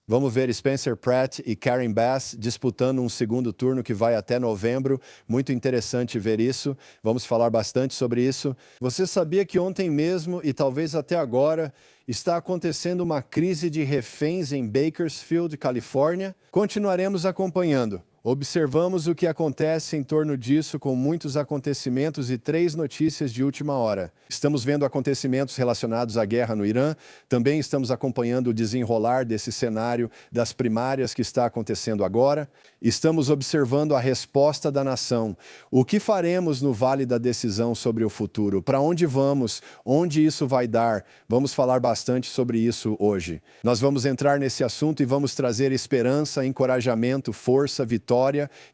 Vamos ver Spencer Pratt e Karen Bass disputando um segundo turno que vai até novembro. Muito interessante ver isso. Vamos falar bastante sobre isso. Você sabia que ontem mesmo, e talvez até agora, está acontecendo uma crise de reféns em Bakersfield, Califórnia? Continuaremos acompanhando. Observamos o que acontece em torno disso com muitos acontecimentos e 3 notícias de última hora. Estamos vendo acontecimentos relacionados à guerra no Irã, também estamos acompanhando o desenrolar desse cenário das primárias que está acontecendo agora. Estamos observando a resposta da nação. O que faremos no Vale da Decisão sobre o futuro? Para onde vamos? Onde isso vai dar? Vamos falar bastante sobre isso hoje. Nós vamos entrar nesse assunto e vamos trazer esperança, encorajamento, força, vitória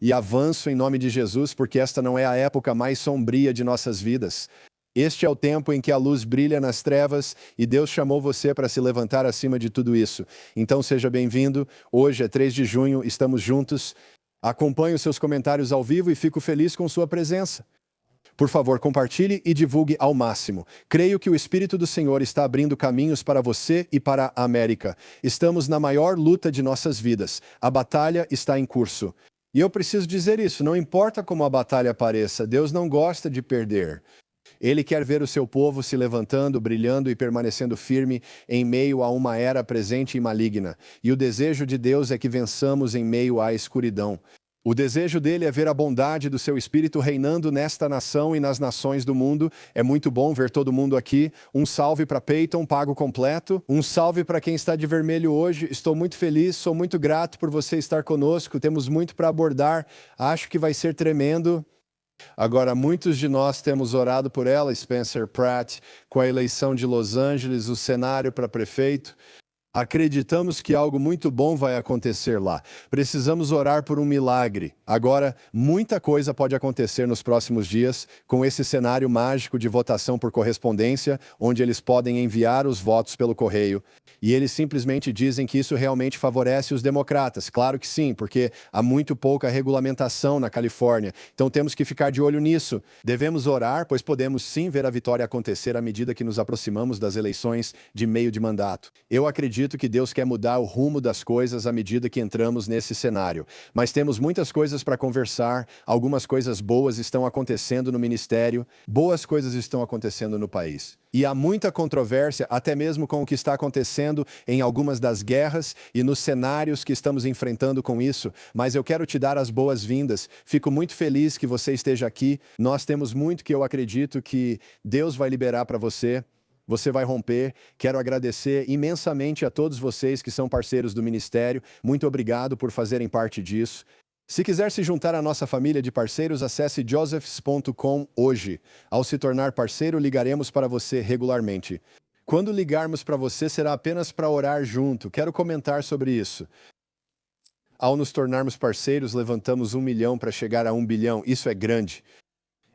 e avanço em nome de Jesus, porque esta não é a época mais sombria de nossas vidas. Este é o tempo em que a luz brilha nas trevas e Deus chamou você para se levantar acima de tudo isso. Então seja bem-vindo. Hoje é 3 de junho, estamos juntos. Acompanhe os seus comentários ao vivo e fico feliz com sua presença. Por favor, compartilhe e divulgue ao máximo. Creio que o Espírito do Senhor está abrindo caminhos para você e para a América. Estamos na maior luta de nossas vidas. A batalha está em curso. E eu preciso dizer isso, não importa como a batalha pareça, Deus não gosta de perder. Ele quer ver o seu povo se levantando, brilhando e permanecendo firme em meio a uma era presente e maligna. E o desejo de Deus é que vençamos em meio à escuridão. O desejo dele é ver a bondade do seu Espírito reinando nesta nação e nas nações do mundo. É muito bom ver todo mundo aqui. Um salve para Peyton, pago completo. Um salve para quem está de vermelho hoje. Estou muito feliz, sou muito grato por você estar conosco. Temos muito para abordar. Acho que vai ser tremendo. Agora, muitos de nós temos orado por ela, Spencer Pratt, com a eleição de Los Angeles, o cenário para prefeito. Acreditamos que algo muito bom vai acontecer lá. Precisamos orar por um milagre. Agora, muita coisa pode acontecer nos próximos dias com esse cenário mágico de votação por correspondência, onde eles podem enviar os votos pelo correio. E eles simplesmente dizem que isso realmente favorece os democratas. Claro que sim, porque há muito pouca regulamentação na Califórnia. Então temos que ficar de olho nisso. Devemos orar, pois podemos sim ver a vitória acontecer à medida que nos aproximamos das eleições de meio de mandato. Eu acredito que Deus quer mudar o rumo das coisas à medida que entramos nesse cenário. Mas temos muitas coisas para conversar, algumas coisas boas estão acontecendo no ministério, boas coisas estão acontecendo no país. E há muita controvérsia, até mesmo com o que está acontecendo em algumas das guerras e nos cenários que estamos enfrentando com isso. Mas eu quero te dar as boas-vindas. Fico muito feliz que você esteja aqui. Nós temos muito que eu acredito que Deus vai liberar para você. Você vai romper. Quero agradecer imensamente a todos vocês que são parceiros do ministério. Muito obrigado por fazerem parte disso. Se quiser se juntar à nossa família de parceiros, acesse josephs.com hoje. Ao se tornar parceiro, ligaremos para você regularmente. Quando ligarmos para você, será apenas para orar junto. Quero comentar sobre isso. Ao nos tornarmos parceiros, levantamos 1 milhão para chegar a 1 bilhão. Isso é grande.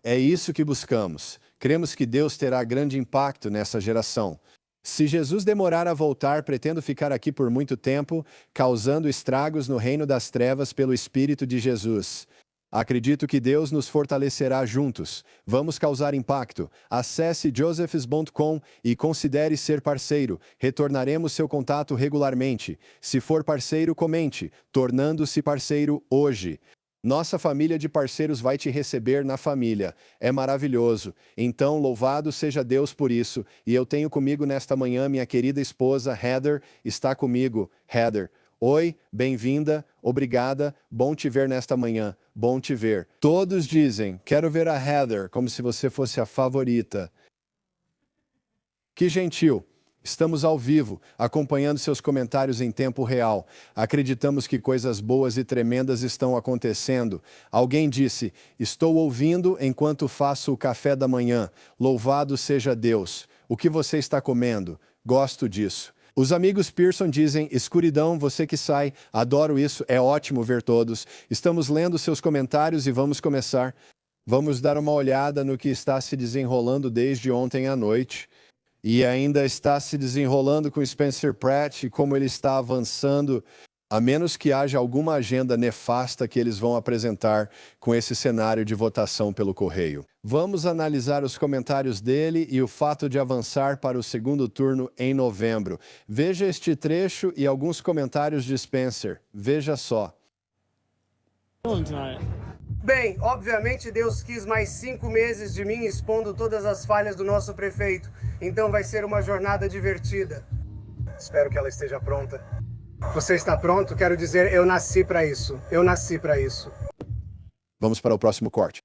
É isso que buscamos. Cremos que Deus terá grande impacto nessa geração. Se Jesus demorar a voltar, pretendo ficar aqui por muito tempo, causando estragos no reino das trevas pelo Espírito de Jesus. Acredito que Deus nos fortalecerá juntos. Vamos causar impacto. Acesse josephs.com e considere ser parceiro. Retornaremos seu contato regularmente. Se for parceiro, comente, tornando-se parceiro hoje. Nossa família de parceiros vai te receber na família. É maravilhoso. Então, louvado seja Deus por isso. E eu tenho comigo nesta manhã minha querida esposa, Heather, está comigo. Heather, oi, bem-vinda, obrigada, bom te ver nesta manhã, bom te ver. Todos dizem, quero ver a Heather, como se você fosse a favorita. Que gentil. Estamos ao vivo, acompanhando seus comentários em tempo real. Acreditamos que coisas boas e tremendas estão acontecendo. Alguém disse, estou ouvindo enquanto faço o café da manhã. Louvado seja Deus. O que você está comendo? Gosto disso. Os amigos Pearson dizem, escuridão, você que sai. Adoro isso, é ótimo ver todos. Estamos lendo seus comentários e vamos começar. Vamos dar uma olhada no que está se desenrolando desde ontem à noite. E ainda está se desenrolando com Spencer Pratt e como ele está avançando A menos que haja alguma agenda nefasta que eles vão apresentar com esse cenário de votação pelo correio. Vamos analisar os comentários dele e o fato de avançar para o segundo turno em novembro. Veja este trecho e alguns comentários de Spencer. Veja só. Bem, obviamente Deus quis mais 5 meses de mim expondo todas as falhas do nosso prefeito. Então vai ser uma jornada divertida. Espero que ela esteja pronta. Você está pronto? Quero dizer, eu nasci para isso. Eu nasci para isso. Vamos para o próximo corte.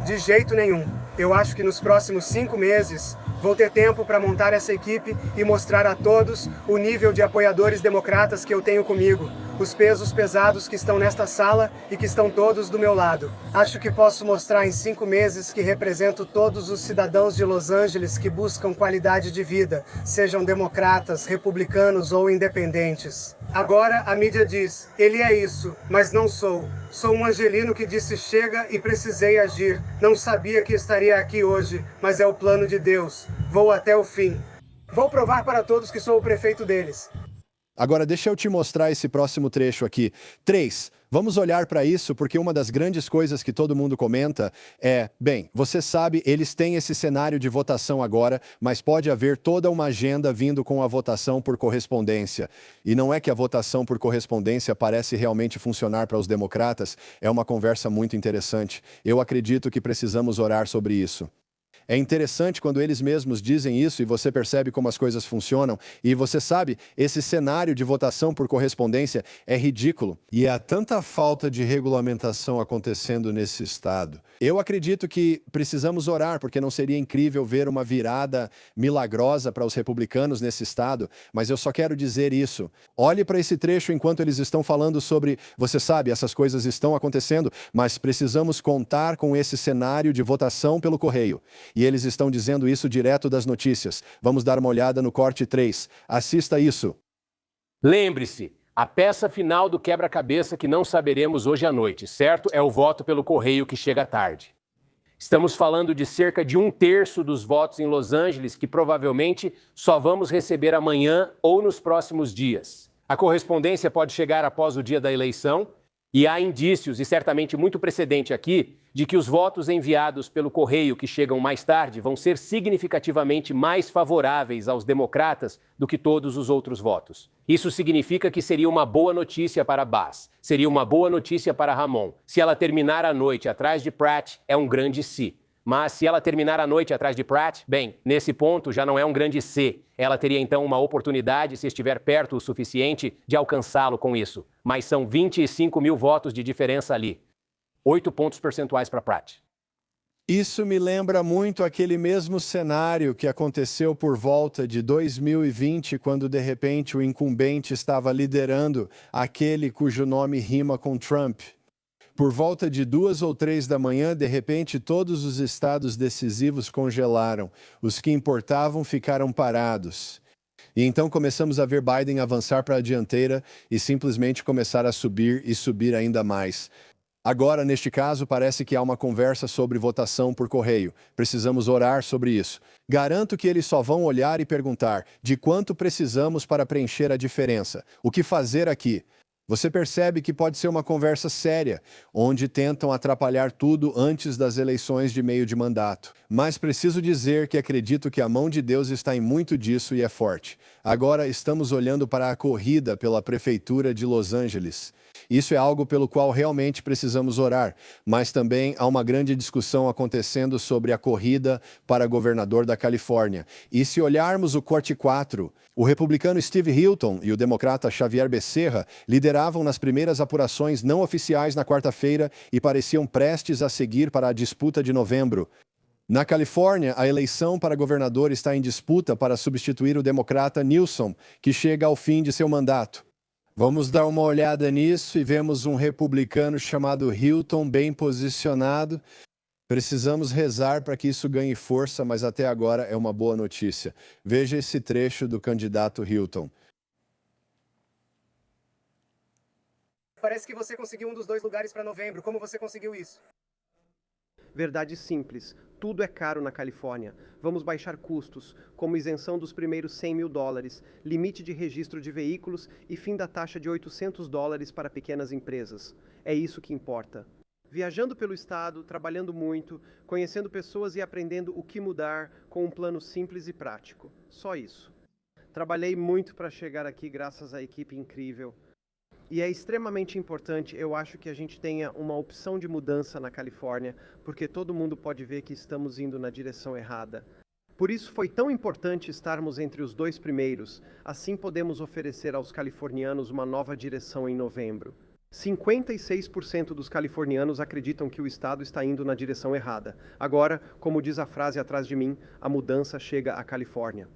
De jeito nenhum. Eu acho que nos próximos 5 meses vou ter tempo para montar essa equipe e mostrar a todos o nível de apoiadores democratas que eu tenho comigo. Os pesos pesados que estão nesta sala e que estão todos do meu lado. Acho que posso mostrar em 5 meses que represento todos os cidadãos de Los Angeles que buscam qualidade de vida, sejam democratas, republicanos ou independentes. Agora a mídia diz, ele é isso, mas não sou. Sou um angelino que disse chega e precisei agir. Não sabia que estaria aqui hoje, mas é o plano de Deus. Vou até o fim. Vou provar para todos que sou o prefeito deles. Agora, deixa eu te mostrar esse próximo trecho aqui. 3. Vamos olhar para isso, porque uma das grandes coisas que todo mundo comenta é, bem, você sabe, eles têm esse cenário de votação agora, mas pode haver toda uma agenda vindo com a votação por correspondência. E não é que a votação por correspondência parece realmente funcionar para os democratas, é uma conversa muito interessante. Eu acredito que precisamos orar sobre isso. É interessante quando eles mesmos dizem isso e você percebe como as coisas funcionam. E você sabe, esse cenário de votação por correspondência é ridículo. E há tanta falta de regulamentação acontecendo nesse estado. Eu acredito que precisamos orar, porque não seria incrível ver uma virada milagrosa para os republicanos nesse estado. Mas eu só quero dizer isso. Olhe para esse trecho enquanto eles estão falando sobre, você sabe, essas coisas estão acontecendo, mas precisamos contar com esse cenário de votação pelo correio. E eles estão dizendo isso direto das notícias. Vamos dar uma olhada no corte 3. Assista isso. Lembre-se, a peça final do quebra-cabeça que não saberemos hoje à noite, certo? É o voto pelo correio que chega tarde. Estamos falando de cerca de 1/3 dos votos em Los Angeles que provavelmente só vamos receber amanhã ou nos próximos dias. A correspondência pode chegar após o dia da eleição e há indícios, e certamente muito precedente aqui, de que os votos enviados pelo correio que chegam mais tarde vão ser significativamente mais favoráveis aos democratas do que todos os outros votos. Isso significa que seria uma boa notícia para Bass, seria uma boa notícia para Ramon. Se ela terminar a noite atrás de Pratt, é um grande se. Mas se ela terminar a noite atrás de Pratt, bem, nesse ponto já não é um grande se. Ela teria então uma oportunidade, se estiver perto o suficiente, de alcançá-lo com isso. Mas são 25 mil votos de diferença ali. 8 pontos percentuais para Pratt. Isso me lembra muito aquele mesmo cenário que aconteceu por volta de 2020, quando de repente o incumbente estava liderando aquele cujo nome rima com Trump. Por volta de 2 ou 3 da manhã, de repente, todos os estados decisivos congelaram. Os que importavam ficaram parados. E então começamos a ver Biden avançar para a dianteira e simplesmente começar a subir e subir ainda mais. Agora, neste caso, parece que há uma conversa sobre votação por correio. Precisamos orar sobre isso. Garanto que eles só vão olhar e perguntar de quanto precisamos para preencher a diferença. O que fazer aqui? Você percebe que pode ser uma conversa séria, onde tentam atrapalhar tudo antes das eleições de meio de mandato. Mas preciso dizer que acredito que a mão de Deus está em muito disso e é forte. Agora estamos olhando para a corrida pela prefeitura de Los Angeles. Isso é algo pelo qual realmente precisamos orar, mas também há uma grande discussão acontecendo sobre a corrida para governador da Califórnia. E se olharmos o corte 4, o republicano Steve Hilton e o democrata Xavier Becerra lideravam nas primeiras apurações não oficiais na quarta-feira e pareciam prestes a seguir para a disputa de novembro. Na Califórnia, a eleição para governador está em disputa para substituir o democrata Newsom, que chega ao fim de seu mandato. Vamos dar uma olhada nisso e vemos um republicano chamado Hilton bem posicionado. Precisamos rezar para que isso ganhe força, mas até agora é uma boa notícia. Veja esse trecho do candidato Hilton. Parece que você conseguiu um dos 2 lugares para novembro. Como você conseguiu isso? Verdade simples. Tudo é caro na Califórnia. Vamos baixar custos, como isenção dos primeiros $100 mil, limite de registro de veículos e fim da taxa de $800 para pequenas empresas. É isso que importa. Viajando pelo estado, trabalhando muito, conhecendo pessoas e aprendendo o que mudar com um plano simples e prático. Só isso. Trabalhei muito para chegar aqui graças à equipe incrível. E é extremamente importante, eu acho, que a gente tenha uma opção de mudança na Califórnia, porque todo mundo pode ver que estamos indo na direção errada. Por isso foi tão importante estarmos entre os 2 primeiros, assim podemos oferecer aos californianos uma nova direção em novembro. 56% dos californianos acreditam que o estado está indo na direção errada. Agora, como diz a frase atrás de mim, a mudança chega à Califórnia.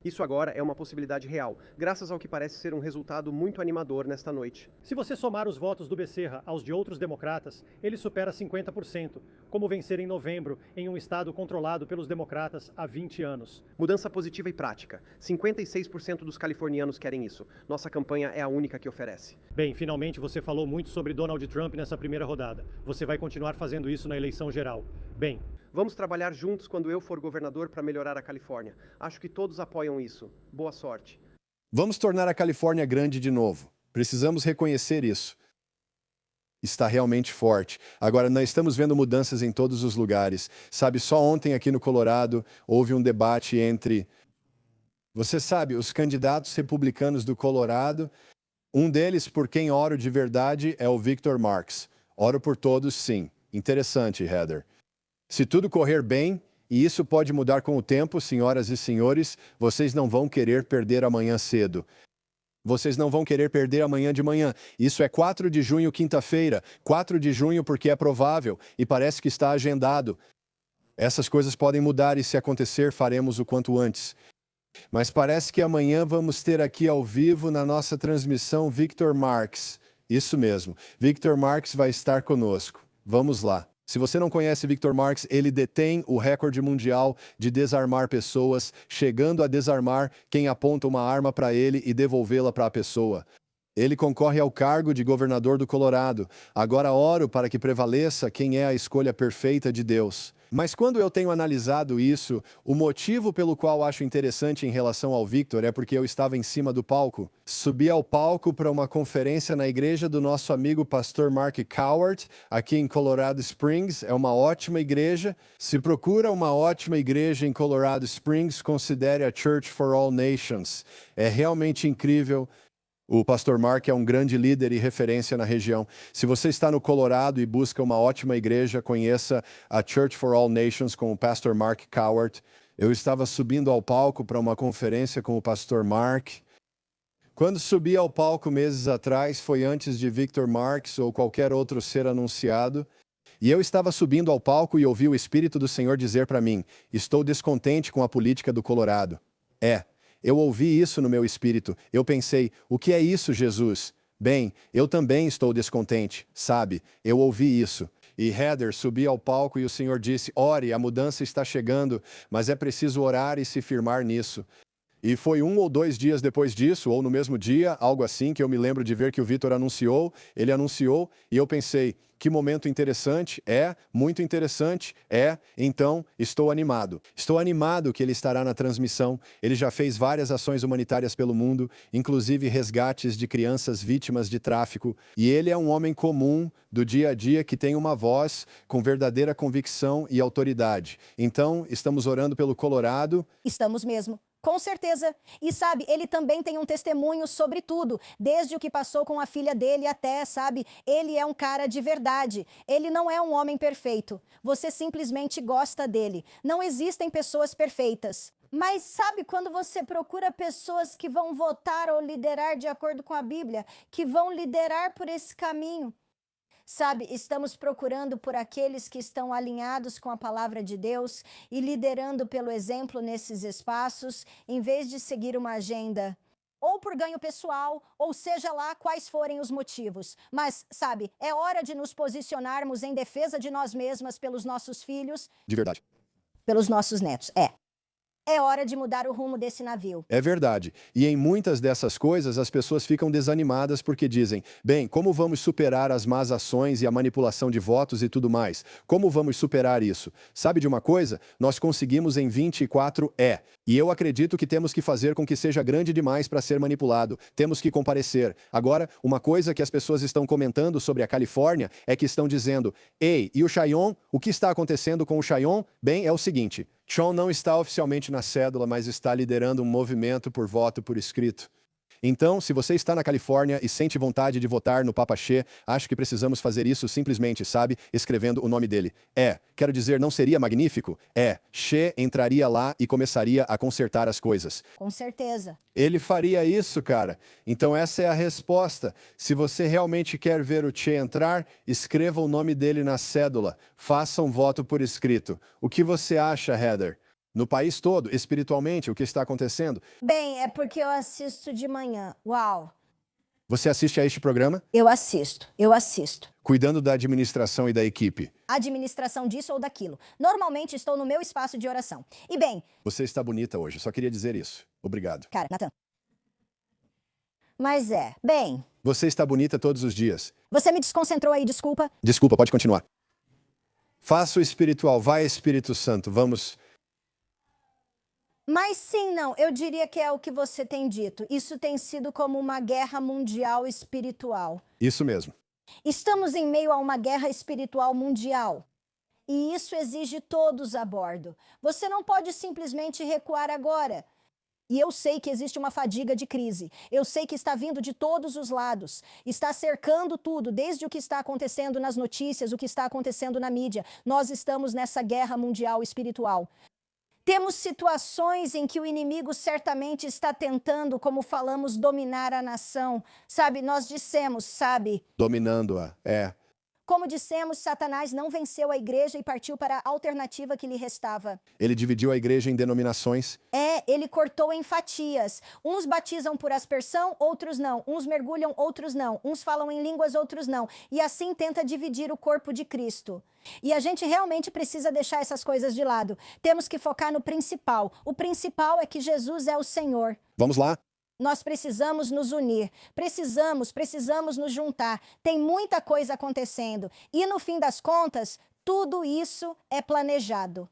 Isso agora é uma possibilidade real, graças ao que parece ser um resultado muito animador nesta noite. Se você somar os votos do Becerra aos de outros democratas, ele supera 50%, como vencer em novembro em um estado controlado pelos democratas há 20 anos. Mudança positiva e prática. 56% dos californianos querem isso. Nossa campanha é a única que oferece. Bem, finalmente você falou muito sobre Donald Trump nessa primeira rodada. Você vai continuar fazendo isso na eleição geral. Bem, vamos trabalhar juntos quando eu for governador para melhorar a Califórnia. Acho que todos apoiam isso. Boa sorte. Vamos tornar a Califórnia grande de novo. Precisamos reconhecer isso. Está realmente forte. Agora, nós estamos vendo mudanças em todos os lugares. Sabe, só ontem aqui no Colorado houve um debate entre, você sabe, os candidatos republicanos do Colorado. Um deles, por quem oro de verdade, é o Victor Marx. Oro por todos, sim. Interessante, Heather. Se tudo correr bem, e isso pode mudar com o tempo, senhoras e senhores, vocês não vão querer perder amanhã cedo. Vocês não vão querer perder amanhã de manhã. Isso é 4 de junho, quinta-feira. 4 de junho porque é provável e parece que está agendado. Essas coisas podem mudar e, se acontecer, faremos o quanto antes. Mas parece que amanhã vamos ter aqui ao vivo na nossa transmissão Victor Marx. Isso mesmo, Victor Marx vai estar conosco. Vamos lá. Se você não conhece Victor Marx, ele detém o recorde mundial de desarmar pessoas, chegando a desarmar quem aponta uma arma para ele e devolvê-la para a pessoa. Ele concorre ao cargo de governador do Colorado. Agora oro para que prevaleça quem é a escolha perfeita de Deus. Mas quando eu tenho analisado isso, o motivo pelo qual acho interessante em relação ao Victor é porque eu estava em cima do palco. Subi ao palco para uma conferência na igreja do nosso amigo pastor Mark Cowart, aqui em Colorado Springs. É uma ótima igreja. Se procura uma ótima igreja em Colorado Springs, considere a Church for All Nations. É realmente incrível. O pastor Mark é um grande líder e referência na região. Se você está no Colorado e busca uma ótima igreja, conheça a Church for All Nations com o pastor Mark Cowart. Eu estava subindo ao palco para uma conferência com o pastor Mark. Quando subi ao palco meses atrás, foi antes de Victor Marx ou qualquer outro ser anunciado. E eu estava subindo ao palco e ouvi o Espírito do Senhor dizer para mim: estou descontente com a política do Colorado. Eu ouvi isso no meu espírito. Eu pensei, o que é isso, Jesus? Bem, eu também estou descontente, sabe? Eu ouvi isso. E Heather, subi ao palco e o Senhor disse, ore, a mudança está chegando, mas é preciso orar e se firmar nisso. E foi 1 ou 2 dias depois disso, ou no mesmo dia, algo assim, que eu me lembro de ver que o Victor anunciou, ele anunciou, e eu pensei, que momento interessante, muito interessante, então estou animado. Estou animado que ele estará na transmissão, ele já fez várias ações humanitárias pelo mundo, inclusive resgates de crianças vítimas de tráfico, e ele é um homem comum, do dia a dia, que tem uma voz com verdadeira convicção e autoridade. Então, estamos orando pelo Colorado. Estamos mesmo. Com certeza. E sabe, ele também tem um testemunho sobre tudo, desde o que passou com a filha dele até, sabe, ele é um cara de verdade. Ele não é um homem perfeito. Você simplesmente gosta dele. Não existem pessoas perfeitas. Mas sabe quando você procura pessoas que vão votar ou liderar de acordo com a Bíblia, que vão liderar por esse caminho? Sabe, estamos procurando por aqueles que estão alinhados com a palavra de Deus e liderando pelo exemplo nesses espaços, em vez de seguir uma agenda, ou por ganho pessoal, ou seja lá quais forem os motivos. Mas, sabe, é hora de nos posicionarmos em defesa de nós mesmas pelos nossos filhos. De verdade. Pelos nossos netos, É hora de mudar o rumo desse navio. É verdade. E em muitas dessas coisas, as pessoas ficam desanimadas porque dizem: bem, como vamos superar as más ações e a manipulação de votos e tudo mais? Como vamos superar isso? Sabe de uma coisa? Nós conseguimos em 24E. E eu acredito que temos que fazer com que seja grande demais para ser manipulado. Temos que comparecer. Agora, uma coisa que as pessoas estão comentando sobre a Califórnia é que estão dizendo: ei, e o Chayon? O que está acontecendo com o Chayon? Bem, é o seguinte. Sean não está oficialmente na cédula, mas está liderando um movimento por voto por escrito. Então, se você está na Califórnia e sente vontade de votar no Papa Xê, acho que precisamos fazer isso simplesmente, sabe? Escrevendo o nome dele. Quero dizer, não seria magnífico? Xê entraria lá e começaria a consertar as coisas. Com certeza. Ele faria isso, cara. Então essa é a resposta. Se você realmente quer ver o Che entrar, escreva o nome dele na cédula. Faça um voto por escrito. O que você acha, Heather? No país todo, espiritualmente, o que está acontecendo? Bem, é porque eu assisto de manhã. Uau! Você assiste a este programa? Eu assisto. Cuidando da administração e da equipe. Administração disso ou daquilo. Normalmente estou no meu espaço de oração. E bem... Você está bonita hoje, só queria dizer isso. Obrigado. Cara, Nathan. Mas bem... Você está bonita todos os dias. Você me desconcentrou aí, desculpa. Desculpa, pode continuar. Faça o espiritual, vai Espírito Santo, vamos... Mas sim, não, eu diria que é o que você tem dito. Isso tem sido como uma guerra mundial espiritual. Isso mesmo. Estamos em meio a uma guerra espiritual mundial. E isso exige todos a bordo. Você não pode simplesmente recuar agora. E eu sei que existe uma fadiga de crise. Eu sei que está vindo de todos os lados. Está cercando tudo, desde o que está acontecendo nas notícias, o que está acontecendo na mídia. Nós estamos nessa guerra mundial espiritual. Temos situações em que o inimigo certamente está tentando, como falamos, dominar a nação. Sabe, nós dissemos, sabe? Dominando-a, Como dissemos, Satanás não venceu a igreja e partiu para a alternativa que lhe restava. Ele dividiu a igreja em denominações. Ele cortou em fatias. Uns batizam por aspersão, outros não. Uns mergulham, outros não. Uns falam em línguas, outros não. E assim tenta dividir o corpo de Cristo. E a gente realmente precisa deixar essas coisas de lado. Temos que focar no principal. O principal é que Jesus é o Senhor. Vamos lá? Nós precisamos nos unir, precisamos nos juntar. Tem muita coisa acontecendo. E no fim das contas, tudo isso é planejado.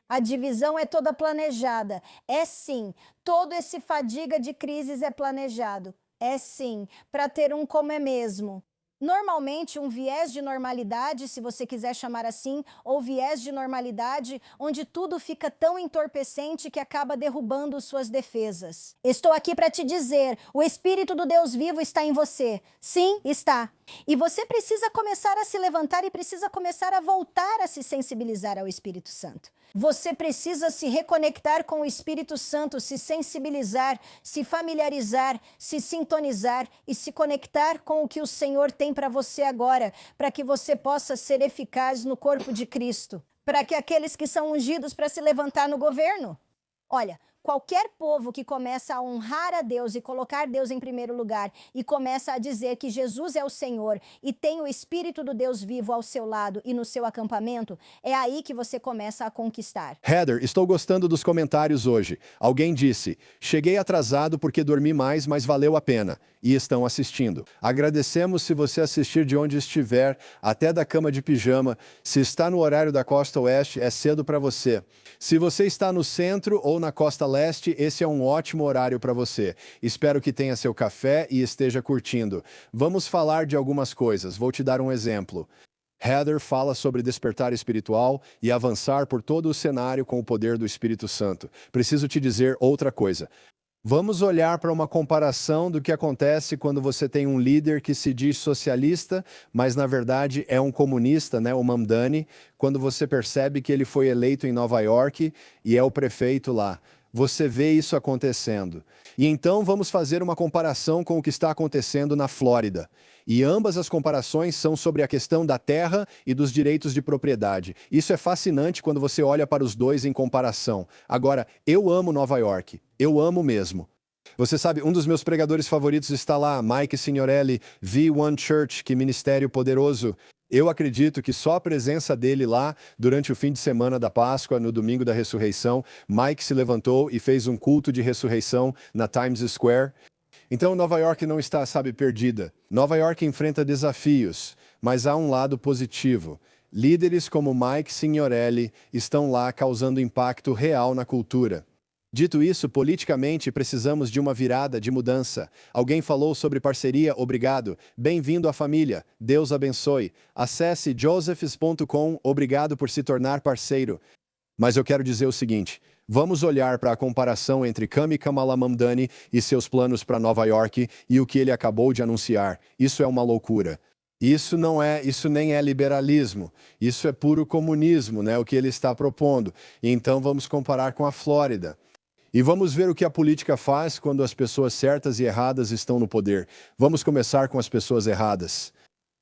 A divisão é toda planejada. É sim, todo esse fadiga de crises é planejado. É sim, para ter um como é mesmo. Normalmente, um viés de normalidade, se você quiser chamar assim, ou viés de normalidade, onde tudo fica tão entorpecente que acaba derrubando suas defesas. Estou aqui para te dizer, o Espírito do Deus vivo está em você. Sim, está. E você precisa começar a se levantar e precisa começar a voltar a se sensibilizar ao Espírito Santo. Você precisa se reconectar com o Espírito Santo, se sensibilizar, se familiarizar, se sintonizar e se conectar com o que o Senhor tem para você agora, para que você possa ser eficaz no corpo de Cristo, para que aqueles que são ungidos para se levantar no governo. Olha, qualquer povo que começa a honrar a Deus e colocar Deus em primeiro lugar e começa a dizer que Jesus é o Senhor e tem o Espírito do Deus vivo ao seu lado e no seu acampamento, é aí que você começa a conquistar. Heather, estou gostando dos comentários hoje. Alguém disse, cheguei atrasado porque dormi mais, mas valeu a pena. E estão assistindo. Agradecemos se você assistir de onde estiver, até da cama de pijama. Se está no horário da costa oeste, é cedo para você. Se você está no centro ou na costa leste, esse é um ótimo horário para você. Espero que tenha seu café e esteja curtindo. Vamos falar de algumas coisas. Vou te dar um exemplo. Heather fala sobre despertar espiritual e avançar por todo o cenário com o poder do Espírito Santo. Preciso te dizer outra coisa. Vamos olhar para uma comparação do que acontece quando você tem um líder que se diz socialista, mas na verdade é um comunista, né, o Mamdani, quando você percebe que ele foi eleito em Nova York e é o prefeito lá. Você vê isso acontecendo. E então vamos fazer uma comparação com o que está acontecendo na Flórida. E ambas as comparações são sobre a questão da terra e dos direitos de propriedade. Isso é fascinante quando você olha para os dois em comparação. Agora, eu amo Nova York. Eu amo mesmo. Você sabe, um dos meus pregadores favoritos está lá, Mike Signorelli, V1 Church, que ministério poderoso. Eu acredito que só a presença dele lá, durante o fim de semana da Páscoa, no domingo da ressurreição, Mike se levantou e fez um culto de ressurreição na Times Square. Então, Nova York não está, sabe, perdida. Nova York enfrenta desafios, mas há um lado positivo. Líderes como Mike Signorelli estão lá causando impacto real na cultura. Dito isso, politicamente precisamos de uma virada de mudança. Alguém falou sobre parceria, obrigado. Bem-vindo à família. Deus abençoe. Acesse josephs.com, obrigado por se tornar parceiro. Mas eu quero dizer o seguinte, vamos olhar para a comparação entre Kami Kamala Mamdani e seus planos para Nova York e o que ele acabou de anunciar. Isso é uma loucura. Isso nem é liberalismo, isso é puro comunismo, né, o que ele está propondo. Então vamos comparar com a Flórida. E vamos ver o que a política faz quando as pessoas certas e erradas estão no poder. Vamos começar com as pessoas erradas.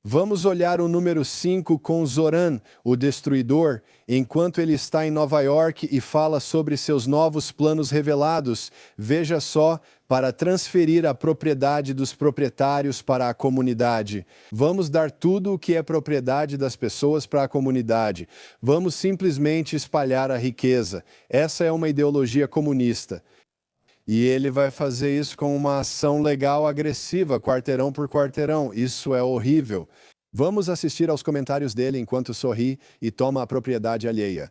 Vamos olhar o número 5 com Zoran, o destruidor, enquanto ele está em Nova York e fala sobre seus novos planos revelados. Veja só, para transferir a propriedade dos proprietários para a comunidade. Vamos dar tudo o que é propriedade das pessoas para a comunidade. Vamos simplesmente espalhar a riqueza. Essa é uma ideologia comunista. E ele vai fazer isso com uma ação legal agressiva, quarteirão por quarteirão. Isso é horrível. Vamos assistir aos comentários dele enquanto sorri e toma a propriedade alheia.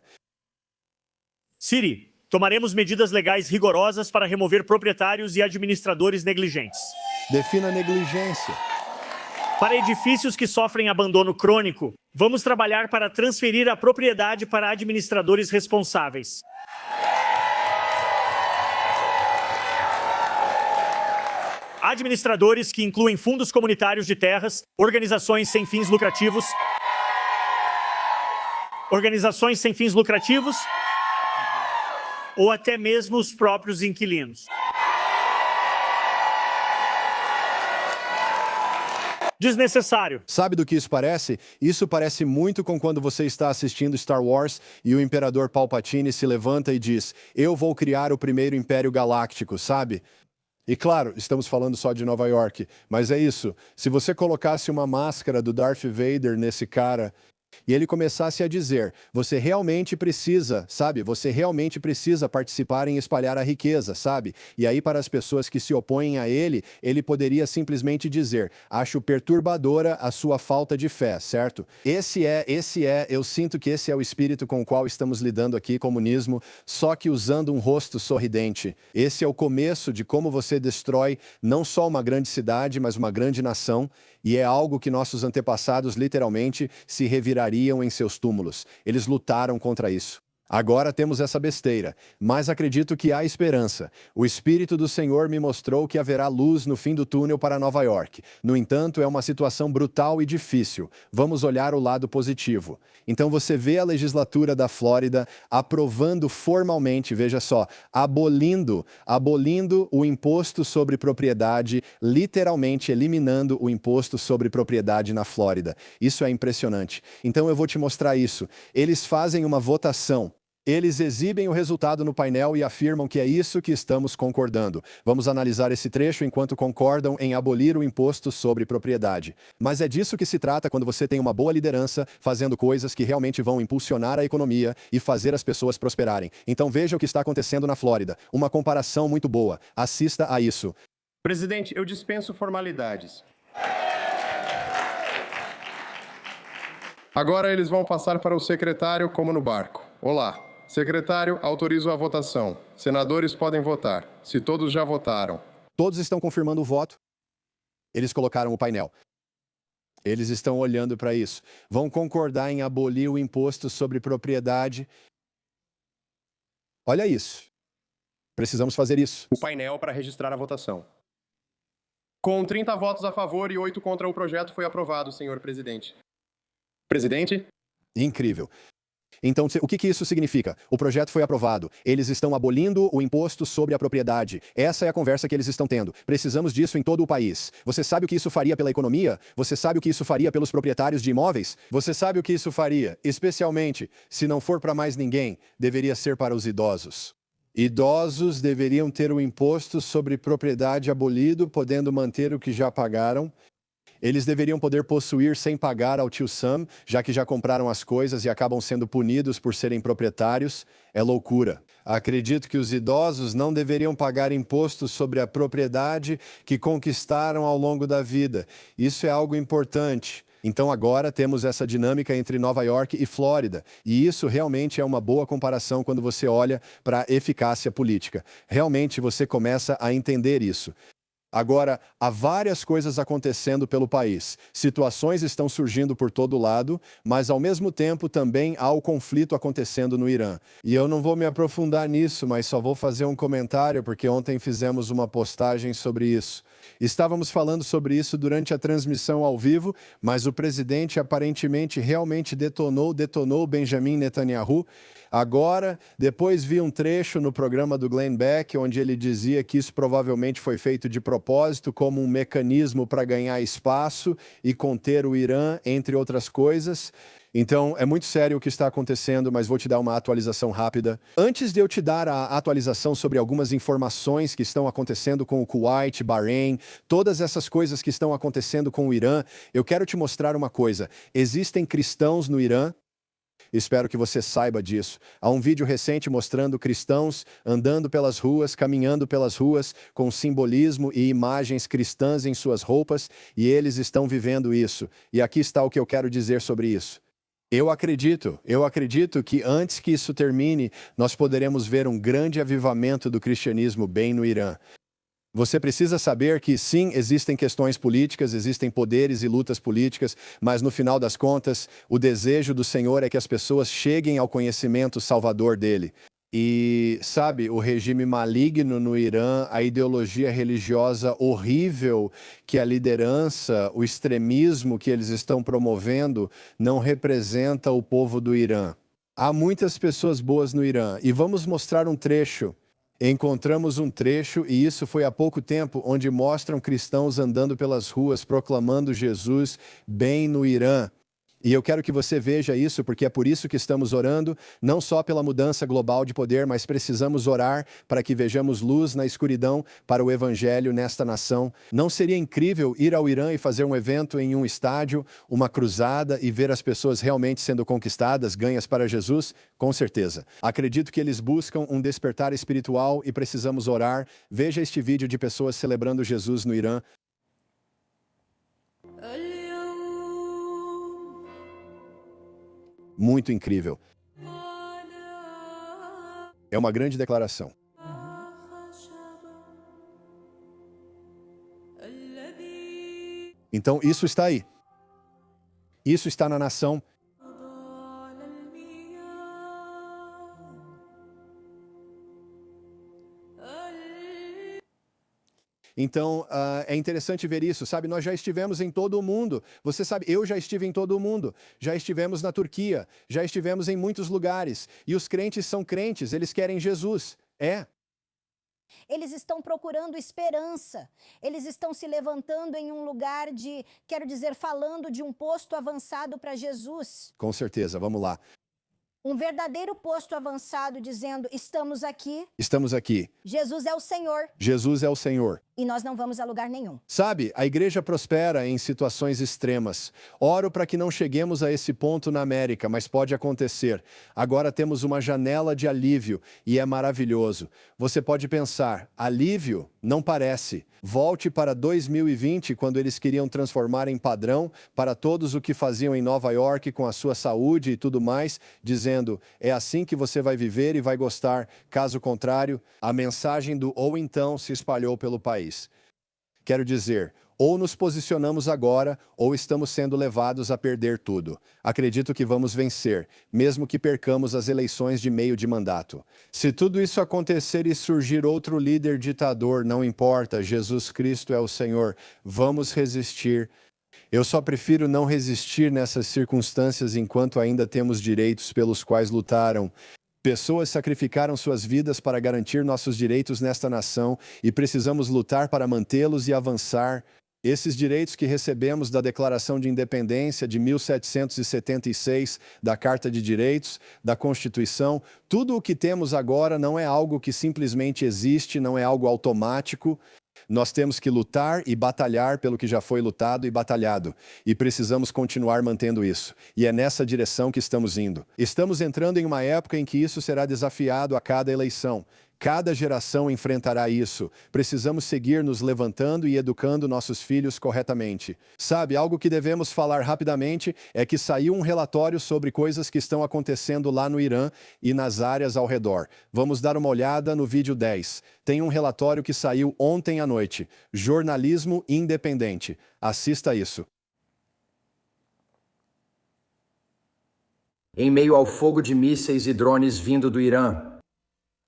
Siri, tomaremos medidas legais rigorosas para remover proprietários e administradores negligentes. Defina negligência. Para edifícios que sofrem abandono crônico, vamos trabalhar para transferir a propriedade para administradores responsáveis. Administradores que incluem fundos comunitários de terras, organizações sem fins lucrativos, ou até mesmo os próprios inquilinos. Desnecessário. Sabe do que isso parece? Isso parece muito com quando você está assistindo Star Wars e o Imperador Palpatine se levanta e diz: "Eu vou criar o primeiro Império Galáctico", sabe? E claro, estamos falando só de Nova York, mas é isso. Se você colocasse uma máscara do Darth Vader nesse cara e ele começasse a dizer, você realmente precisa, sabe? Você realmente precisa participar em espalhar a riqueza, sabe? E aí para as pessoas que se opõem a ele, ele poderia simplesmente dizer, acho perturbadora a sua falta de fé, certo? Eu sinto que esse é o espírito com o qual estamos lidando aqui, comunismo, só que usando um rosto sorridente. Esse é o começo de como você destrói não só uma grande cidade, mas uma grande nação, e é algo que nossos antepassados literalmente se revirariam em seus túmulos. Eles lutaram contra isso. Agora temos essa besteira, mas acredito que há esperança. O Espírito do Senhor me mostrou que haverá luz no fim do túnel para Nova York. No entanto, é uma situação brutal e difícil. Vamos olhar o lado positivo. Então você vê a legislatura da Flórida aprovando formalmente, veja só, abolindo o imposto sobre propriedade, literalmente eliminando o imposto sobre propriedade na Flórida. Isso é impressionante. Então eu vou te mostrar isso. Eles fazem uma votação. Eles exibem o resultado no painel e afirmam que é isso que estamos concordando. Vamos analisar esse trecho enquanto concordam em abolir o imposto sobre propriedade. Mas é disso que se trata quando você tem uma boa liderança fazendo coisas que realmente vão impulsionar a economia e fazer as pessoas prosperarem. Então veja o que está acontecendo na Flórida. Uma comparação muito boa. Assista a isso. Presidente, eu dispenso formalidades. Agora eles vão passar para o secretário como no barco. Olá. Secretário, autorizo a votação. Senadores podem votar. Se todos já votaram. Todos estão confirmando o voto. Eles colocaram o painel. Eles estão olhando para isso. Vão concordar em abolir o imposto sobre propriedade. Olha isso. Precisamos fazer isso. O painel para registrar a votação. Com 30 votos a favor e 8 contra o projeto foi aprovado, senhor presidente. Presidente? Incrível. Então, o que isso significa? O projeto foi aprovado. Eles estão abolindo o imposto sobre a propriedade. Essa é a conversa que eles estão tendo. Precisamos disso em todo o país. Você sabe o que isso faria pela economia? Você sabe o que isso faria pelos proprietários de imóveis? Você sabe o que isso faria? Especialmente, se não for para mais ninguém, deveria ser para os idosos. Idosos deveriam ter o imposto sobre propriedade abolido, podendo manter o que já pagaram. Eles deveriam poder possuir sem pagar ao tio Sam, já que já compraram as coisas e acabam sendo punidos por serem proprietários. É loucura. Acredito que os idosos não deveriam pagar impostos sobre a propriedade que conquistaram ao longo da vida. Isso é algo importante. Então agora temos essa dinâmica entre Nova York e Flórida, e isso realmente é uma boa comparação quando você olha para a eficácia política. Realmente você começa a entender isso. Agora, há várias coisas acontecendo pelo país. Situações estão surgindo por todo lado, mas ao mesmo tempo também há o conflito acontecendo no Irã. E eu não vou me aprofundar nisso, mas só vou fazer um comentário, porque ontem fizemos uma postagem sobre isso. Estávamos falando sobre isso durante a transmissão ao vivo, mas o presidente aparentemente realmente detonou Benjamin Netanyahu. Agora, depois vi um trecho no programa do Glenn Beck, onde ele dizia que isso provavelmente foi feito de propósito, como um mecanismo para ganhar espaço e conter o Irã, entre outras coisas. Então, é muito sério o que está acontecendo, mas vou te dar uma atualização rápida. Antes de eu te dar a atualização sobre algumas informações que estão acontecendo com o Kuwait, Bahrein, todas essas coisas que estão acontecendo com o Irã, eu quero te mostrar uma coisa. Existem cristãos no Irã. Espero que você saiba disso. Há um vídeo recente mostrando cristãos andando pelas ruas, caminhando pelas ruas, com simbolismo e imagens cristãs em suas roupas, e eles estão vivendo isso. E aqui está o que eu quero dizer sobre isso. Eu acredito que antes que isso termine, nós poderemos ver um grande avivamento do cristianismo bem no Irã. Você precisa saber que, sim, existem questões políticas, existem poderes e lutas políticas, mas no final das contas, o desejo do Senhor é que as pessoas cheguem ao conhecimento salvador dele. E, sabe, o regime maligno no Irã, a ideologia religiosa horrível que a liderança, o extremismo que eles estão promovendo, não representa o povo do Irã. Há muitas pessoas boas no Irã, e vamos mostrar um trecho. Encontramos um trecho, e isso foi há pouco tempo, onde mostram cristãos andando pelas ruas proclamando Jesus bem no Irã. E eu quero que você veja isso, porque é por isso que estamos orando, não só pela mudança global de poder, mas precisamos orar para que vejamos luz na escuridão para o evangelho nesta nação. Não seria incrível ir ao Irã e fazer um evento em um estádio, uma cruzada e ver as pessoas realmente sendo conquistadas, ganhas para Jesus? Com certeza. Acredito que eles buscam um despertar espiritual e precisamos orar. Veja este vídeo de pessoas celebrando Jesus no Irã. Muito incrível. É uma grande declaração. Então, isso está aí. Isso está na nação. Então, é interessante ver isso, sabe? Nós já estivemos em todo o mundo. Você sabe, eu já estive em todo o mundo. Já estivemos na Turquia, já estivemos em muitos lugares. E os crentes são crentes, eles querem Jesus. Eles estão procurando esperança. Eles estão se levantando em um lugar de, quero dizer, falando de um posto avançado para Jesus. Com certeza, vamos lá. Um verdadeiro posto avançado dizendo, estamos aqui. Estamos aqui. Jesus é o Senhor. Jesus é o Senhor. E nós não vamos a lugar nenhum. Sabe, a igreja prospera em situações extremas. Oro para que não cheguemos a esse ponto na América, mas pode acontecer. Agora temos uma janela de alívio e é maravilhoso. Você pode pensar, alívio? Não parece. Volte para 2020, quando eles queriam transformar em padrão para todos o que faziam em Nova York com a sua saúde e tudo mais, dizendo, é assim que você vai viver e vai gostar. Caso contrário, a mensagem do ou então se espalhou pelo país. Quero dizer, ou nos posicionamos agora, ou estamos sendo levados a perder tudo. Acredito que vamos vencer, mesmo que percamos as eleições de meio de mandato. Se tudo isso acontecer e surgir outro líder ditador, não importa, Jesus Cristo é o Senhor. Vamos resistir. Eu só prefiro não resistir nessas circunstâncias enquanto ainda temos direitos pelos quais lutaram. Pessoas sacrificaram suas vidas para garantir nossos direitos nesta nação e precisamos lutar para mantê-los e avançar. Esses direitos que recebemos da Declaração de Independência de 1776, da Carta de Direitos, da Constituição, tudo o que temos agora não é algo que simplesmente existe, não é algo automático. Nós temos que lutar e batalhar pelo que já foi lutado e batalhado. E precisamos continuar mantendo isso. E é nessa direção que estamos indo. Estamos entrando em uma época em que isso será desafiado a cada eleição. Cada geração enfrentará isso. Precisamos seguir nos levantando e educando nossos filhos corretamente. Sabe, algo que devemos falar rapidamente é que saiu um relatório sobre coisas que estão acontecendo lá no Irã e nas áreas ao redor. Vamos dar uma olhada no vídeo 10. Tem um relatório que saiu ontem à noite. Jornalismo independente. Assista isso. Em meio ao fogo de mísseis e drones vindo do Irã.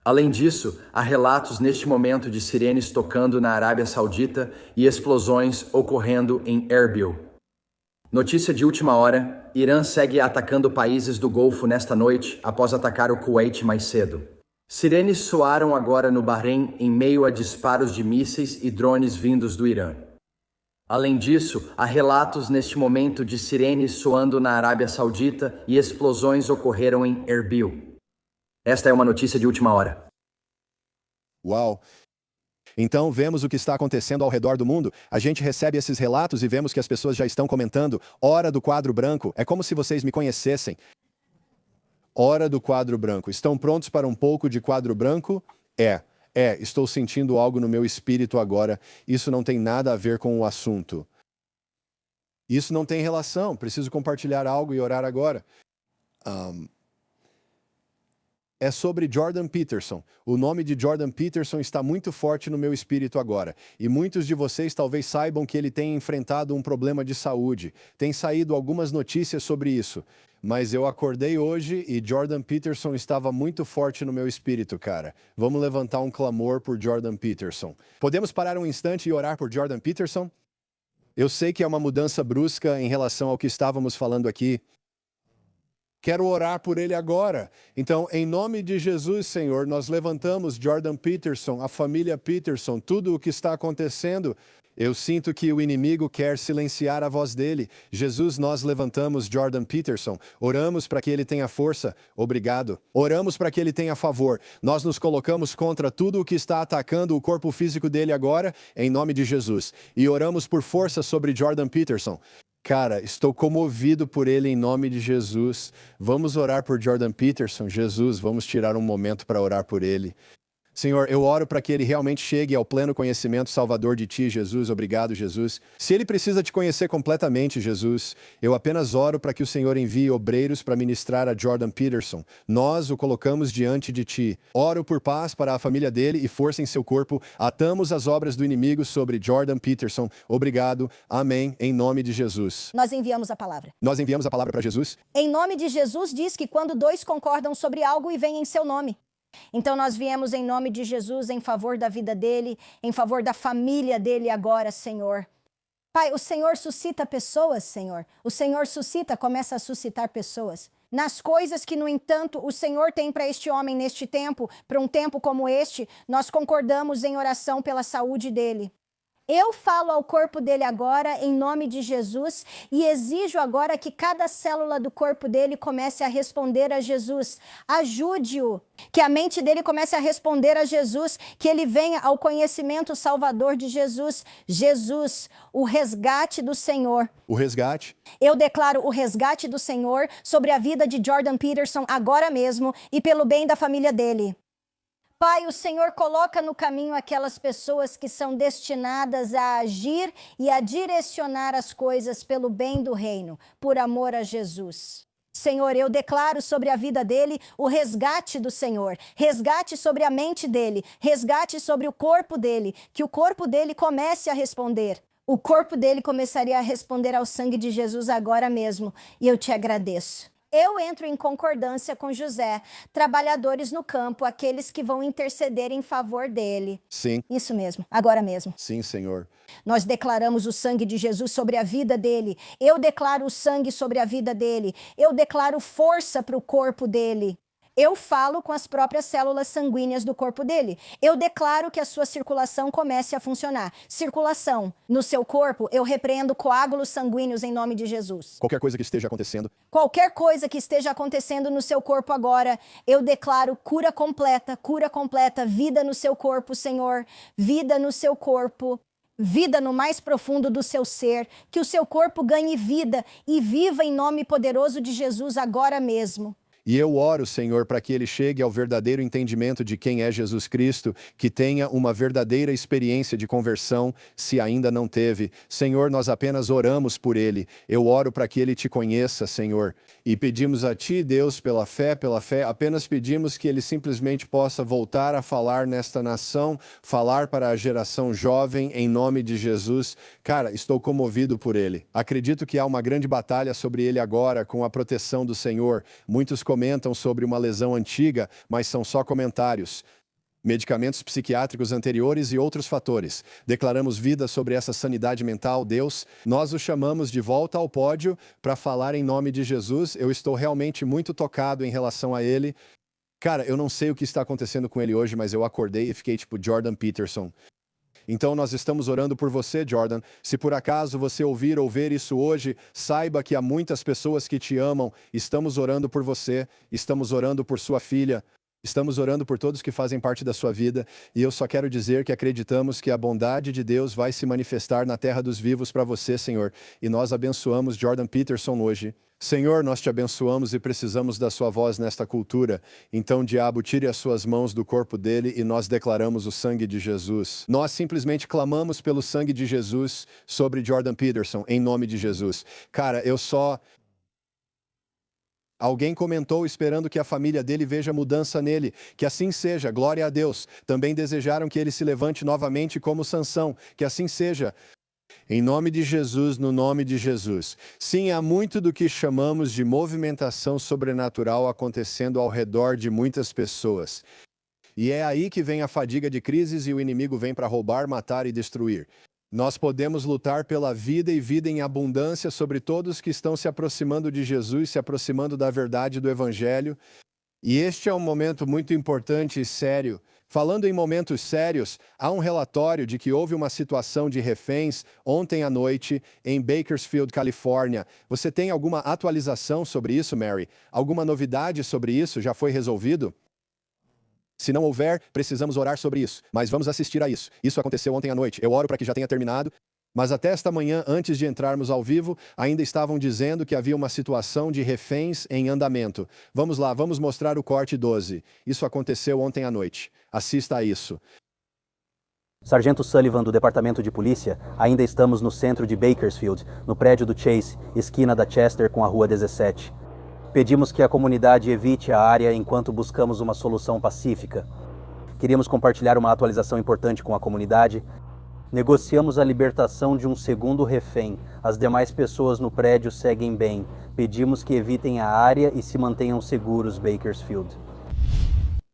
Além disso, há relatos neste momento de sirenes tocando na Arábia Saudita e explosões ocorrendo em Erbil. Notícia de última hora: Irã segue atacando países do Golfo nesta noite após atacar o Kuwait mais cedo. Sirenes soaram agora no Bahrein em meio a disparos de mísseis e drones vindos do Irã. Além disso, há relatos neste momento de sirenes soando na Arábia Saudita e explosões ocorreram em Erbil. Esta é uma notícia de última hora. Uau! Então, vemos o que está acontecendo ao redor do mundo. A gente recebe esses relatos e vemos que as pessoas já estão comentando. Hora do quadro branco. É como se vocês me conhecessem. Hora do quadro branco. Estão prontos para um pouco de quadro branco? Estou sentindo algo no meu espírito agora. Isso não tem nada a ver com o assunto. Isso não tem relação. Preciso compartilhar algo e orar agora. É sobre Jordan Peterson. O nome de Jordan Peterson está muito forte no meu espírito agora. E muitos de vocês talvez saibam que ele tem enfrentado um problema de saúde. Tem saído algumas notícias sobre isso. Mas eu acordei hoje e Jordan Peterson estava muito forte no meu espírito, cara. Vamos levantar um clamor por Jordan Peterson. Podemos parar um instante e orar por Jordan Peterson? Eu sei que é uma mudança brusca em relação ao que estávamos falando aqui. Quero orar por ele agora. Então, em nome de Jesus, Senhor, nós levantamos Jordan Peterson, a família Peterson, tudo o que está acontecendo. Eu sinto que o inimigo quer silenciar a voz dele. Jesus, nós levantamos Jordan Peterson. Oramos para que ele tenha força. Obrigado. Oramos para que ele tenha favor. Nós nos colocamos contra tudo o que está atacando o corpo físico dele agora, em nome de Jesus. E oramos por força sobre Jordan Peterson. Cara, estou comovido por ele em nome de Jesus. Vamos orar por Jordan Peterson. Jesus, vamos tirar um momento para orar por ele. Senhor, eu oro para que ele realmente chegue ao pleno conhecimento salvador de Ti, Jesus. Obrigado, Jesus. Se ele precisa Te conhecer completamente, Jesus, eu apenas oro para que o Senhor envie obreiros para ministrar a Jordan Peterson. Nós o colocamos diante de Ti. Oro por paz para a família dele e força em seu corpo. Atamos as obras do inimigo sobre Jordan Peterson. Obrigado. Amém. Em nome de Jesus. Nós enviamos a palavra. Nós enviamos a palavra para Jesus. Em nome de Jesus diz que quando dois concordam sobre algo e vêm em seu nome. Então nós viemos em nome de Jesus em favor da vida dele, em favor da família dele agora, Senhor. Pai, o Senhor suscita pessoas, Senhor. O Senhor começa a suscitar pessoas. Nas coisas que, no entanto, o Senhor tem para este homem neste tempo, para um tempo como este, nós concordamos em oração pela saúde dele. Eu falo ao corpo dele agora, em nome de Jesus, e exijo agora que cada célula do corpo dele comece a responder a Jesus. Ajude-o, que a mente dele comece a responder a Jesus, que ele venha ao conhecimento salvador de Jesus. Jesus, o resgate do Senhor. O resgate. Eu declaro o resgate do Senhor sobre a vida de Jordan Peterson agora mesmo e pelo bem da família dele. Pai, o Senhor coloca no caminho aquelas pessoas que são destinadas a agir e a direcionar as coisas pelo bem do reino, por amor a Jesus. Senhor, eu declaro sobre a vida dele o resgate do Senhor, resgate sobre a mente dele, resgate sobre o corpo dele, que o corpo dele comece a responder. O corpo dele começaria a responder ao sangue de Jesus agora mesmo, e eu te agradeço. Eu entro em concordância com José, trabalhadores no campo, aqueles que vão interceder em favor dele. Sim. Isso mesmo, agora mesmo. Sim, Senhor. Nós declaramos o sangue de Jesus sobre a vida dele. Eu declaro o sangue sobre a vida dele. Eu declaro força para o corpo dele. Eu falo com as próprias células sanguíneas do corpo dele. Eu declaro que a sua circulação comece a funcionar. Circulação no seu corpo, eu repreendo coágulos sanguíneos em nome de Jesus. Qualquer coisa que esteja acontecendo, Qualquer coisa que esteja acontecendo no seu corpo agora, eu declaro cura completa, vida no seu corpo, Senhor, vida no seu corpo. Vida no mais profundo do seu ser, que o seu corpo ganhe vida e viva em nome poderoso de Jesus agora mesmo. e eu oro, Senhor, para que ele chegue ao verdadeiro entendimento de quem é Jesus Cristo, que tenha uma verdadeira experiência de conversão, se ainda não teve. Senhor, nós apenas oramos por ele. Eu oro para que ele te conheça, Senhor. E pedimos a ti, Deus, pela fé, apenas pedimos que ele simplesmente possa voltar a falar nesta nação, falar para a geração jovem, em nome de Jesus. Cara, estou comovido por ele. Acredito que há uma grande batalha sobre ele agora, com a proteção do Senhor. Muitos comentam sobre uma lesão antiga, mas são só comentários. Medicamentos psiquiátricos anteriores e outros fatores. Declaramos vida sobre essa sanidade mental, Deus. Nós o chamamos de volta ao pódio para falar em nome de Jesus. Eu estou realmente muito tocado em relação a ele. Cara, eu não sei o que está acontecendo com ele hoje, mas eu acordei e fiquei tipo Jordan Peterson. Então nós estamos orando por você, Jordan. Se por acaso você ouvir ou ver isso hoje, saiba que há muitas pessoas que te amam. Estamos orando por você, estamos orando por sua filha, estamos orando por todos que fazem parte da sua vida. E eu só quero dizer que acreditamos que a bondade de Deus vai se manifestar na terra dos vivos para você, Senhor. E nós abençoamos Jordan Peterson hoje. Senhor, nós te abençoamos e precisamos da sua voz nesta cultura. Então, diabo, tire as suas mãos do corpo dele e nós declaramos o sangue de Jesus. Nós simplesmente clamamos pelo sangue de Jesus sobre Jordan Peterson, em nome de Jesus. Cara, Alguém comentou esperando que a família dele veja mudança nele. Que assim seja, glória a Deus. Também desejaram que ele se levante novamente como Sansão. Que assim seja. Em nome de Jesus, no nome de Jesus. Sim, há muito do que chamamos de movimentação sobrenatural acontecendo ao redor de muitas pessoas. E é aí que vem a fadiga de crises e o inimigo vem para roubar, matar e destruir. Nós podemos lutar pela vida e vida em abundância sobre todos que estão se aproximando de Jesus, se aproximando da verdade do Evangelho. E este é um momento muito importante e sério. Falando em momentos sérios, há um relatório de que houve uma situação de reféns ontem à noite em Bakersfield, Califórnia. Você tem alguma atualização sobre isso, Mary? Alguma novidade sobre isso? Já foi resolvido? Se não houver, precisamos orar sobre isso. Mas vamos assistir a isso. Isso aconteceu ontem à noite. Eu oro para que já tenha terminado. Mas até esta manhã, antes de entrarmos ao vivo, ainda estavam dizendo que havia uma situação de reféns em andamento. Vamos lá, vamos mostrar o corte 12. Isso aconteceu ontem à noite. Assista a isso. Sargento Sullivan, do Departamento de Polícia, ainda estamos no centro de Bakersfield, no prédio do Chase, esquina da Chester com a Rua 17. Pedimos que a comunidade evite a área enquanto buscamos uma solução pacífica. Queríamos compartilhar uma atualização importante com a comunidade. Negociamos a libertação de um segundo refém. As demais pessoas no prédio seguem bem. Pedimos que evitem a área e se mantenham seguros, Bakersfield.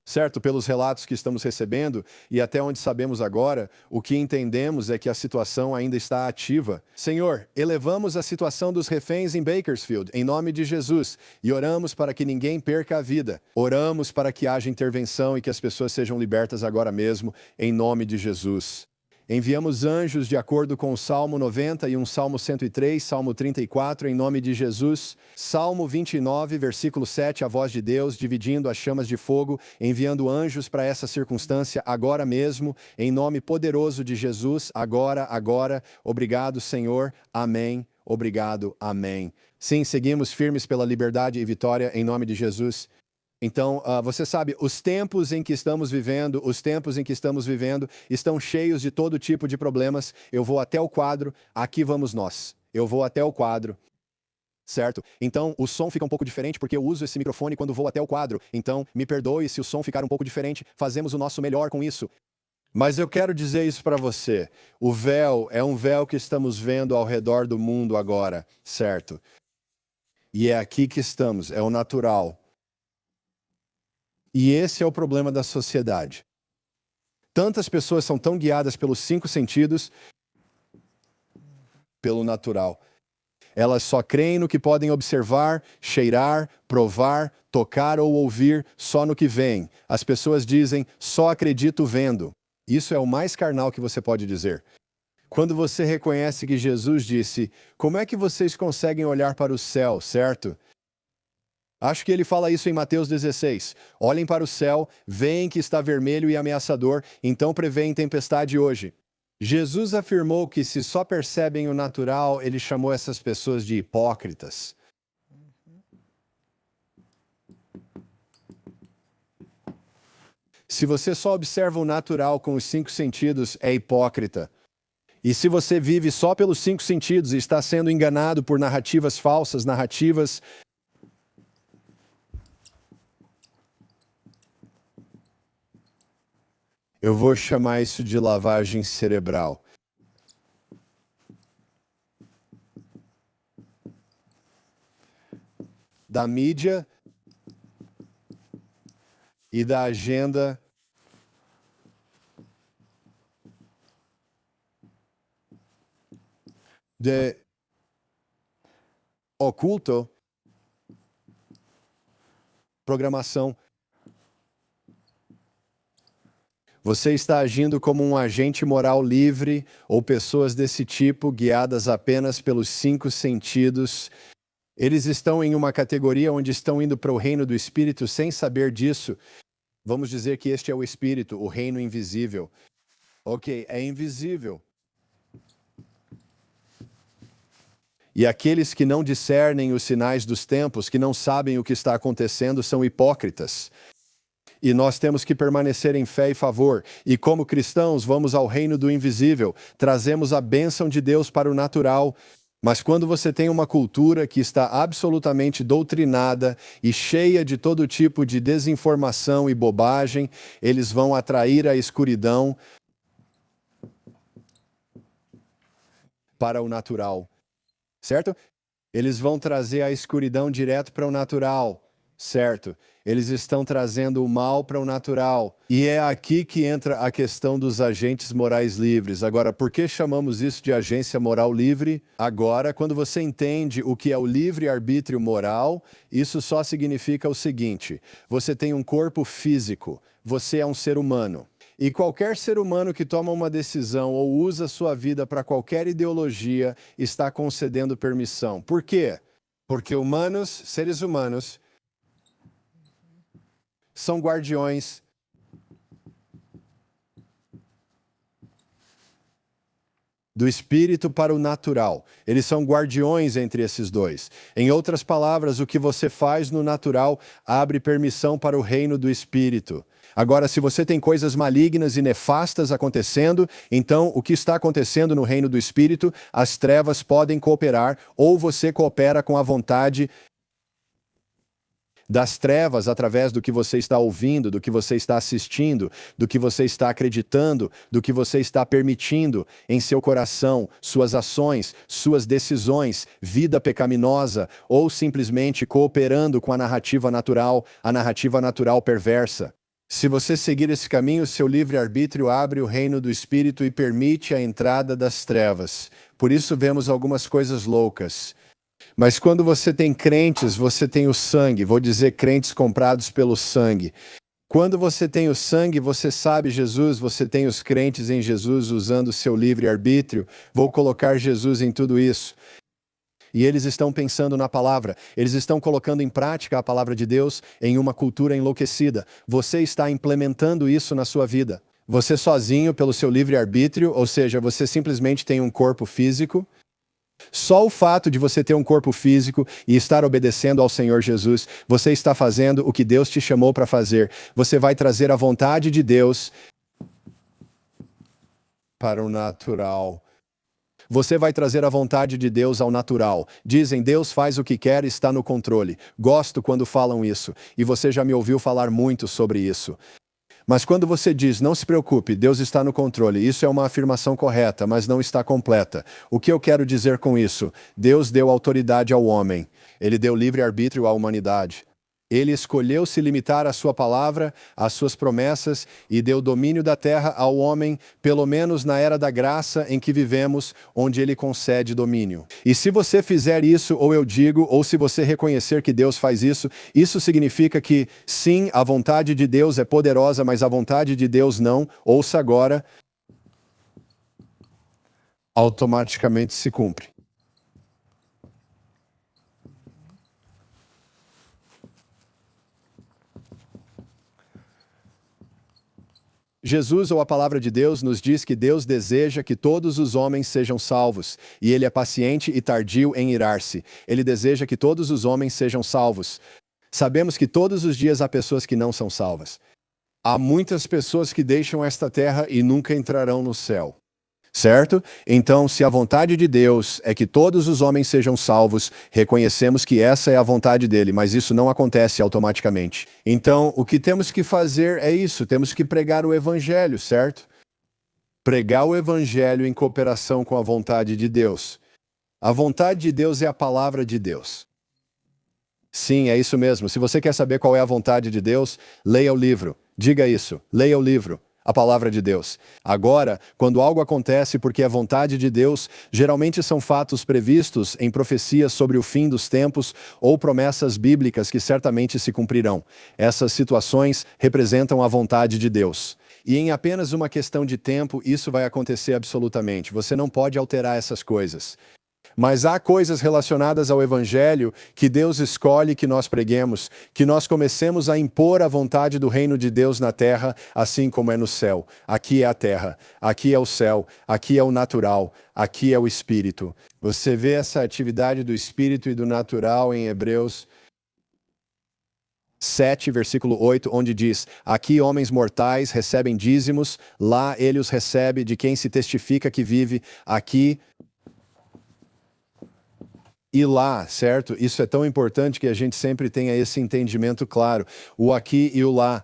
Certo, pelos relatos que estamos recebendo e até onde sabemos agora, o que entendemos é que a situação ainda está ativa. Senhor, elevamos a situação dos reféns em Bakersfield, em nome de Jesus, e oramos para que ninguém perca a vida. Oramos para que haja intervenção e que as pessoas sejam libertas agora mesmo, em nome de Jesus. Enviamos anjos de acordo com o Salmo 91, Salmo 103, Salmo 34, em nome de Jesus. Salmo 29, versículo 7, a voz de Deus, dividindo as chamas de fogo, enviando anjos para essa circunstância agora mesmo, em nome poderoso de Jesus, agora. Obrigado, Senhor. Amém. Obrigado. Amém. Sim, seguimos firmes pela liberdade e vitória, em nome de Jesus. Então, você sabe, os tempos em que estamos vivendo estão cheios de todo tipo de problemas. Eu vou até o quadro, aqui vamos nós. Eu vou até o quadro, certo? Então, o som fica um pouco diferente porque eu uso esse microfone quando vou até o quadro. Então, me perdoe se o som ficar um pouco diferente, fazemos o nosso melhor com isso. Mas eu quero dizer isso para você. O véu é um véu que estamos vendo ao redor do mundo agora, certo? E é aqui que estamos, é o natural. E esse é o problema da sociedade. Tantas pessoas são tão guiadas pelos 5 sentidos, pelo natural. Elas só creem no que podem observar, cheirar, provar, tocar ou ouvir, só no que veem. As pessoas dizem, só acredito vendo. Isso é o mais carnal que você pode dizer. Quando você reconhece que Jesus disse, como é que vocês conseguem olhar para o céu, certo? Acho que ele fala isso em Mateus 16. Olhem para o céu, veem que está vermelho e ameaçador, então preveem tempestade hoje. Jesus afirmou que se só percebem o natural, ele chamou essas pessoas de hipócritas. Se você só observa o natural com os 5 sentidos, é hipócrita. E se você vive só pelos 5 sentidos e está sendo enganado por narrativas falsas, narrativas... Eu vou chamar isso de lavagem cerebral. Da mídia e da agenda de oculto, programação. Você está agindo como um agente moral livre ou pessoas desse tipo, guiadas apenas pelos 5 sentidos. Eles estão em uma categoria onde estão indo para o reino do Espírito sem saber disso. Vamos dizer que este é o Espírito, o reino invisível. Ok, é invisível. E aqueles que não discernem os sinais dos tempos, que não sabem o que está acontecendo, são hipócritas. E nós temos que permanecer em fé e favor. E como cristãos, vamos ao reino do invisível. Trazemos a bênção de Deus para o natural. Mas quando você tem uma cultura que está absolutamente doutrinada e cheia de todo tipo de desinformação e bobagem, eles vão atrair a escuridão para o natural. Certo? Eles vão trazer a escuridão direto para o natural. Certo? Eles estão trazendo o mal para o natural. E é aqui que entra a questão dos agentes morais livres. Agora, por que chamamos isso de agência moral livre? Agora, quando você entende o que é o livre-arbítrio moral, isso só significa o seguinte: você tem um corpo físico, você é um ser humano. E qualquer ser humano que toma uma decisão ou usa sua vida para qualquer ideologia está concedendo permissão. Por quê? Porque humanos, seres humanos, são guardiões do espírito para o natural. Eles são guardiões entre esses dois. Em outras palavras, o que você faz no natural abre permissão para o reino do espírito. Agora, se você tem coisas malignas e nefastas acontecendo, então o que está acontecendo no reino do espírito, as trevas podem cooperar, ou você coopera com a vontade das trevas através do que você está ouvindo, do que você está assistindo, do que você está acreditando, do que você está permitindo em seu coração, suas ações, suas decisões, vida pecaminosa, ou simplesmente cooperando com a narrativa natural perversa. Se você seguir esse caminho, seu livre-arbítrio abre o reino do Espírito e permite a entrada das trevas. Por isso vemos algumas coisas loucas. Mas quando você tem crentes, você tem o sangue. Vou dizer crentes comprados pelo sangue. Quando você tem o sangue, você sabe Jesus, você tem os crentes em Jesus usando o seu livre-arbítrio. Vou colocar Jesus em tudo isso. E eles estão pensando na palavra. Eles estão colocando em prática a palavra de Deus em uma cultura enlouquecida. Você está implementando isso na sua vida. Você sozinho, pelo seu livre-arbítrio, ou seja, você simplesmente tem um corpo físico. Só o fato de você ter um corpo físico e estar obedecendo ao Senhor Jesus, você está fazendo o que Deus te chamou para fazer. Você vai trazer a vontade de Deus para o natural. Você vai trazer a vontade de Deus ao natural. Dizem, Deus faz o que quer e está no controle. Gosto quando falam isso, e você já me ouviu falar muito sobre isso. Mas quando você diz, não se preocupe, Deus está no controle, isso é uma afirmação correta, mas não está completa. O que eu quero dizer com isso? Deus deu autoridade ao homem. Ele deu livre-arbítrio à humanidade. Ele escolheu se limitar à sua palavra, às suas promessas e deu domínio da terra ao homem, pelo menos na era da graça em que vivemos, onde ele concede domínio. E se você fizer isso, ou eu digo, ou se você reconhecer que Deus faz isso, isso significa que, sim, a vontade de Deus é poderosa, mas a vontade de Deus não. Ouça agora. Automaticamente se cumpre. Jesus, ou a palavra de Deus, nos diz que Deus deseja que todos os homens sejam salvos, e ele é paciente e tardio em irar-se. Ele deseja que todos os homens sejam salvos. Sabemos que todos os dias há pessoas que não são salvas. Há muitas pessoas que deixam esta terra e nunca entrarão no céu. Certo? Então, se a vontade de Deus é que todos os homens sejam salvos, reconhecemos que essa é a vontade dele, mas isso não acontece automaticamente. Então, o que temos que fazer é isso, temos que pregar o evangelho, certo? Pregar o evangelho em cooperação com a vontade de Deus. A vontade de Deus é a palavra de Deus. Sim, é isso mesmo. Se você quer saber qual é a vontade de Deus, leia o livro. Diga isso, leia o livro. A palavra de Deus. Agora, quando algo acontece porque é vontade de Deus, geralmente são fatos previstos em profecias sobre o fim dos tempos ou promessas bíblicas que certamente se cumprirão. Essas situações representam a vontade de Deus. E em apenas uma questão de tempo, isso vai acontecer absolutamente. Você não pode alterar essas coisas. Mas há coisas relacionadas ao Evangelho que Deus escolhe que nós preguemos, que nós comecemos a impor a vontade do reino de Deus na terra, assim como é no céu. Aqui é a terra, aqui é o céu, aqui é o natural, aqui é o Espírito. Você vê essa atividade do Espírito e do natural em Hebreus 7, versículo 8, onde diz: aqui homens mortais recebem dízimos, lá ele os recebe de quem se testifica que vive, aqui e lá, certo? Isso é tão importante que a gente sempre tenha esse entendimento claro. O aqui e o lá.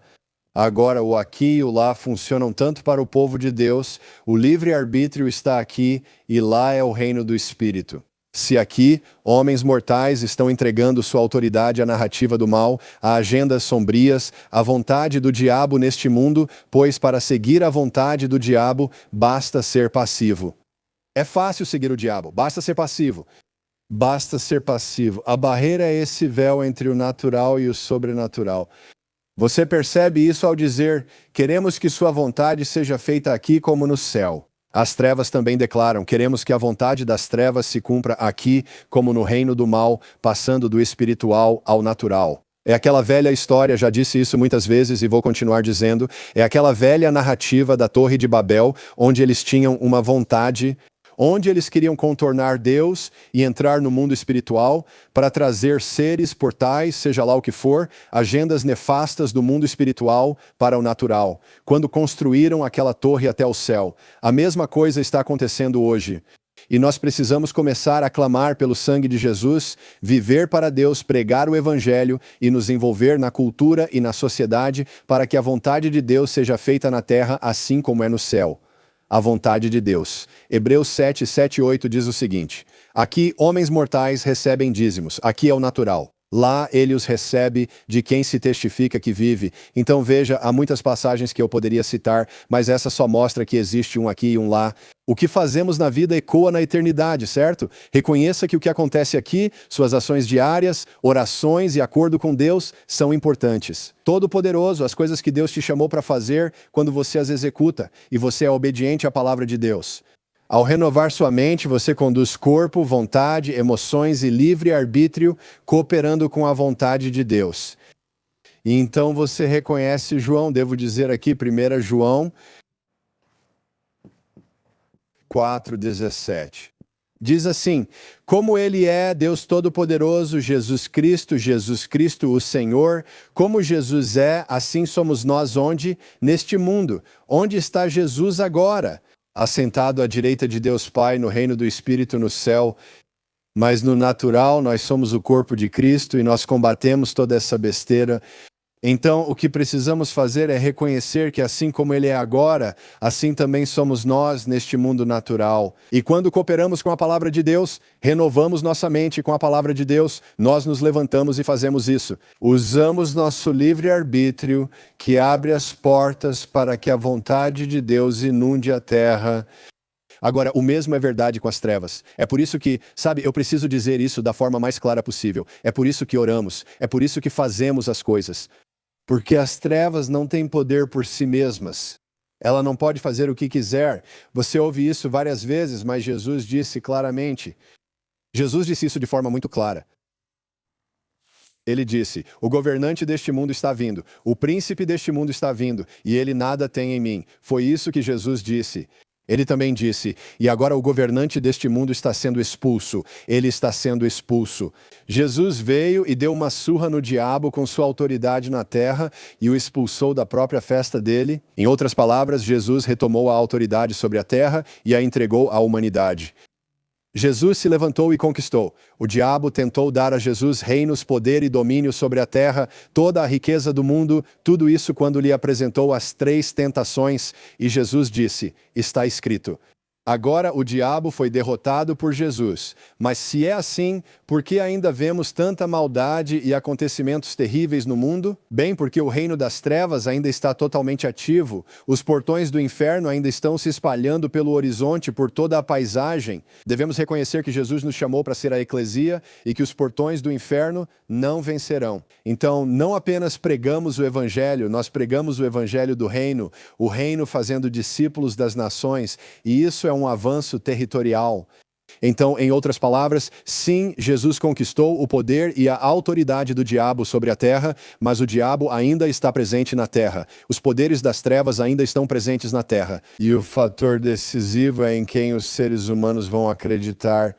Agora, o aqui e o lá funcionam tanto para o povo de Deus, o livre-arbítrio está aqui e lá é o reino do Espírito. Se aqui, homens mortais estão entregando sua autoridade à narrativa do mal, a agendas sombrias, à vontade do diabo neste mundo, pois para seguir a vontade do diabo, basta ser passivo. É fácil seguir o diabo, basta ser passivo. Basta ser passivo. A barreira é esse véu entre o natural e o sobrenatural. Você percebe isso ao dizer: queremos que sua vontade seja feita aqui como no céu. As trevas também declaram: queremos que a vontade das trevas se cumpra aqui como no reino do mal, passando do espiritual ao natural. É aquela velha história, já disse isso muitas vezes e vou continuar dizendo, é aquela velha narrativa da Torre de Babel, onde eles tinham uma vontade, onde eles queriam contornar Deus e entrar no mundo espiritual para trazer seres, portais, seja lá o que for, agendas nefastas do mundo espiritual para o natural, quando construíram aquela torre até o céu. A mesma coisa está acontecendo hoje. E nós precisamos começar a clamar pelo sangue de Jesus, viver para Deus, pregar o Evangelho e nos envolver na cultura e na sociedade para que a vontade de Deus seja feita na terra assim como é no céu. A vontade de Deus. Hebreus 7, 7 e 8 diz o seguinte: aqui homens mortais recebem dízimos, aqui é o natural. Lá ele os recebe de quem se testifica que vive. Então veja, há muitas passagens que eu poderia citar, mas essa só mostra que existe um aqui e um lá. O que fazemos na vida ecoa na eternidade, certo? Reconheça que o que acontece aqui, suas ações diárias, orações e acordo com Deus são importantes. Todo-Poderoso, as coisas que Deus te chamou para fazer quando você as executa e você é obediente à palavra de Deus. Ao renovar sua mente, você conduz corpo, vontade, emoções e livre-arbítrio, cooperando com a vontade de Deus. E então você reconhece João, devo dizer aqui, 1 João 4,17. Diz assim: como ele é Deus Todo-Poderoso, Jesus Cristo o Senhor, como Jesus é, assim somos nós onde? Neste mundo. Onde está Jesus agora? Assentado à direita de Deus Pai no reino do Espírito no céu, mas no natural nós somos o corpo de Cristo e nós combatemos toda essa besteira Então, o que precisamos fazer é reconhecer que assim como Ele é agora, assim também somos nós neste mundo natural. E quando cooperamos com a palavra de Deus, renovamos nossa mente com a palavra de Deus, nós nos levantamos e fazemos isso. Usamos nosso livre-arbítrio, que abre as portas para que a vontade de Deus inunde a terra. Agora, o mesmo é verdade com as trevas. É por isso que, sabe, eu preciso dizer isso da forma mais clara possível. É por isso que oramos. É por isso que fazemos as coisas. Porque as trevas não têm poder por si mesmas. Ela não pode fazer o que quiser. Você ouve isso várias vezes, mas Jesus disse claramente. Jesus disse isso de forma muito clara. Ele disse, o governante deste mundo está vindo, o príncipe deste mundo está vindo, e ele nada tem em mim. Foi isso que Jesus disse. Ele também disse, e agora o governante deste mundo está sendo expulso. Ele está sendo expulso. Jesus veio e deu uma surra no diabo com sua autoridade na terra e o expulsou da própria festa dele. Em outras palavras, Jesus retomou a autoridade sobre a terra e a entregou à humanidade. Jesus se levantou e conquistou. O diabo tentou dar a Jesus reinos, poder e domínio sobre a terra, toda a riqueza do mundo, tudo isso quando lhe apresentou as 3 tentações, e Jesus disse, está escrito. Agora o diabo foi derrotado por Jesus. Mas se é assim, por que ainda vemos tanta maldade e acontecimentos terríveis no mundo? Bem, porque o reino das trevas ainda está totalmente ativo. Os portões do inferno ainda estão se espalhando pelo horizonte, por toda a paisagem. Devemos reconhecer que Jesus nos chamou para ser a eclesia e que os portões do inferno não vencerão. Então, não apenas pregamos o evangelho, nós pregamos o evangelho do reino, o reino fazendo discípulos das nações, e isso é um avanço territorial. Então, em outras palavras, sim, Jesus conquistou o poder e a autoridade do diabo sobre a terra, mas o diabo ainda está presente na terra. Os poderes das trevas ainda estão presentes na terra. E o fator decisivo é em quem os seres humanos vão acreditar.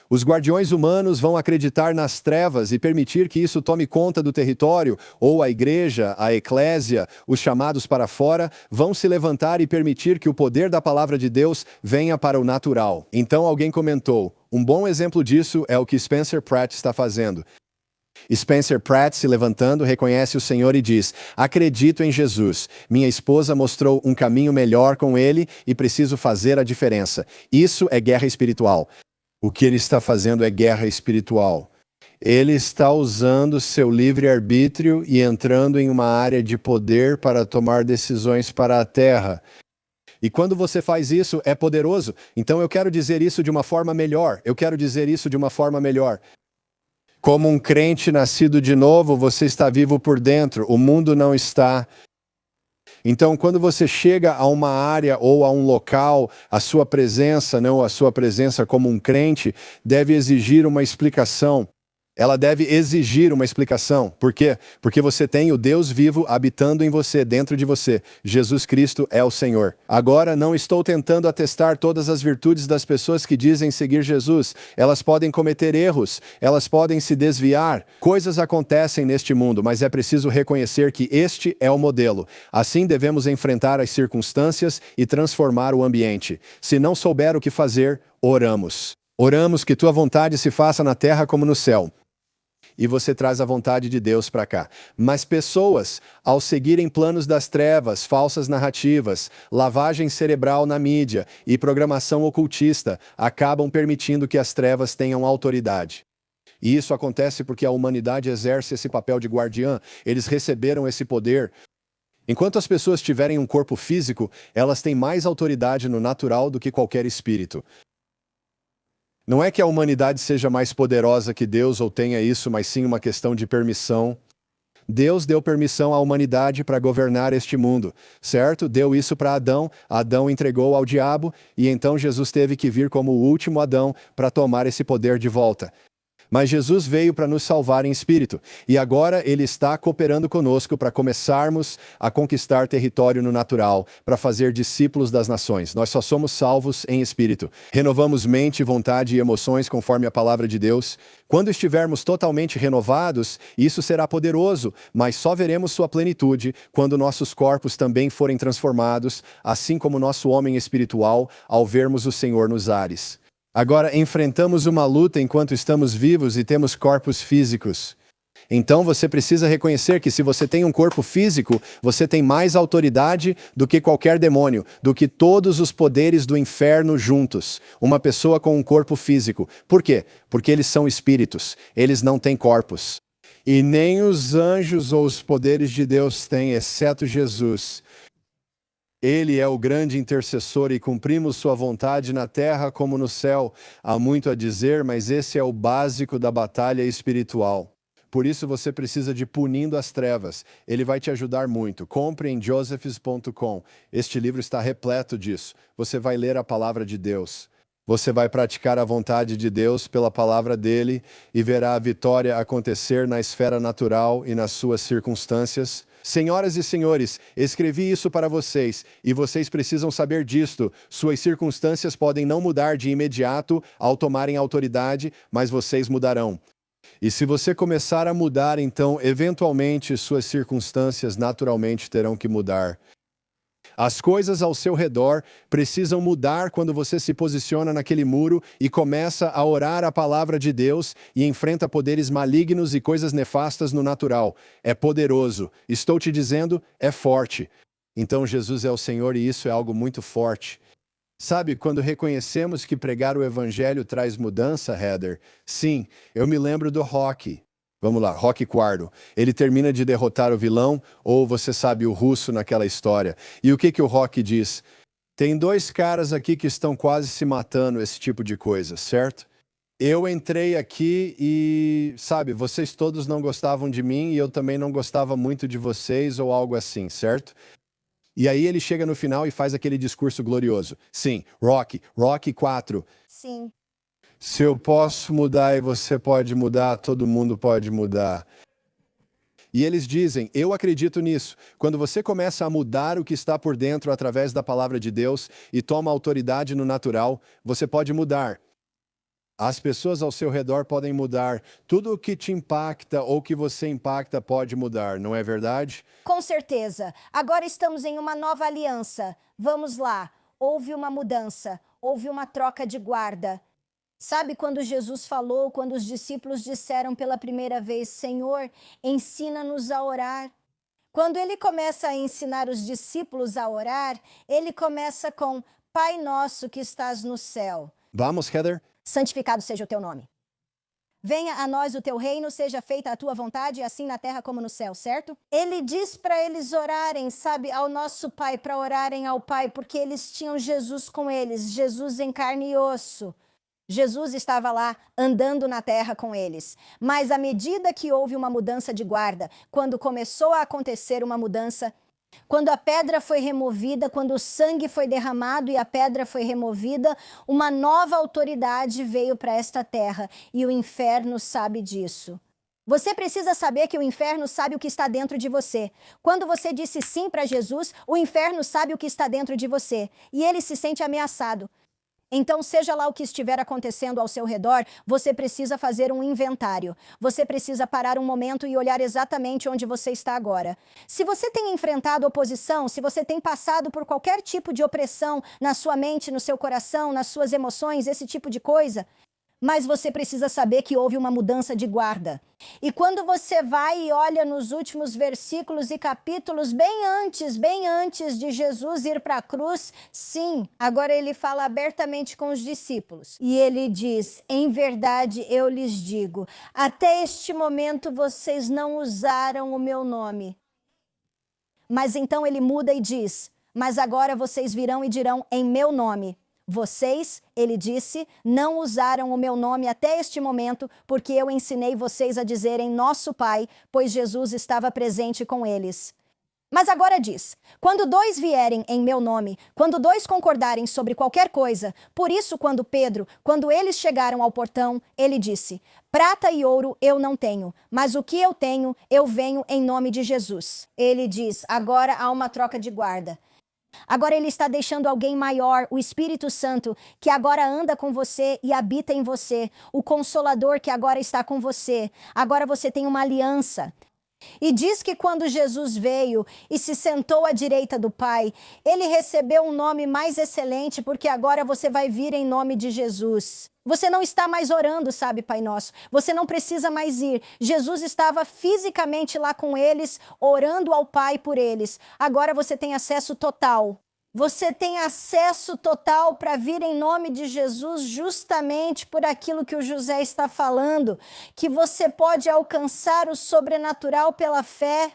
Os guardiões humanos vão acreditar nas trevas e permitir que isso tome conta do território, ou a igreja, a eclésia, os chamados para fora, vão se levantar e permitir que o poder da palavra de Deus venha para o natural. Então alguém comentou, um bom exemplo disso é o que Spencer Pratt está fazendo. Spencer Pratt, se levantando, reconhece o Senhor e diz, acredito em Jesus. Minha esposa mostrou um caminho melhor com ele e preciso fazer a diferença. Isso é guerra espiritual. O que ele está fazendo é guerra espiritual. Ele está usando seu livre-arbítrio e entrando em uma área de poder para tomar decisões para a terra. E quando você faz isso, é poderoso. Então eu quero dizer isso de uma forma melhor. Como um crente nascido de novo, você está vivo por dentro. O mundo não está. Então, quando você chega a uma área ou a um local, a sua presença, não a sua presença como um crente, deve exigir uma explicação. Ela deve exigir uma explicação. Por quê? Porque você tem o Deus vivo habitando em você, dentro de você. Jesus Cristo é o Senhor. Agora, não estou tentando atestar todas as virtudes das pessoas que dizem seguir Jesus. Elas podem cometer erros, elas podem se desviar. Coisas acontecem neste mundo, mas é preciso reconhecer que este é o modelo. Assim devemos enfrentar as circunstâncias e transformar o ambiente. Se não souber o que fazer, oramos. Oramos que tua vontade se faça na terra como no céu. E você traz a vontade de Deus para cá. Mas pessoas, ao seguirem planos das trevas, falsas narrativas, lavagem cerebral na mídia e programação ocultista, acabam permitindo que as trevas tenham autoridade. E isso acontece porque a humanidade exerce esse papel de guardiã. Eles receberam esse poder. Enquanto as pessoas tiverem um corpo físico, elas têm mais autoridade no natural do que qualquer espírito. Não é que a humanidade seja mais poderosa que Deus ou tenha isso, mas sim uma questão de permissão. Deus deu permissão à humanidade para governar este mundo, certo? Deu isso para Adão, Adão entregou ao diabo, e então Jesus teve que vir como o último Adão para tomar esse poder de volta. Mas Jesus veio para nos salvar em espírito, e agora Ele está cooperando conosco para começarmos a conquistar território no natural, para fazer discípulos das nações. Nós só somos salvos em espírito. Renovamos mente, vontade e emoções conforme a palavra de Deus. Quando estivermos totalmente renovados, isso será poderoso, mas só veremos sua plenitude quando nossos corpos também forem transformados, assim como nosso homem espiritual, ao vermos o Senhor nos ares. Agora, enfrentamos uma luta enquanto estamos vivos e temos corpos físicos. Então você precisa reconhecer que se você tem um corpo físico, você tem mais autoridade do que qualquer demônio, do que todos os poderes do inferno juntos. Uma pessoa com um corpo físico. Por quê? Porque eles são espíritos, eles não têm corpos. E nem os anjos ou os poderes de Deus têm, exceto Jesus. Ele é o grande intercessor e cumprimos sua vontade na terra como no céu. Há muito a dizer, mas esse é o básico da batalha espiritual. Por isso você precisa de Punindo as Trevas. Ele vai te ajudar muito. Compre em josephs.com. Este livro está repleto disso. Você vai ler a palavra de Deus. Você vai praticar a vontade de Deus pela palavra dele e verá a vitória acontecer na esfera natural e nas suas circunstâncias. Senhoras e senhores, escrevi isso para vocês e vocês precisam saber disto. Suas circunstâncias podem não mudar de imediato ao tomarem autoridade, mas vocês mudarão. E se você começar a mudar, então, eventualmente, suas circunstâncias naturalmente terão que mudar. As coisas ao seu redor precisam mudar quando você se posiciona naquele muro e começa a orar a palavra de Deus e enfrenta poderes malignos e coisas nefastas no natural. É poderoso. Estou te dizendo, é forte. Então Jesus é o Senhor e isso é algo muito forte. Sabe, quando reconhecemos que pregar o evangelho traz mudança, Heather? Sim, eu me lembro do Rocky. Vamos lá, Rocky IV. Ele termina de derrotar o vilão, ou você sabe, o russo naquela história. E o que o Rocky diz? Tem dois caras aqui que estão quase se matando, esse tipo de coisa, certo? Eu entrei aqui e, sabe, vocês todos não gostavam de mim e eu também não gostava muito de vocês ou algo assim, certo? E aí ele chega no final e faz aquele discurso glorioso. Sim, Rocky IV. Sim. Se eu posso mudar e você pode mudar, todo mundo pode mudar. E eles dizem, eu acredito nisso. Quando você começa a mudar o que está por dentro através da palavra de Deus e toma autoridade no natural, você pode mudar. As pessoas ao seu redor podem mudar. Tudo o que te impacta ou que você impacta pode mudar, não é verdade? Com certeza. Agora estamos em uma nova aliança. Vamos lá. Houve uma mudança. Houve uma troca de guarda. Sabe quando Jesus falou, quando os discípulos disseram pela primeira vez, Senhor, ensina-nos a orar? Quando ele começa a ensinar os discípulos a orar, ele começa com Pai nosso que estás no céu. Vamos, Heather? Santificado seja o teu nome. Venha a nós o teu reino, seja feita a tua vontade, assim na terra como no céu, certo? Ele diz para eles orarem, sabe, ao nosso Pai, para orarem ao Pai, porque eles tinham Jesus com eles, Jesus em carne e osso. Jesus estava lá andando na terra com eles. Mas à medida que houve uma mudança de guarda, quando começou a acontecer uma mudança, quando a pedra foi removida, quando o sangue foi derramado e a pedra foi removida, uma nova autoridade veio para esta terra e o inferno sabe disso. Você precisa saber que o inferno sabe o que está dentro de você. Quando você disse sim para Jesus, o inferno sabe o que está dentro de você e ele se sente ameaçado. Então, seja lá o que estiver acontecendo ao seu redor, você precisa fazer um inventário. Você precisa parar um momento e olhar exatamente onde você está agora. Se você tem enfrentado oposição, se você tem passado por qualquer tipo de opressão na sua mente, no seu coração, nas suas emoções, esse tipo de coisa, mas você precisa saber que houve uma mudança de guarda. E quando você vai e olha nos últimos versículos e capítulos, bem antes de Jesus ir para a cruz, sim, agora ele fala abertamente com os discípulos. E ele diz, em verdade eu lhes digo, até este momento vocês não usaram o meu nome. Mas então ele muda e diz, mas agora vocês virão e dirão em meu nome. Vocês, ele disse, não usaram o meu nome até este momento, porque eu ensinei vocês a dizerem nosso Pai, pois Jesus estava presente com eles. Mas agora diz, quando dois vierem em meu nome, quando dois concordarem sobre qualquer coisa, por isso quando eles chegaram ao portão, ele disse, prata e ouro eu não tenho, mas o que eu tenho, eu venho em nome de Jesus. Ele diz, agora há uma troca de guarda. Agora ele está deixando alguém maior, o Espírito Santo, que agora anda com você e habita em você. O Consolador que agora está com você. Agora você tem uma aliança. E diz que quando Jesus veio e se sentou à direita do Pai, ele recebeu um nome mais excelente, porque agora você vai vir em nome de Jesus. Você não está mais orando, sabe, Pai Nosso? Você não precisa mais ir. Jesus estava fisicamente lá com eles, orando ao Pai por eles. Agora você tem acesso total. Você tem acesso total para vir em nome de Jesus, justamente por aquilo que o José está falando, que você pode alcançar o sobrenatural pela fé.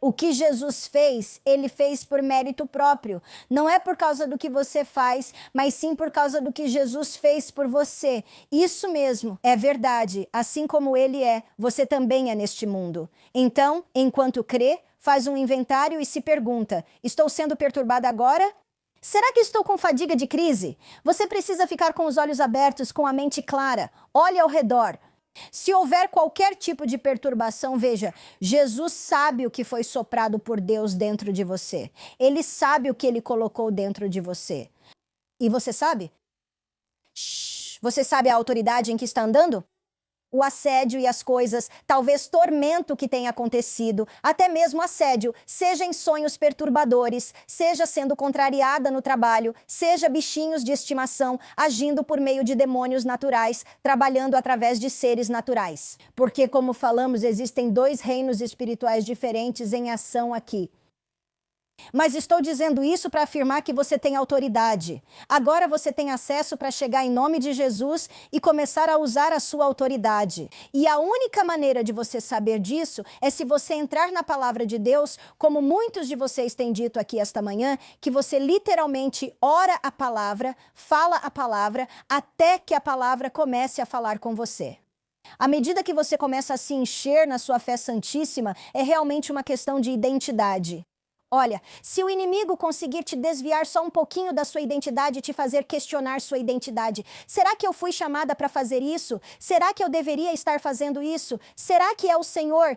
O que Jesus fez, ele fez por mérito próprio. Não é por causa do que você faz, mas sim por causa do que Jesus fez por você. Isso mesmo, é verdade. Assim como ele é, você também é neste mundo. Então, enquanto crê, faz um inventário e se pergunta: estou sendo perturbada agora? Será que estou com fadiga de crise? Você precisa ficar com os olhos abertos, com a mente clara. Olhe ao redor. Se houver qualquer tipo de perturbação, veja, Jesus sabe o que foi soprado por Deus dentro de você. Ele sabe o que ele colocou dentro de você. E você sabe? Você sabe a autoridade em que está andando? O assédio e as coisas, talvez tormento que tenha acontecido, até mesmo assédio, seja em sonhos perturbadores, seja sendo contrariada no trabalho, seja bichinhos de estimação agindo por meio de demônios naturais, trabalhando através de seres naturais. Porque, como falamos, existem 2 reinos espirituais diferentes em ação aqui. Mas estou dizendo isso para afirmar que você tem autoridade. Agora você tem acesso para chegar em nome de Jesus e começar a usar a sua autoridade. E a única maneira de você saber disso é se você entrar na palavra de Deus, como muitos de vocês têm dito aqui esta manhã, que você literalmente ora a palavra, fala a palavra, até que a palavra comece a falar com você. À medida que você começa a se encher na sua fé santíssima, é realmente uma questão de identidade. Olha, se o inimigo conseguir te desviar só um pouquinho da sua identidade e te fazer questionar sua identidade, será que eu fui chamada para fazer isso? Será que eu deveria estar fazendo isso? Será que é o Senhor?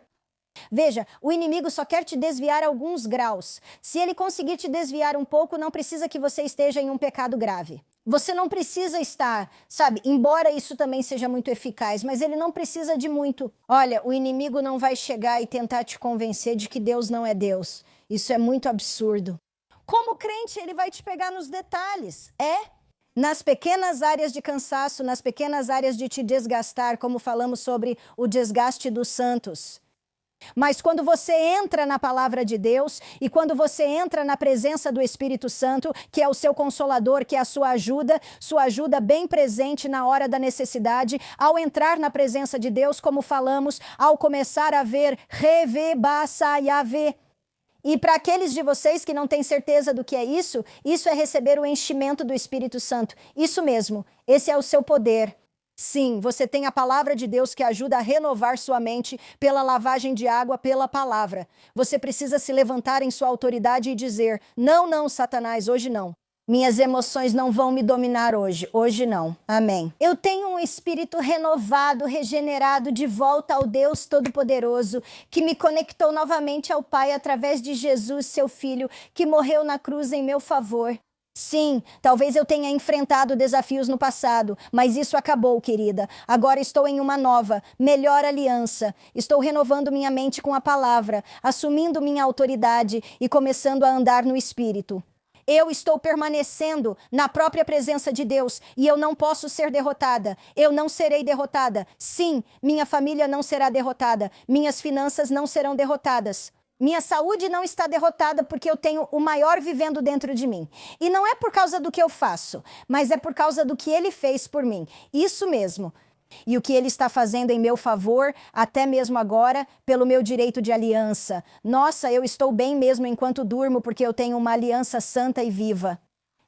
Veja, o inimigo só quer te desviar alguns graus. Se ele conseguir te desviar um pouco, não precisa que você esteja em um pecado grave. Você não precisa estar, sabe, embora isso também seja muito eficaz, mas ele não precisa de muito. Olha, o inimigo não vai chegar e tentar te convencer de que Deus não é Deus. Isso é muito absurdo. Como crente, ele vai te pegar nos detalhes. Nas pequenas áreas de cansaço, nas pequenas áreas de te desgastar, como falamos sobre o desgaste dos santos. Mas quando você entra na palavra de Deus e quando você entra na presença do Espírito Santo, que é o seu consolador, que é a sua ajuda bem presente na hora da necessidade, ao entrar na presença de Deus, como falamos, ao começar a ver Revebasayave. E para aqueles de vocês que não têm certeza do que é isso é receber o enchimento do Espírito Santo. Isso mesmo, esse é o seu poder. Sim, você tem a palavra de Deus que ajuda a renovar sua mente pela lavagem de água, pela palavra. Você precisa se levantar em sua autoridade e dizer: não, não, Satanás, hoje não. Minhas emoções não vão me dominar hoje. Hoje não. Amém. Eu tenho um espírito renovado, regenerado, de volta ao Deus Todo-Poderoso, que me conectou novamente ao Pai através de Jesus, seu Filho, que morreu na cruz em meu favor. Sim, talvez eu tenha enfrentado desafios no passado, mas isso acabou, querida. Agora estou em uma nova, melhor aliança. Estou renovando minha mente com a palavra, assumindo minha autoridade e começando a andar no Espírito. Eu estou permanecendo na própria presença de Deus e eu não posso ser derrotada. Eu não serei derrotada. Sim, minha família não será derrotada. Minhas finanças não serão derrotadas. Minha saúde não está derrotada porque eu tenho o maior vivendo dentro de mim. E não é por causa do que eu faço, mas é por causa do que ele fez por mim. Isso mesmo. E o que ele está fazendo em meu favor, até mesmo agora, pelo meu direito de aliança. Nossa, eu estou bem mesmo enquanto durmo, porque eu tenho uma aliança santa e viva.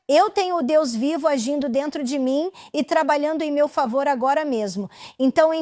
Eu tenho o Deus vivo agindo dentro de mim e trabalhando em meu favor agora mesmo. Então,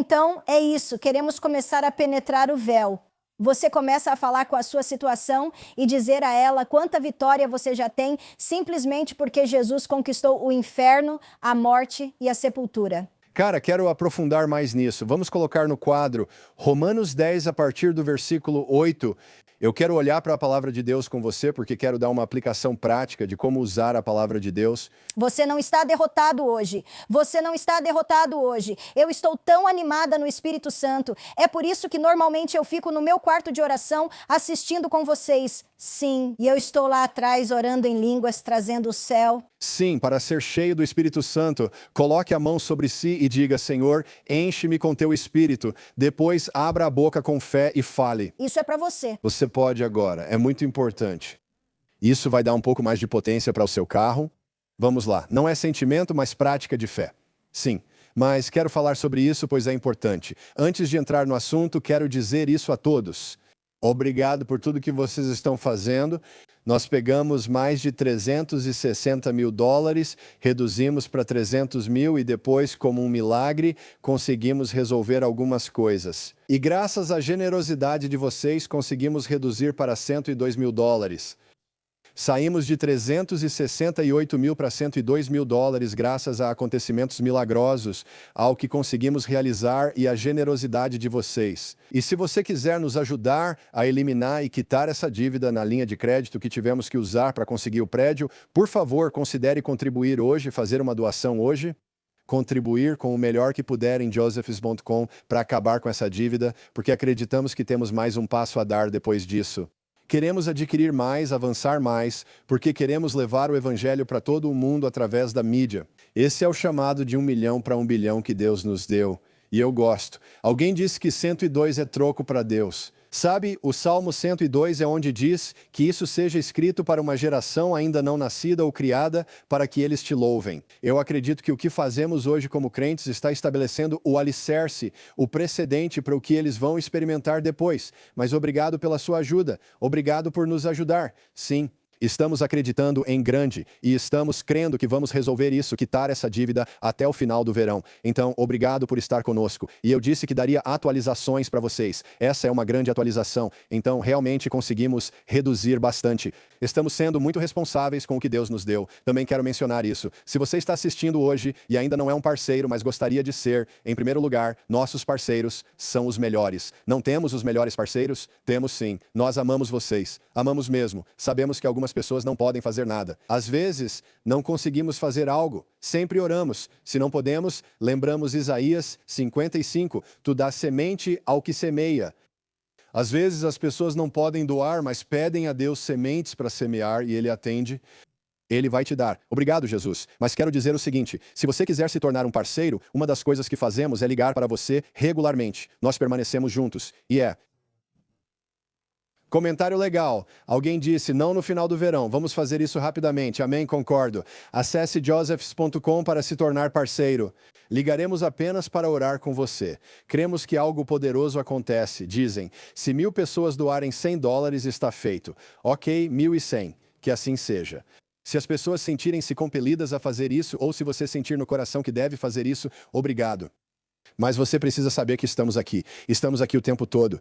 é isso. Queremos começar a penetrar o véu. Você começa a falar com a sua situação e dizer a ela quanta vitória você já tem, simplesmente porque Jesus conquistou o inferno, a morte e a sepultura. Cara, quero aprofundar mais nisso. Vamos colocar no quadro Romanos 10, a partir do versículo 8. Eu quero olhar para a palavra de Deus com você porque quero dar uma aplicação prática de como usar a palavra de Deus. Você não está derrotado hoje. Você não está derrotado hoje. Eu estou tão animada no Espírito Santo. É por isso que normalmente eu fico no meu quarto de oração assistindo com vocês. Sim, e eu estou lá atrás orando em línguas, trazendo o céu. Sim, para ser cheio do Espírito Santo, coloque a mão sobre si e diga: Senhor, enche-me com teu Espírito. Depois abra a boca com fé e fale. Isso é para você. Você pode agora, é muito importante. Isso vai dar um pouco mais de potência para o seu carro. Vamos lá, não é sentimento, mas prática de fé. Sim, mas quero falar sobre isso, pois é importante. Antes de entrar no assunto, quero dizer isso a todos. Obrigado por tudo que vocês estão fazendo. Nós pegamos mais de 360 mil dólares, reduzimos para 300 mil e depois, como um milagre, conseguimos resolver algumas coisas. E graças à generosidade de vocês, conseguimos reduzir para 102 mil dólares. Saímos de 368 mil para 102 mil dólares graças a acontecimentos milagrosos, ao que conseguimos realizar e a generosidade de vocês. E se você quiser nos ajudar a eliminar e quitar essa dívida na linha de crédito que tivemos que usar para conseguir o prédio, por favor, considere contribuir hoje, fazer uma doação hoje. Contribuir com o melhor que puder em josephs.com para acabar com essa dívida, porque acreditamos que temos mais um passo a dar depois disso. Queremos adquirir mais, avançar mais, porque queremos levar o Evangelho para todo o mundo através da mídia. Esse é o chamado de 1 milhão para 1 bilhão que Deus nos deu. E eu gosto. Alguém disse que 102 é troco para Deus. Sabe, o Salmo 102 é onde diz que isso seja escrito para uma geração ainda não nascida ou criada, para que eles te louvem. Eu acredito que o que fazemos hoje como crentes está estabelecendo o alicerce, o precedente para o que eles vão experimentar depois. Mas obrigado pela sua ajuda. Obrigado por nos ajudar. Sim. Estamos acreditando em grande e estamos crendo que vamos resolver isso, quitar essa dívida até o final do verão. Então, obrigado por estar conosco. E eu disse que daria atualizações para vocês. Essa é uma grande atualização. Então, realmente conseguimos reduzir bastante. Estamos sendo muito responsáveis com o que Deus nos deu. Também quero mencionar isso. Se você está assistindo hoje e ainda não é um parceiro, mas gostaria de ser, em primeiro lugar, nossos parceiros são os melhores. Não temos os melhores parceiros? Temos sim. Nós amamos vocês. Amamos mesmo. Sabemos que algumas pessoas não podem fazer nada. Às vezes, não conseguimos fazer algo. Sempre oramos. Se não podemos, lembramos Isaías 55. Tu dá semente ao que semeia. Às vezes as pessoas não podem doar, mas pedem a Deus sementes para semear e Ele atende. Ele vai te dar. Obrigado, Jesus. Mas quero dizer o seguinte, se você quiser se tornar um parceiro, uma das coisas que fazemos é ligar para você regularmente. Nós permanecemos juntos. E Comentário legal. Alguém disse, não no final do verão. Vamos fazer isso rapidamente. Amém? Concordo. Acesse josephs.com para se tornar parceiro. Ligaremos apenas para orar com você. Cremos que algo poderoso acontece. Dizem, se 1.000 pessoas doarem $100, está feito. Ok, 1.100. Que assim seja. Se as pessoas sentirem-se compelidas a fazer isso, ou se você sentir no coração que deve fazer isso, obrigado. Mas você precisa saber que estamos aqui. Estamos aqui o tempo todo.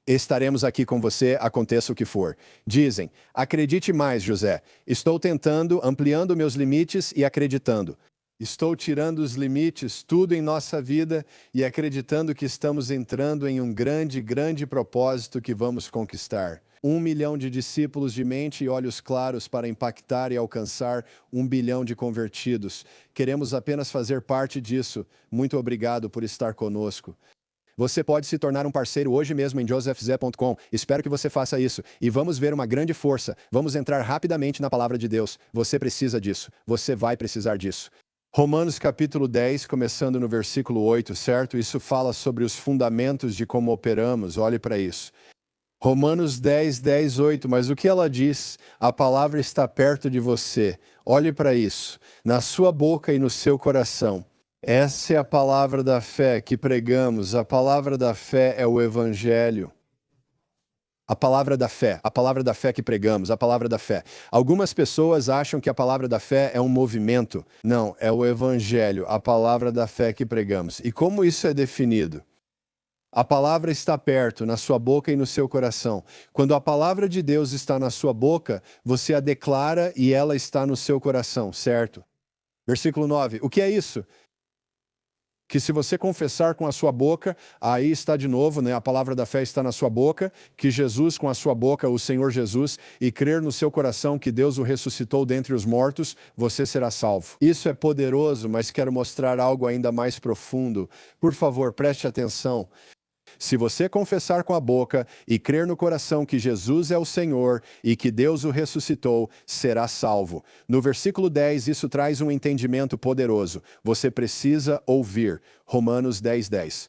Estaremos aqui com você, aconteça o que for. Dizem, acredite mais, José. Estou tentando, ampliando meus limites e acreditando. Estou tirando os limites, tudo em nossa vida e acreditando que estamos entrando em um grande, grande propósito que vamos conquistar. 1 milhão de discípulos de mente e olhos claros para impactar e alcançar 1 bilhão de convertidos. Queremos apenas fazer parte disso. Muito obrigado por estar conosco. Você pode se tornar um parceiro hoje mesmo em josephs.com. Espero que você faça isso. E vamos ver uma grande força. Vamos entrar rapidamente na palavra de Deus. Você precisa disso. Você vai precisar disso. Romanos capítulo 10, começando no versículo 8, certo? Isso fala sobre os fundamentos de como operamos. Olhe para isso. Romanos 10, 10, 8. Mas o que ela diz? A palavra está perto de você. Olhe para isso. Na sua boca e no seu coração. Essa é a palavra da fé que pregamos. A palavra da fé é o Evangelho. A palavra da fé que pregamos, a palavra da fé. Algumas pessoas acham que a palavra da fé é um movimento. Não, é o Evangelho, a palavra da fé que pregamos. E como isso é definido? A palavra está perto, na sua boca e no seu coração. Quando a palavra de Deus está na sua boca, você a declara e ela está no seu coração, certo? Versículo 9. O que é isso? que se você confessar com a sua boca, aí está de novo, né? A palavra da fé está na sua boca, que Jesus com a sua boca, o Senhor Jesus, e crer no seu coração que Deus o ressuscitou dentre os mortos, você será salvo. Isso é poderoso, mas quero mostrar algo ainda mais profundo. Por favor, preste atenção. Se você confessar com a boca e crer no coração que Jesus é o Senhor e que Deus o ressuscitou, será salvo. No versículo 10, isso traz um entendimento poderoso. Você precisa ouvir. Romanos 10:10.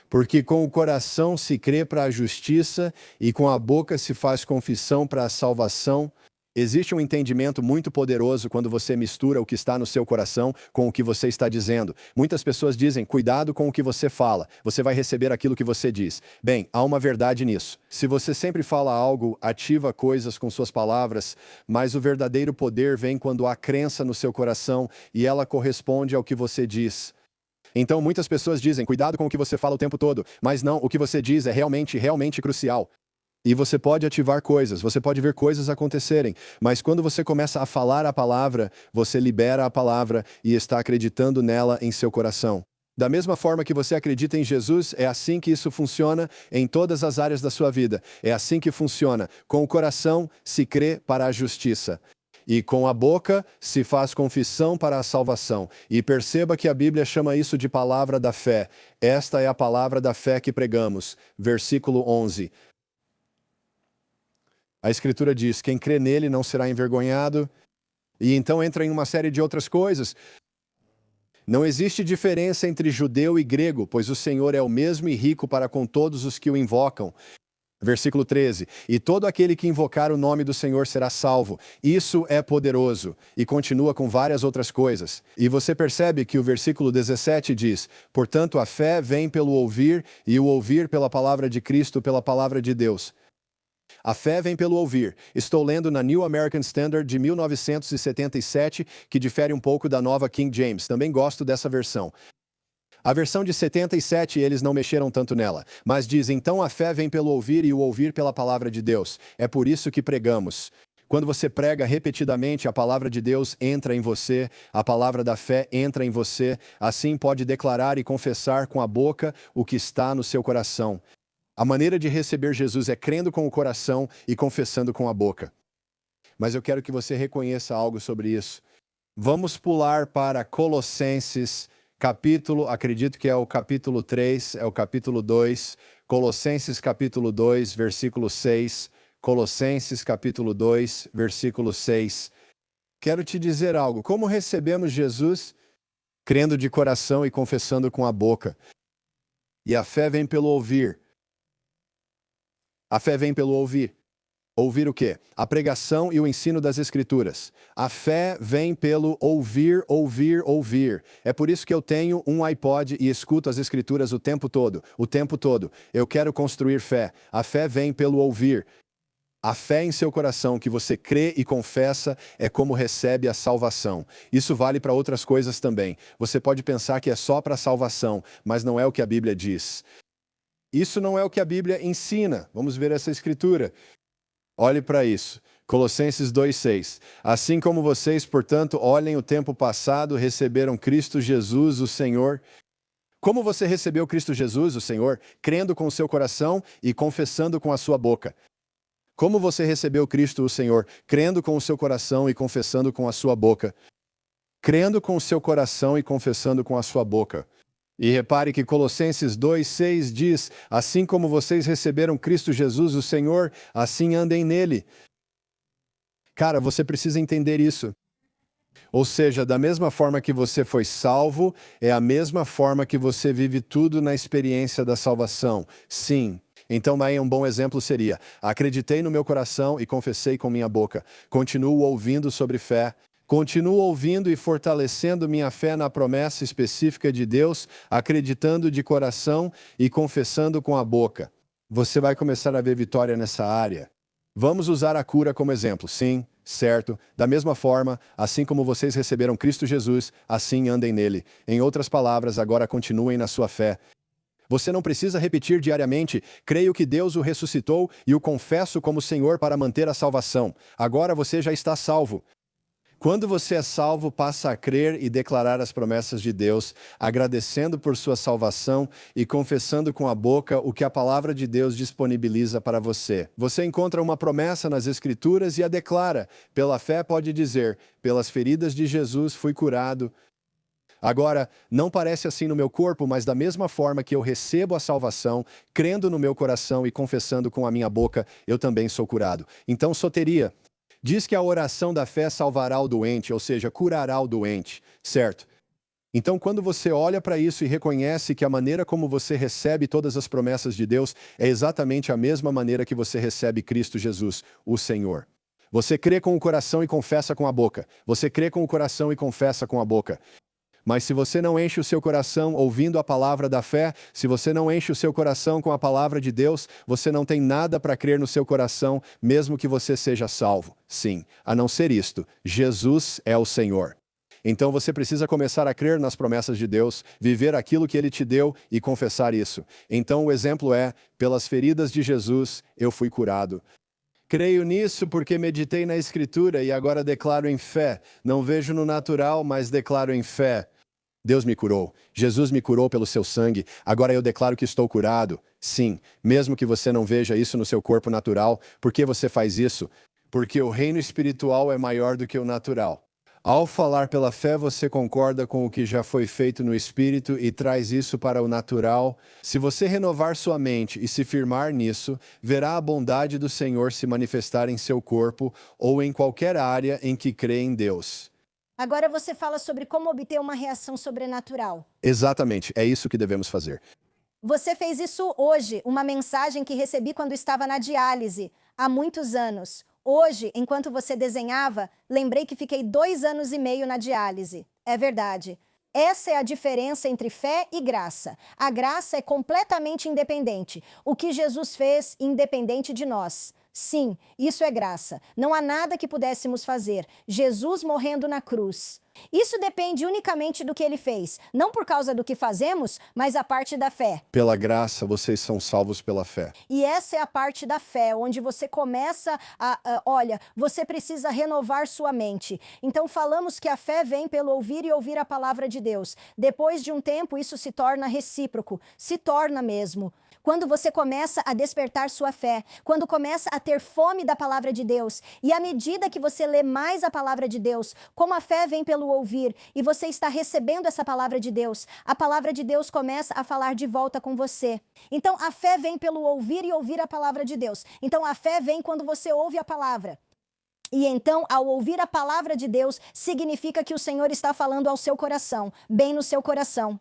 Porque com o coração se crê para a justiça e com a boca se faz confissão para a salvação. Existe um entendimento muito poderoso quando você mistura o que está no seu coração com o que você está dizendo. Muitas pessoas dizem, cuidado com o que você fala, você vai receber aquilo que você diz. Bem, há uma verdade nisso. Se você sempre fala algo, ativa coisas com suas palavras, mas o verdadeiro poder vem quando há crença no seu coração e ela corresponde ao que você diz. Então, muitas pessoas dizem, cuidado com o que você fala o tempo todo, mas não, o que você diz é realmente crucial. E você pode ativar coisas, você pode ver coisas acontecerem, mas quando você começa a falar a palavra, você libera a palavra e está acreditando nela em seu coração. Da mesma forma que você acredita em Jesus, é assim que isso funciona em todas as áreas da sua vida. É assim que funciona. Com o coração se crê para a justiça. E com a boca se faz confissão para a salvação. E perceba que a Bíblia chama isso de palavra da fé. Esta é a palavra da fé que pregamos. Versículo 11. A Escritura diz, quem crê nele não será envergonhado. E então entra em uma série de outras coisas. Não existe diferença entre judeu e grego, pois o Senhor é o mesmo e rico para com todos os que o invocam. Versículo 13. E todo aquele que invocar o nome do Senhor será salvo. Isso é poderoso. E continua com várias outras coisas. E você percebe que o versículo 17 diz, portanto a fé vem pelo ouvir, e o ouvir pela palavra de Cristo, pela palavra de Deus. A fé vem pelo ouvir. Estou lendo na New American Standard de 1977, que difere um pouco da nova King James. Também gosto dessa versão. A versão de 77, eles não mexeram tanto nela, mas diz, então a fé vem pelo ouvir e o ouvir pela palavra de Deus. É por isso que pregamos. Quando você prega repetidamente, a palavra de Deus entra em você, a palavra da fé entra em você, assim pode declarar e confessar com a boca o que está no seu coração. A maneira de receber Jesus é crendo com o coração e confessando com a boca. Mas eu quero que você reconheça algo sobre isso. Vamos pular para Colossenses, acredito que é o capítulo 3, é o capítulo 2, Colossenses capítulo 2, versículo 6, Colossenses capítulo 2, versículo 6. Quero te dizer algo, como recebemos Jesus? Crendo de coração e confessando com a boca. E a fé vem pelo ouvir. A fé vem pelo ouvir. Ouvir o quê? A pregação e o ensino das Escrituras. A fé vem pelo ouvir, ouvir, ouvir. É por isso que eu tenho um iPod e escuto as Escrituras o tempo todo. O tempo todo. Eu quero construir fé. A fé vem pelo ouvir. A fé em seu coração que você crê e confessa é como recebe a salvação. Isso vale para outras coisas também. Você pode pensar que é só para a salvação, mas não é o que a Bíblia diz. Isso não é o que a Bíblia ensina. Vamos ver essa escritura. Olhe para isso. Colossenses 2,6. Assim como vocês, portanto, olhem o tempo passado, receberam Cristo Jesus, o Senhor. Como você recebeu Cristo Jesus, o Senhor? Crendo com o seu coração e confessando com a sua boca. Como você recebeu Cristo, o Senhor? Crendo com o seu coração e confessando com a sua boca. Crendo com o seu coração e confessando com a sua boca. E repare que Colossenses 2,6 diz, assim como vocês receberam Cristo Jesus, o Senhor, assim andem nele. Cara, você precisa entender isso. Ou seja, da mesma forma que você foi salvo, é a mesma forma que você vive tudo na experiência da salvação. Sim. Então, aí um bom exemplo seria, acreditei no meu coração e confessei com minha boca. Continuo ouvindo sobre fé. Continuo ouvindo e fortalecendo minha fé na promessa específica de Deus, acreditando de coração e confessando com a boca. Você vai começar a ver vitória nessa área. Vamos usar a cura como exemplo. Sim, certo. Da mesma forma, assim como vocês receberam Cristo Jesus, assim andem nele. Em outras palavras, agora continuem na sua fé. Você não precisa repetir diariamente, creio que Deus o ressuscitou e o confesso como Senhor para manter a salvação. Agora você já está salvo. Quando você é salvo, passa a crer e declarar as promessas de Deus, agradecendo por sua salvação e confessando com a boca o que a palavra de Deus disponibiliza para você. Você encontra uma promessa nas Escrituras e a declara. Pela fé pode dizer, pelas feridas de Jesus fui curado. Agora, não parece assim no meu corpo, mas da mesma forma que eu recebo a salvação, crendo no meu coração e confessando com a minha boca, eu também sou curado. Então, soteria. Diz que a oração da fé salvará o doente, ou seja, curará o doente, certo? Então, quando você olha para isso e reconhece que a maneira como você recebe todas as promessas de Deus é exatamente a mesma maneira que você recebe Cristo Jesus, o Senhor. Você crê com o coração e confessa com a boca. Você crê com o coração e confessa com a boca. Mas se você não enche o seu coração ouvindo a palavra da fé, se você não enche o seu coração com a palavra de Deus, você não tem nada para crer no seu coração, mesmo que você seja salvo. Sim, a não ser isto, Jesus é o Senhor. Então você precisa começar a crer nas promessas de Deus, viver aquilo que Ele te deu e confessar isso. Então o exemplo é, pelas feridas de Jesus, eu fui curado. Creio nisso porque meditei na Escritura e agora declaro em fé. Não vejo no natural, mas declaro em fé. Deus me curou. Jesus me curou pelo seu sangue. Agora eu declaro que estou curado. Sim, mesmo que você não veja isso no seu corpo natural. Por que você faz isso? Porque o reino espiritual é maior do que o natural. Ao falar pela fé, você concorda com o que já foi feito no Espírito e traz isso para o natural. Se você renovar sua mente e se firmar nisso, verá a bondade do Senhor se manifestar em seu corpo ou em qualquer área em que crê em Deus. Agora você fala sobre como obter uma reação sobrenatural. Exatamente, é isso que devemos fazer. Você fez isso hoje, uma mensagem que recebi quando estava na diálise, há muitos anos. Hoje, enquanto você desenhava, lembrei que fiquei 2 anos e meio na diálise. É verdade. Essa é a diferença entre fé e graça. A graça é completamente independente. O que Jesus fez, independente de nós. Sim, isso é graça. Não há nada que pudéssemos fazer. Jesus morrendo na cruz. Isso depende unicamente do que ele fez. Não por causa do que fazemos, mas a parte da fé. Pela graça, vocês são salvos pela fé. E essa é a parte da fé, onde você começa olha, você precisa renovar sua mente. Então falamos que a fé vem pelo ouvir e ouvir a palavra de Deus. Depois de um tempo, isso se torna recíproco. Se torna mesmo. Quando você começa a despertar sua fé, quando começa a ter fome da palavra de Deus, e à medida que você lê mais a palavra de Deus, como a fé vem pelo ouvir, e você está recebendo essa palavra de Deus, a palavra de Deus começa a falar de volta com você. Então a fé vem pelo ouvir e ouvir a palavra de Deus. Então a fé vem quando você ouve a palavra. E então, ao ouvir a palavra de Deus, significa que o Senhor está falando ao seu coração, bem no seu coração.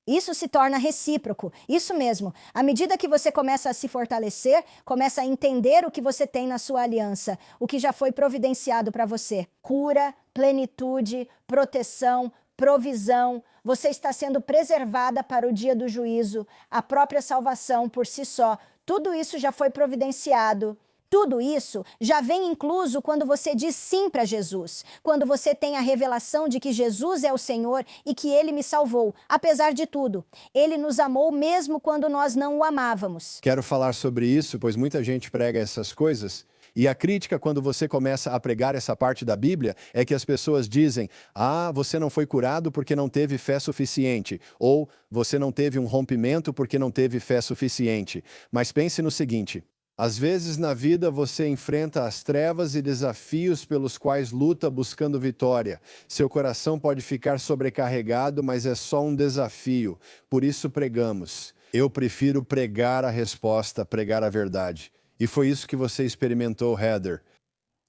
Isso se torna recíproco, isso mesmo. À medida que você começa a se fortalecer, começa a entender o que você tem na sua aliança, o que já foi providenciado para você. Cura, plenitude, proteção, provisão. Você está sendo preservada para o dia do juízo. A própria salvação por si só. Tudo isso já foi providenciado. Tudo isso já vem incluso quando você diz sim para Jesus, quando você tem a revelação de que Jesus é o Senhor e que Ele me salvou. Apesar de tudo, Ele nos amou mesmo quando nós não o amávamos. Quero falar sobre isso, pois muita gente prega essas coisas. E a crítica, quando você começa a pregar essa parte da Bíblia, é que as pessoas dizem: ah, você não foi curado porque não teve fé suficiente. Ou você não teve um rompimento porque não teve fé suficiente. Mas pense no seguinte. Às vezes na vida você enfrenta as trevas e desafios pelos quais luta buscando vitória. Seu coração pode ficar sobrecarregado, mas é só um desafio. Por isso pregamos. Eu prefiro pregar a resposta, pregar a verdade. E foi isso que você experimentou, Heather.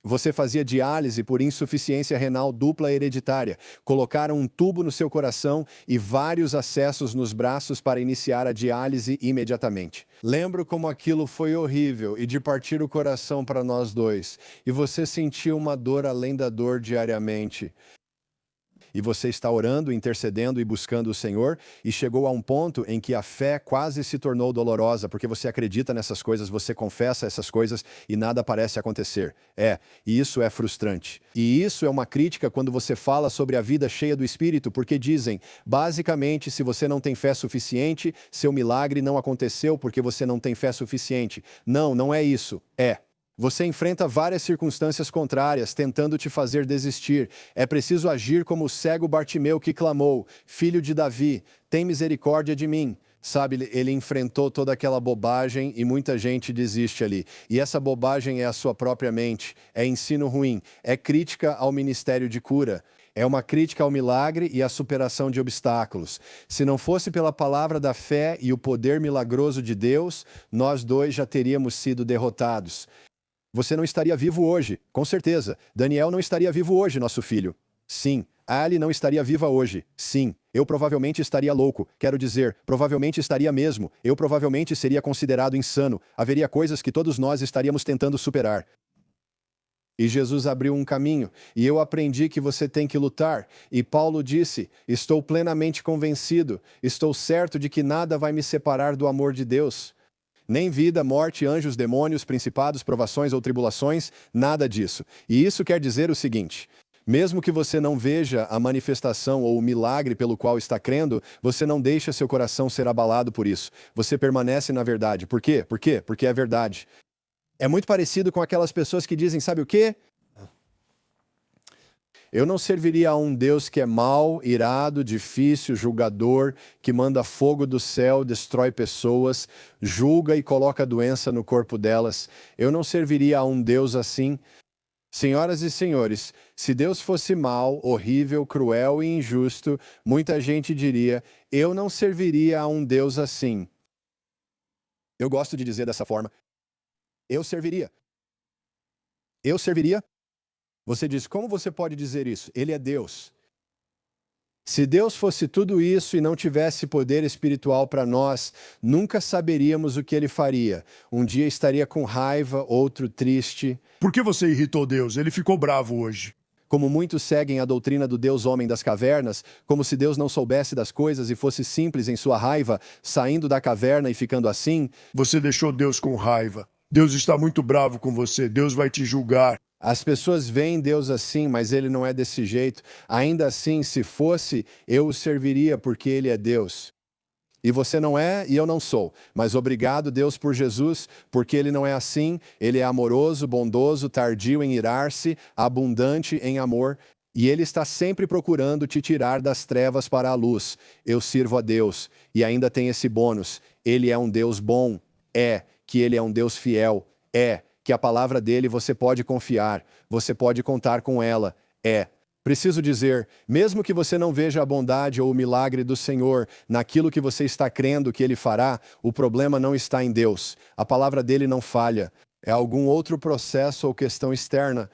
Você fazia diálise por insuficiência renal dupla hereditária. Colocaram um tubo no seu coração e vários acessos nos braços para iniciar a diálise imediatamente. Lembro como aquilo foi horrível e de partir o coração para nós dois. E você sentiu uma dor além da dor diariamente. E você está orando, intercedendo e buscando o Senhor, e chegou a um ponto em que a fé quase se tornou dolorosa, porque você acredita nessas coisas, você confessa essas coisas e nada parece acontecer. E isso é frustrante. E isso é uma crítica quando você fala sobre a vida cheia do Espírito, porque dizem, basicamente, se você não tem fé suficiente, seu milagre não aconteceu porque você não tem fé suficiente. Não, não é isso. Você enfrenta várias circunstâncias contrárias, tentando te fazer desistir. É preciso agir como o cego Bartimeu que clamou: Filho de Davi, tem misericórdia de mim. Sabe, ele enfrentou toda aquela bobagem e muita gente desiste ali. E essa bobagem é a sua própria mente, é ensino ruim, é crítica ao ministério de cura. É uma crítica ao milagre e à superação de obstáculos. Se não fosse pela palavra da fé e o poder milagroso de Deus, nós dois já teríamos sido derrotados. Você não estaria vivo hoje, com certeza. Daniel não estaria vivo hoje, nosso filho. Sim. Ali não estaria viva hoje. Sim. Eu provavelmente estaria louco. Quero dizer, provavelmente estaria mesmo. Eu provavelmente seria considerado insano. Haveria coisas que todos nós estaríamos tentando superar. E Jesus abriu um caminho, e eu aprendi que você tem que lutar. E Paulo disse: estou plenamente convencido, estou certo de que nada vai me separar do amor de Deus. Nem vida, morte, anjos, demônios, principados, provações ou tribulações, nada disso. E isso quer dizer o seguinte: mesmo que você não veja a manifestação ou o milagre pelo qual está crendo, você não deixa seu coração ser abalado por isso. Você permanece na verdade. Por quê? Por quê? Porque é verdade. É muito parecido com aquelas pessoas que dizem, sabe o quê? Eu não serviria a um Deus que é mau, irado, difícil, julgador, que manda fogo do céu, destrói pessoas, julga e coloca doença no corpo delas. Eu não serviria a um Deus assim. Senhoras e senhores, se Deus fosse mau, horrível, cruel e injusto, muita gente diria, eu não serviria a um Deus assim. Eu gosto de dizer dessa forma. Eu serviria. Eu serviria? Você diz, como você pode dizer isso? Ele é Deus. Se Deus fosse tudo isso e não tivesse poder espiritual para nós, nunca saberíamos o que ele faria. Um dia estaria com raiva, outro triste. Por que você irritou Deus? Ele ficou bravo hoje. Como muitos seguem a doutrina do Deus homem das cavernas, como se Deus não soubesse das coisas e fosse simples em sua raiva, saindo da caverna e ficando assim. Você deixou Deus com raiva. Deus está muito bravo com você. Deus vai te julgar. As pessoas veem Deus assim, mas ele não é desse jeito. Ainda assim, se fosse, eu o serviria porque ele é Deus. E você não é, e eu não sou. Mas obrigado, Deus, por Jesus, porque ele não é assim. Ele é amoroso, bondoso, tardio em irar-se, abundante em amor. E ele está sempre procurando te tirar das trevas para a luz. Eu sirvo a Deus. E ainda tem esse bônus. Ele é um Deus bom. Que ele é um Deus fiel. Que a palavra dele você pode confiar. Você pode contar com ela. Preciso dizer, mesmo que você não veja a bondade ou o milagre do Senhor naquilo que você está crendo que ele fará, o problema não está em Deus. A palavra dele não falha. É algum outro processo ou questão externa.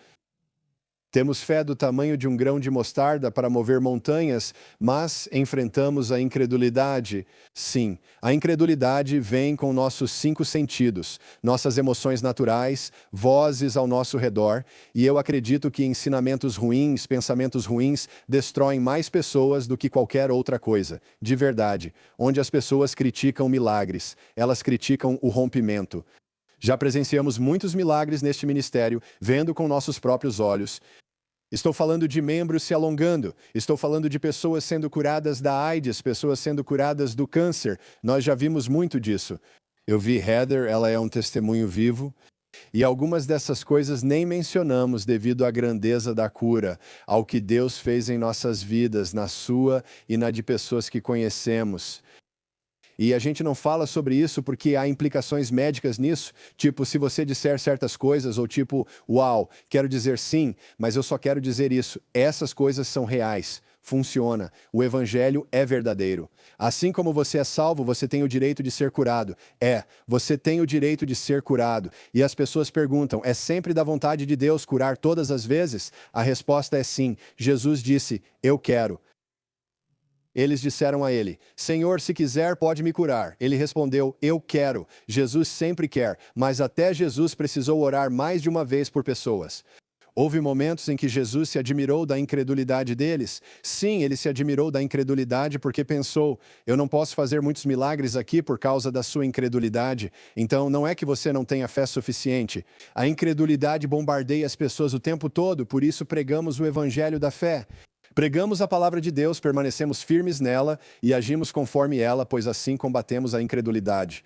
Temos fé do tamanho de um grão de mostarda para mover montanhas, mas enfrentamos a incredulidade. Sim, a incredulidade vem com nossos 5 sentidos, nossas emoções naturais, vozes ao nosso redor, e eu acredito que ensinamentos ruins, pensamentos ruins, destroem mais pessoas do que qualquer outra coisa, de verdade, onde as pessoas criticam milagres, elas criticam o rompimento. Já presenciamos muitos milagres neste ministério, vendo com nossos próprios olhos. Estou falando de membros se alongando. Estou falando de pessoas sendo curadas da AIDS, pessoas sendo curadas do câncer. Nós já vimos muito disso. Eu vi Heather, ela é um testemunho vivo. E algumas dessas coisas nem mencionamos devido à grandeza da cura, ao que Deus fez em nossas vidas, na sua e na de pessoas que conhecemos. E a gente não fala sobre isso porque há implicações médicas nisso, tipo, se você disser certas coisas, ou tipo, uau, quero dizer sim, mas eu só quero dizer isso. Essas coisas são reais, funciona, o evangelho é verdadeiro. Assim como você é salvo, você tem o direito de ser curado. Você tem o direito de ser curado. E as pessoas perguntam, é sempre da vontade de Deus curar todas as vezes? A resposta é sim. Jesus disse, eu quero. Eles disseram a ele, Senhor, se quiser, pode me curar. Ele respondeu, eu quero. Jesus sempre quer, mas até Jesus precisou orar mais de uma vez por pessoas. Houve momentos em que Jesus se admirou da incredulidade deles. Sim, ele se admirou da incredulidade porque pensou, eu não posso fazer muitos milagres aqui por causa da sua incredulidade. Então, não é que você não tenha fé suficiente. A incredulidade bombardeia as pessoas o tempo todo, por isso pregamos o evangelho da fé. Pregamos a palavra de Deus, permanecemos firmes nela e agimos conforme ela, pois assim combatemos a incredulidade.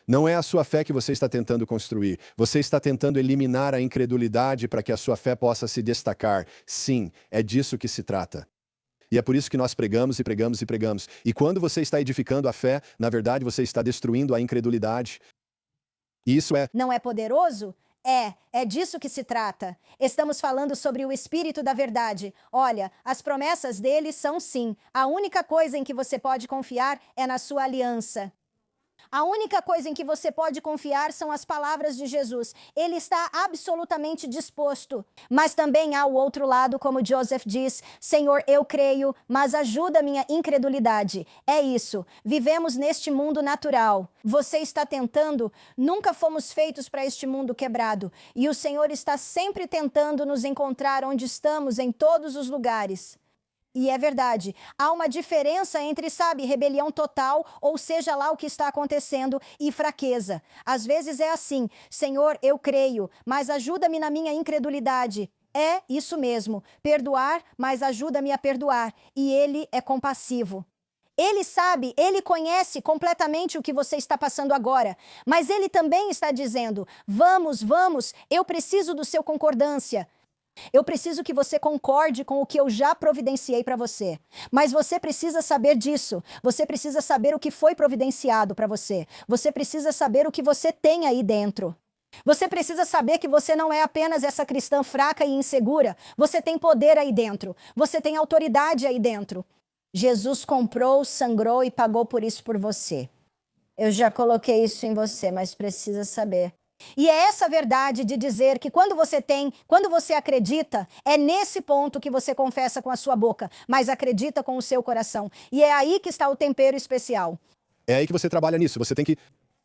Não é a sua fé que você está tentando construir. Você está tentando eliminar a incredulidade para que a sua fé possa se destacar. Sim, é disso que se trata. E é por isso que nós pregamos e pregamos e pregamos. E quando você está edificando a fé, na verdade você está destruindo a incredulidade. E isso é... Não é poderoso? É disso que se trata. Estamos falando sobre o Espírito da Verdade. Olha, as promessas dele são sim. A única coisa em que você pode confiar é na sua aliança. A única coisa em que você pode confiar são as palavras de Jesus. Ele está absolutamente disposto. Mas também há o outro lado, como Joseph diz: Senhor, eu creio, mas ajuda a minha incredulidade. É isso. Vivemos neste mundo natural. Você está tentando? Nunca fomos feitos para este mundo quebrado. E o Senhor está sempre tentando nos encontrar onde estamos, em todos os lugares. E é verdade, há uma diferença entre, sabe, rebelião total, ou seja lá o que está acontecendo, e fraqueza. Às vezes é assim: Senhor, eu creio, mas ajuda-me na minha incredulidade. É isso mesmo, perdoar, mas ajuda-me a perdoar. E ele é compassivo. Ele sabe, ele conhece completamente o que você está passando agora, mas ele também está dizendo: vamos, eu preciso do seu concordância. Eu preciso que você concorde com o que eu já providenciei para você. Mas você precisa saber disso. Você precisa saber o que foi providenciado para você. Você precisa saber o que você tem aí dentro. Você precisa saber que você não é apenas essa cristã fraca e insegura. Você tem poder aí dentro. Você tem autoridade aí dentro. Jesus comprou, sangrou e pagou por isso por você. Eu já coloquei isso em você, mas precisa saber. E é essa verdade de dizer que quando você acredita, é nesse ponto que você confessa com a sua boca, mas acredita com o seu coração. E é aí que está o tempero especial. É aí que você trabalha nisso. Você tem que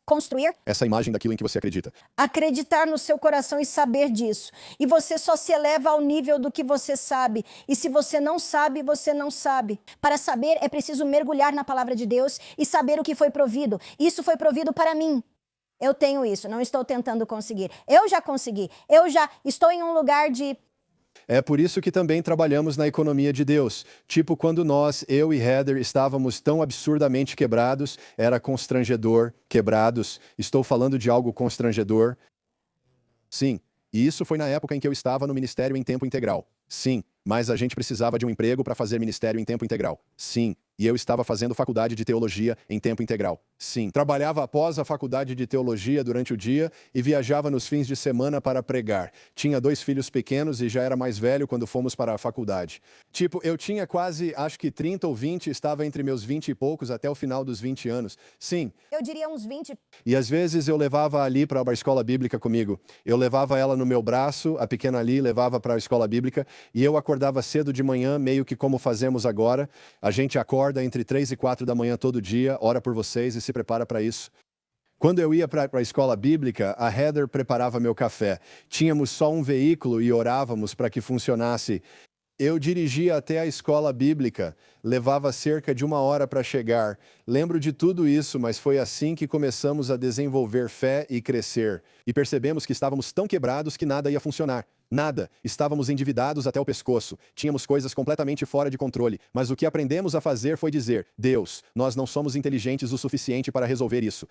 construir essa imagem daquilo em que você acredita. Acreditar no seu coração e saber disso. E você só se eleva ao nível do que você sabe. E se você não sabe, você não sabe. Para saber, é preciso mergulhar na palavra de Deus e saber o que foi provido. Isso foi provido para mim. Eu tenho isso, não estou tentando conseguir. Eu já consegui. Eu já estou em um lugar de... É por isso que também trabalhamos na economia de Deus. Tipo, quando eu e Heather estávamos tão absurdamente quebrados, era constrangedor, quebrados. Estou falando de algo constrangedor. Sim, e isso foi na época em que eu estava no ministério em tempo integral. Sim, mas a gente precisava de um emprego para fazer ministério em tempo integral. Sim, e eu estava fazendo faculdade de teologia em tempo integral. Sim, trabalhava após a faculdade de teologia durante o dia e viajava nos fins de semana para pregar. Tinha 2 filhos pequenos e já era mais velho quando fomos para a faculdade. Tipo, eu tinha quase, acho que 30 ou 20, estava entre meus 20 e poucos até o final dos 20 anos. Sim. Eu diria uns 20. E às vezes eu levava ali para a escola bíblica comigo. Eu levava ela no meu braço, a pequena ali levava para a escola bíblica, e eu acordava cedo de manhã, meio que como fazemos agora. A gente acorda entre 3 e 4 da manhã todo dia, ora por vocês e se prepara para isso. Quando eu ia para a escola bíblica, a Heather preparava meu café. Tínhamos só um veículo e orávamos para que funcionasse. Eu dirigia até a escola bíblica, levava cerca de 1 hora para chegar. Lembro de tudo isso, mas foi assim que começamos a desenvolver fé e crescer. E percebemos que estávamos tão quebrados que nada ia funcionar. Nada. Estávamos endividados até o pescoço. Tínhamos coisas completamente fora de controle. Mas o que aprendemos a fazer foi dizer: Deus, nós não somos inteligentes o suficiente para resolver isso.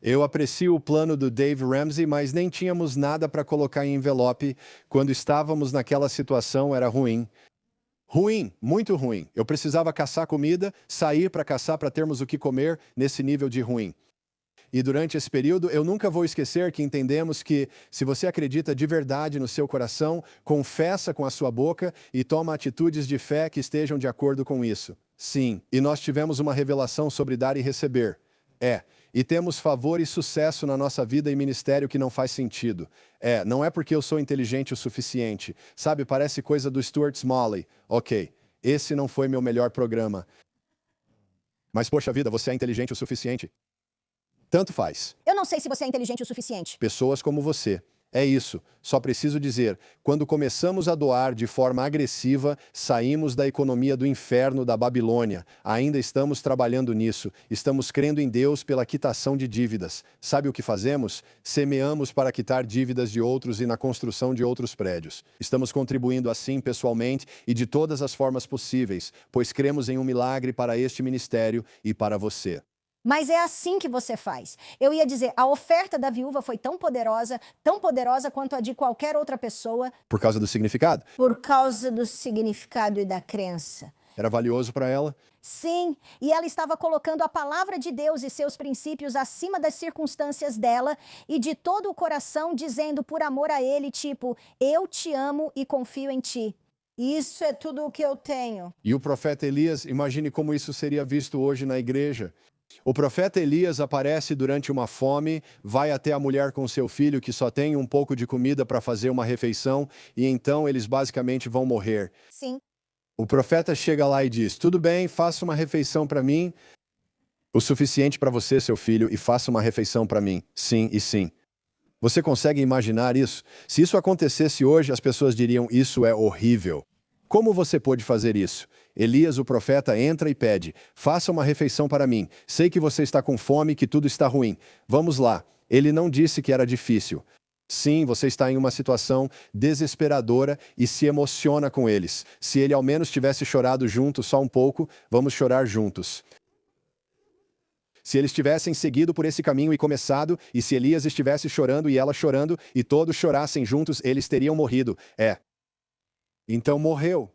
Eu aprecio o plano do Dave Ramsey, mas nem tínhamos nada para colocar em envelope. Quando estávamos naquela situação, era ruim. Ruim, muito ruim. Eu precisava caçar comida, sair para caçar para termos o que comer, nesse nível de ruim. E durante esse período, eu nunca vou esquecer que entendemos que, se você acredita de verdade no seu coração, confessa com a sua boca e toma atitudes de fé que estejam de acordo com isso. Sim, e nós tivemos uma revelação sobre dar e receber. E temos favor e sucesso na nossa vida e ministério que não faz sentido. Não é porque eu sou inteligente o suficiente. Sabe, parece coisa do Stuart Smalley. Ok, esse não foi meu melhor programa. Mas, poxa vida, você é inteligente o suficiente? Tanto faz. Eu não sei se você é inteligente o suficiente. Pessoas como você. É isso. Só preciso dizer, quando começamos a doar de forma agressiva, saímos da economia do inferno da Babilônia. Ainda estamos trabalhando nisso. Estamos crendo em Deus pela quitação de dívidas. Sabe o que fazemos? Semeamos para quitar dívidas de outros e na construção de outros prédios. Estamos contribuindo assim pessoalmente e de todas as formas possíveis, pois cremos em um milagre para este ministério e para você. Mas é assim que você faz. Eu ia dizer, a oferta da viúva foi tão poderosa quanto a de qualquer outra pessoa. Por causa do significado. Por causa do significado e da crença. Era valioso para ela. Sim, e ela estava colocando a palavra de Deus e seus princípios acima das circunstâncias dela e de todo o coração, dizendo por amor a ele, tipo, eu te amo e confio em ti. Isso é tudo o que eu tenho. E o profeta Elias, imagine como isso seria visto hoje na igreja. O profeta Elias aparece durante uma fome, vai até a mulher com seu filho que só tem um pouco de comida para fazer uma refeição e então eles basicamente vão morrer. Sim. O profeta chega lá e diz, tudo bem, faça uma refeição para mim, o suficiente para você, seu filho, e faça uma refeição para mim. Sim e sim. Você consegue imaginar isso? Se isso acontecesse hoje, as pessoas diriam, isso é horrível. Como você pôde fazer isso? Elias, o profeta, entra e pede, faça uma refeição para mim. Sei que você está com fome, que tudo está ruim. Vamos lá. Ele não disse que era difícil. Sim, você está em uma situação desesperadora e se emociona com eles. Se ele ao menos tivesse chorado junto só um pouco, vamos chorar juntos. Se eles tivessem seguido por esse caminho e começado, e se Elias estivesse chorando e ela chorando, e todos chorassem juntos, eles teriam morrido. Então morreu.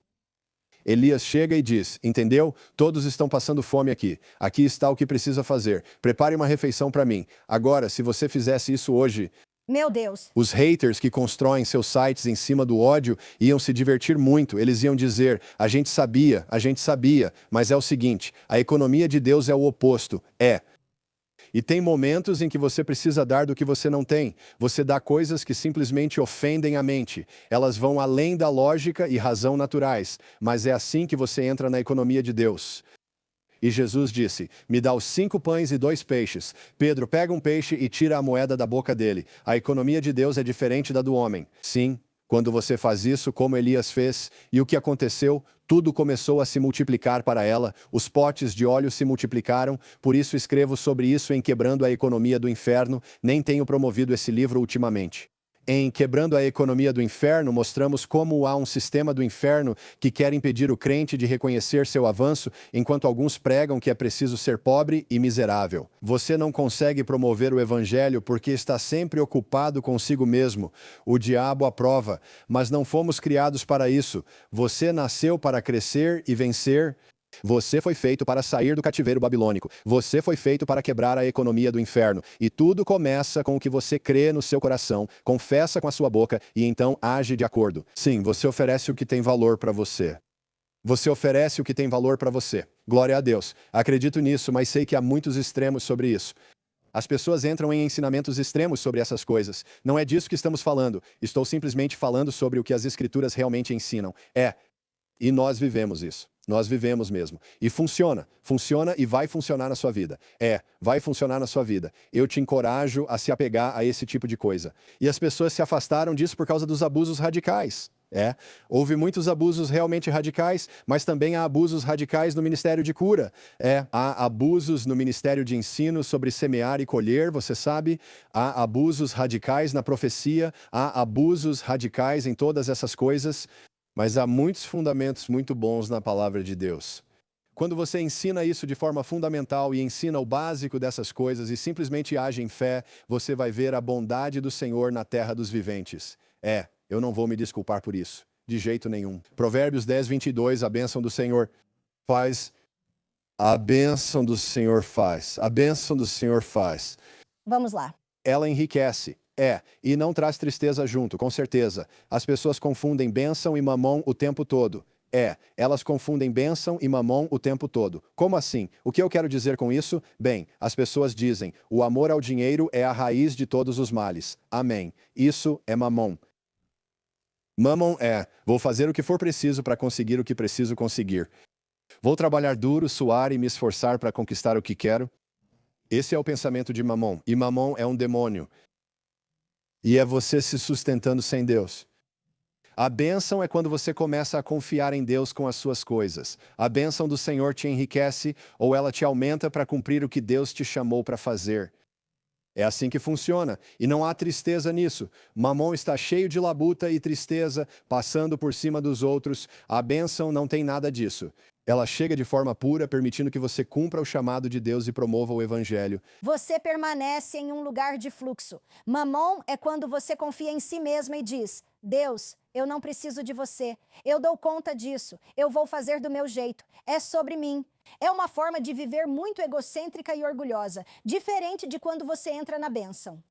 Elias chega e diz, entendeu? Todos estão passando fome aqui. Aqui está o que precisa fazer. Prepare uma refeição para mim. Agora, se você fizesse isso hoje... Meu Deus. Os haters que constroem seus sites em cima do ódio iam se divertir muito. Eles iam dizer, a gente sabia, mas é o seguinte, a economia de Deus é o oposto. E tem momentos em que você precisa dar do que você não tem. Você dá coisas que simplesmente ofendem a mente. Elas vão além da lógica e razão naturais. Mas é assim que você entra na economia de Deus. E Jesus disse, me dá os 5 pães e 2 peixes. Pedro pega um peixe e tira a moeda da boca dele. A economia de Deus é diferente da do homem. Sim, quando você faz isso, como Elias fez, e o que aconteceu? Tudo começou a se multiplicar para ela, os potes de óleo se multiplicaram, por isso escrevo sobre isso em Quebrando a Economia do Inferno, nem tenho promovido esse livro ultimamente. Em Quebrando a Economia do Inferno, mostramos como há um sistema do inferno que quer impedir o crente de reconhecer seu avanço, enquanto alguns pregam que é preciso ser pobre e miserável. Você não consegue promover o evangelho porque está sempre ocupado consigo mesmo. O diabo aprova, mas não fomos criados para isso. Você nasceu para crescer e vencer. Você foi feito para sair do cativeiro babilônico. Você foi feito para quebrar a economia do inferno. E tudo começa com o que você crê no seu coração, confessa com a sua boca e então age de acordo. Sim, você oferece o que tem valor para você. Você oferece o que tem valor para você. Glória a Deus. Acredito nisso, mas sei que há muitos extremos sobre isso. As pessoas entram em ensinamentos extremos sobre essas coisas. Não é disso que estamos falando. Estou simplesmente falando sobre o que as Escrituras realmente ensinam. E nós vivemos isso. Nós vivemos mesmo. E funciona. Funciona e vai funcionar na sua vida. Vai funcionar na sua vida. Eu te encorajo a se apegar a esse tipo de coisa. E as pessoas se afastaram disso por causa dos abusos radicais. Houve muitos abusos realmente radicais, mas também há abusos radicais no Ministério de Cura. Há abusos no Ministério de Ensino sobre semear e colher, você sabe. Há abusos radicais na profecia. Há abusos radicais em todas essas coisas. Mas há muitos fundamentos muito bons na palavra de Deus. Quando você ensina isso de forma fundamental e ensina o básico dessas coisas e simplesmente age em fé, você vai ver a bondade do Senhor na terra dos viventes. Eu não vou me desculpar por isso, de jeito nenhum. Provérbios 10, 22, a bênção do Senhor faz. A bênção do Senhor faz. A bênção do Senhor faz. Vamos lá. Ela enriquece. E não traz tristeza junto, com certeza. As pessoas confundem bênção e mamon o tempo todo. Elas confundem bênção e mamon o tempo todo. Como assim? O que eu quero dizer com isso? Bem, as pessoas dizem, o amor ao dinheiro é a raiz de todos os males. Amém. Isso é mamon. Mamon vou fazer o que for preciso para conseguir o que preciso conseguir. Vou trabalhar duro, suar e me esforçar para conquistar o que quero. Esse é o pensamento de mamon. E mamon é um demônio. E é você se sustentando sem Deus. A bênção é quando você começa a confiar em Deus com as suas coisas. A bênção do Senhor te enriquece ou ela te aumenta para cumprir o que Deus te chamou para fazer. É assim que funciona. E não há tristeza nisso. Mamon está cheio de labuta e tristeza, passando por cima dos outros. A bênção não tem nada disso. Ela chega de forma pura, permitindo que você cumpra o chamado de Deus e promova o evangelho. Você permanece em um lugar de fluxo. Mamon é quando você confia em si mesma e diz: Deus, eu não preciso de você. Eu dou conta disso. Eu vou fazer do meu jeito. É sobre mim. É uma forma de viver muito egocêntrica e orgulhosa, diferente de quando você entra na bênção.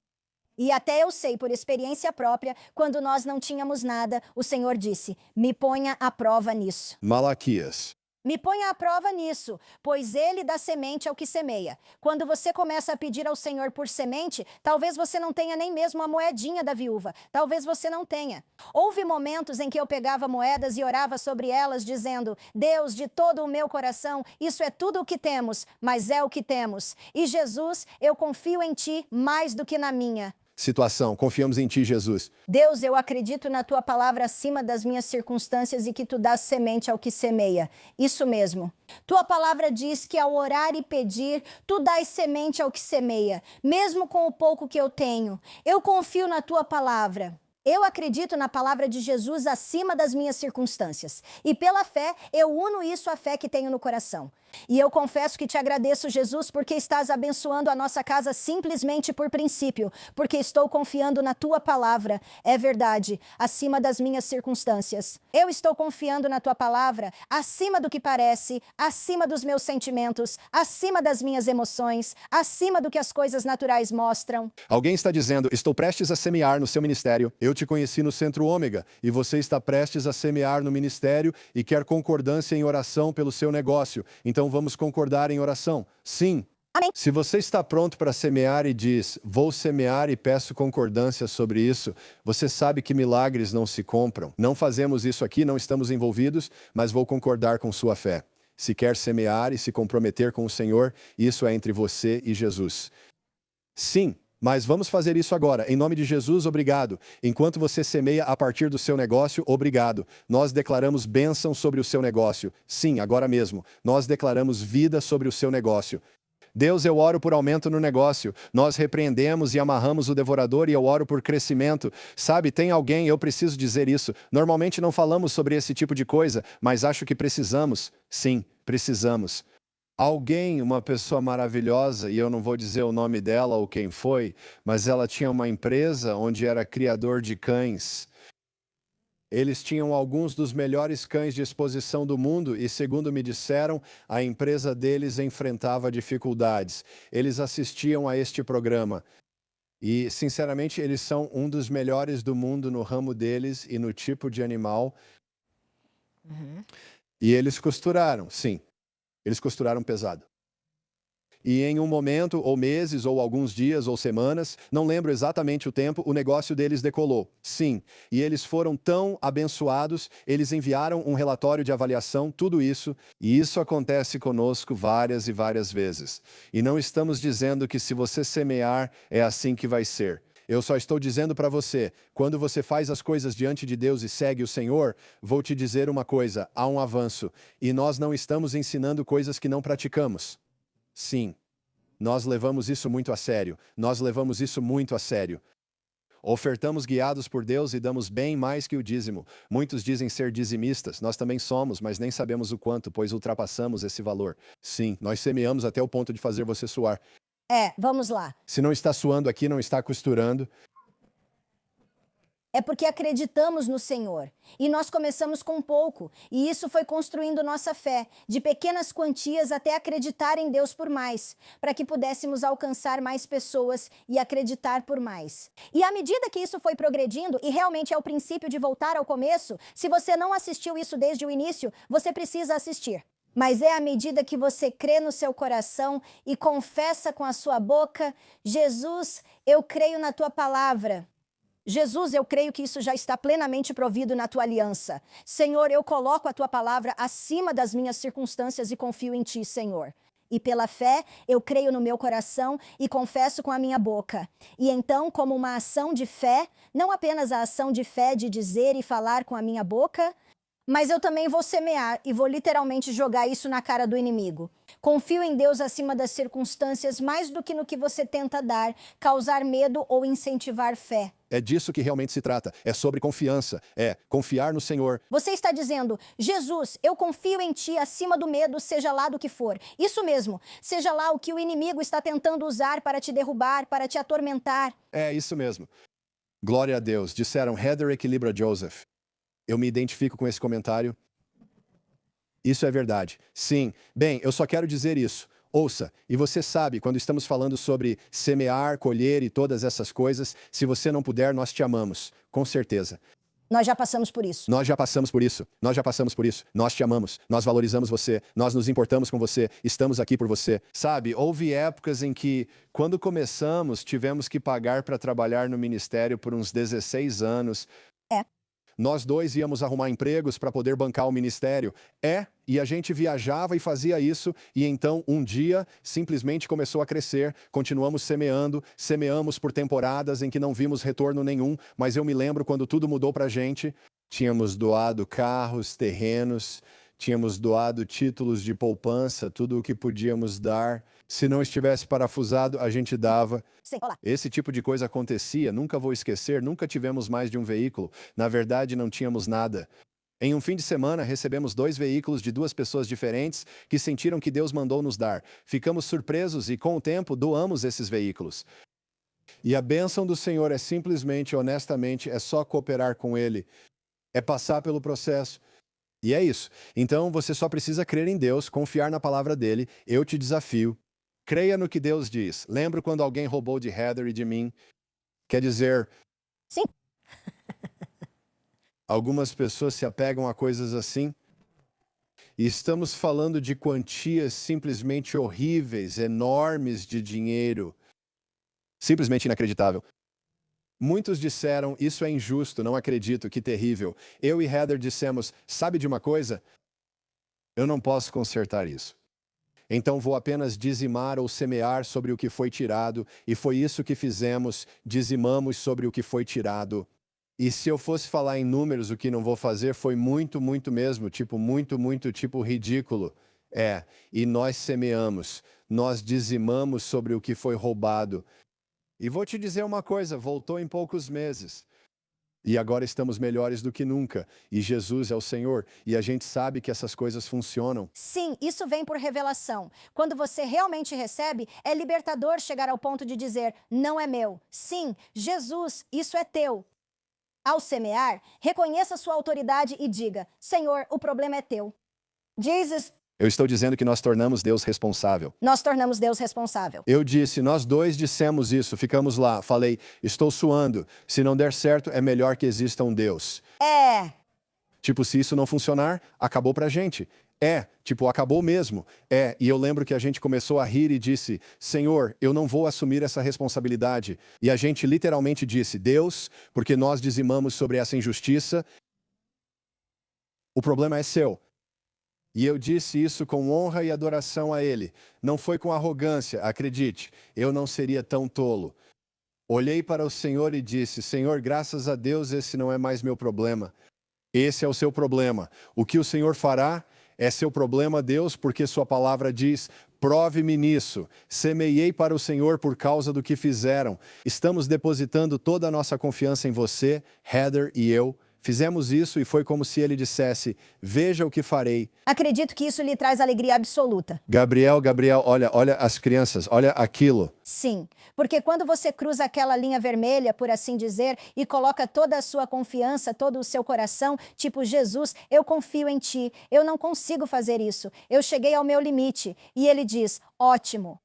E até eu sei, por experiência própria, quando nós não tínhamos nada, o Senhor disse: me ponha à prova nisso. Malaquias. Me ponha à prova nisso, pois ele dá semente ao que semeia. Quando você começa a pedir ao Senhor por semente, talvez você não tenha nem mesmo a moedinha da viúva. Talvez você não tenha. Houve momentos em que eu pegava moedas e orava sobre elas, dizendo: Deus, de todo o meu coração, isso é tudo o que temos, mas é o que temos. E Jesus, eu confio em ti mais do que na minha. Situação, confiamos em ti, Jesus. Deus, eu acredito na tua palavra acima das minhas circunstâncias e que tu dás semente ao que semeia. Isso mesmo. Tua palavra diz que ao orar e pedir, tu dás semente ao que semeia, mesmo com o pouco que eu tenho. Eu confio na tua palavra. Eu acredito na palavra de Jesus acima das minhas circunstâncias. E pela fé, eu uno isso à fé que tenho no coração. E eu confesso que te agradeço, Jesus, porque estás abençoando a nossa casa simplesmente por princípio, porque estou confiando na tua palavra. É verdade, acima das minhas circunstâncias. Eu estou confiando na tua palavra acima do que parece, acima dos meus sentimentos, acima das minhas emoções, acima do que as coisas naturais mostram. Alguém está dizendo: estou prestes a semear no seu ministério. Eu te conheci no Centro Ômega e você está prestes a semear no ministério e quer concordância em oração pelo seu negócio. Então vamos concordar em oração. Sim. Amém. Se você está pronto para semear e diz: vou semear e peço concordância sobre isso, você sabe que milagres não se compram. Não fazemos isso aqui, não estamos envolvidos, mas vou concordar com sua fé. Se quer semear e se comprometer com o Senhor, isso é entre você e Jesus. Sim. Mas vamos fazer isso agora. Em nome de Jesus, obrigado. Enquanto você semeia a partir do seu negócio, obrigado. Nós declaramos bênção sobre o seu negócio. Sim, agora mesmo. Nós declaramos vida sobre o seu negócio. Deus, eu oro por aumento no negócio. Nós repreendemos e amarramos o devorador e eu oro por crescimento. Sabe, tem alguém, eu preciso dizer isso. Normalmente não falamos sobre esse tipo de coisa, mas acho que precisamos. Sim, precisamos. Alguém, uma pessoa maravilhosa, e eu não vou dizer o nome dela ou quem foi, mas ela tinha uma empresa onde era criador de cães. Eles tinham alguns dos melhores cães de exposição do mundo e, segundo me disseram, a empresa deles enfrentava dificuldades. Eles assistiam a este programa. E, sinceramente, eles são um dos melhores do mundo no ramo deles e no tipo de animal. E eles costuraram, sim. Eles costuraram pesado. E em um momento, ou meses, ou alguns dias, ou semanas, não lembro exatamente o tempo, o negócio deles decolou. Sim. E eles foram tão abençoados, eles enviaram um relatório de avaliação, tudo isso. E isso acontece conosco várias e várias vezes. E não estamos dizendo que se você semear, é assim que vai ser. Eu só estou dizendo para você, quando você faz as coisas diante de Deus e segue o Senhor, vou te dizer uma coisa, há um avanço. E nós não estamos ensinando coisas que não praticamos. Sim, nós levamos isso muito a sério. Nós levamos isso muito a sério. Ofertamos guiados por Deus e damos bem mais que o dízimo. Muitos dizem ser dizimistas, nós também somos, mas nem sabemos o quanto, pois ultrapassamos esse valor. Sim, nós semeamos até o ponto de fazer você suar. Vamos lá. Se não está suando aqui, não está costurando. É porque acreditamos no Senhor. E nós começamos com pouco. E isso foi construindo nossa fé, de pequenas quantias até acreditar em Deus por mais, para que pudéssemos alcançar mais pessoas e acreditar por mais. E à medida que isso foi progredindo, e realmente é o princípio de voltar ao começo, se você não assistiu isso desde o início, você precisa assistir. Mas é à medida que você crê no seu coração e confessa com a sua boca: Jesus, eu creio na tua palavra. Jesus, eu creio que isso já está plenamente provido na tua aliança. Senhor, eu coloco a tua palavra acima das minhas circunstâncias e confio em ti, Senhor. E pela fé, eu creio no meu coração e confesso com a minha boca. E então, como uma ação de fé, não apenas a ação de fé de dizer e falar com a minha boca, Mas eu também vou semear e vou literalmente jogar isso na cara do inimigo. Confio em Deus acima das circunstâncias mais do que no que você tenta dar, causar medo ou incentivar fé. É disso que realmente se trata. É sobre confiança. É confiar no Senhor. Você está dizendo, Jesus, eu confio em ti acima do medo, seja lá do que for. Isso mesmo, seja lá o que o inimigo está tentando usar para te derrubar, para te atormentar. É isso mesmo. Glória a Deus. Disseram, Heather equilibra Joseph. Eu me identifico com esse comentário. Isso é verdade. Sim. Bem, eu só quero dizer isso. Ouça, e você sabe, quando estamos falando sobre semear, colher e todas essas coisas, se você não puder, nós te amamos. Com certeza. Nós já passamos por isso. Nós já passamos por isso. Nós já passamos por isso. Nós te amamos. Nós valorizamos você. Nós nos importamos com você. Estamos aqui por você. Sabe, houve épocas em que, quando começamos, tivemos que pagar para trabalhar no ministério por uns 16 anos. Nós dois íamos arrumar empregos para poder bancar o ministério. E a gente viajava e fazia isso, e então, um dia, simplesmente começou a crescer, continuamos semeando, semeamos por temporadas em que não vimos retorno nenhum, mas eu me lembro quando tudo mudou para a gente, tínhamos doado carros, terrenos, tínhamos doado títulos de poupança, tudo o que podíamos dar. Se não estivesse parafusado, a gente dava. Sim, olá. Esse tipo de coisa acontecia, nunca vou esquecer, nunca tivemos mais de um veículo. Na verdade, não tínhamos nada. Em um fim de semana, recebemos 2 veículos de 2 pessoas diferentes que sentiram que Deus mandou nos dar. Ficamos surpresos e, com o tempo, doamos esses veículos. E a bênção do Senhor é simplesmente, honestamente, é só cooperar com Ele. É passar pelo processo. E é isso. Então, você só precisa crer em Deus, confiar na palavra dele. Eu te desafio. Creia no que Deus diz. Lembra quando alguém roubou de Heather e de mim? Quer dizer... Sim. Algumas pessoas se apegam a coisas assim. E estamos falando de quantias simplesmente horríveis, enormes de dinheiro. Simplesmente inacreditável. Muitos disseram, isso é injusto, não acredito, que terrível. Eu e Heather dissemos, sabe de uma coisa? Eu não posso consertar isso. Então vou apenas dizimar ou semear sobre o que foi tirado, e foi isso que fizemos, dizimamos sobre o que foi tirado. E se eu fosse falar em números, o que não vou fazer foi muito mesmo, tipo ridículo. E nós semeamos, nós dizimamos sobre o que foi roubado. E vou te dizer uma coisa, voltou em poucos meses. E agora estamos melhores do que nunca. E Jesus é o Senhor. E a gente sabe que essas coisas funcionam. Sim, isso vem por revelação. Quando você realmente recebe, é libertador chegar ao ponto de dizer, não é meu. Sim, Jesus, isso é teu. Ao semear, reconheça sua autoridade e diga, Senhor, o problema é teu. Jesus... Eu estou dizendo que nós tornamos Deus responsável. Nós tornamos Deus responsável. Eu disse, nós dois dissemos isso, ficamos lá. Falei, estou suando. Se não der certo, é melhor que exista um Deus. Tipo, se isso não funcionar, acabou pra gente. Acabou mesmo. E eu lembro que a gente começou a rir e disse, Senhor, eu não vou assumir essa responsabilidade. E a gente literalmente disse, Deus, porque nós dizimamos sobre essa injustiça, o problema é seu. E eu disse isso com honra e adoração a Ele. Não foi com arrogância, acredite, eu não seria tão tolo. Olhei para o Senhor e disse, Senhor, graças a Deus esse não é mais meu problema. Esse é o seu problema. O que o Senhor fará é seu problema, Deus, porque sua palavra diz, prove-me nisso. Semeei para o Senhor por causa do que fizeram. Estamos depositando toda a nossa confiança em você, Heather e eu. Fizemos isso e foi como se ele dissesse, veja o que farei. Acredito que isso lhe traz alegria absoluta. Gabriel, olha as crianças, olha aquilo. Sim, porque quando você cruza aquela linha vermelha, por assim dizer, e coloca toda a sua confiança, todo o seu coração, tipo, Jesus, eu confio em ti, eu não consigo fazer isso, eu cheguei ao meu limite. E ele diz, ótimo.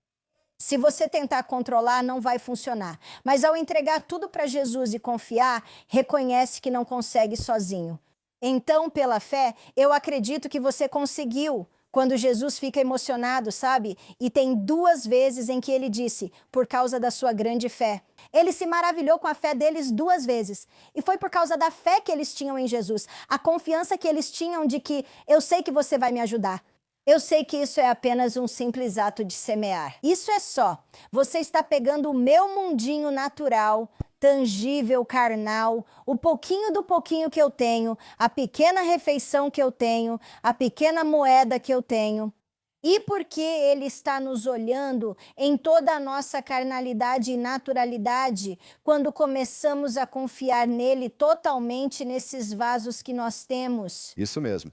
Se você tentar controlar, não vai funcionar. Mas ao entregar tudo para Jesus e confiar, reconhece que não consegue sozinho. Então, pela fé, eu acredito que você conseguiu. Quando Jesus fica emocionado, sabe? E tem 2 vezes em que ele disse, por causa da sua grande fé. Ele se maravilhou com a fé deles 2 vezes. E foi por causa da fé que eles tinham em Jesus. A confiança que eles tinham de que, eu sei que você vai me ajudar. Eu sei que isso é apenas um simples ato de semear. Isso é só. Você está pegando o meu mundinho natural, tangível, carnal, o pouquinho do pouquinho que eu tenho, a pequena refeição que eu tenho, a pequena moeda que eu tenho. E porque Ele está nos olhando em toda a nossa carnalidade e naturalidade, quando começamos a confiar nele totalmente nesses vasos que nós temos. Isso mesmo.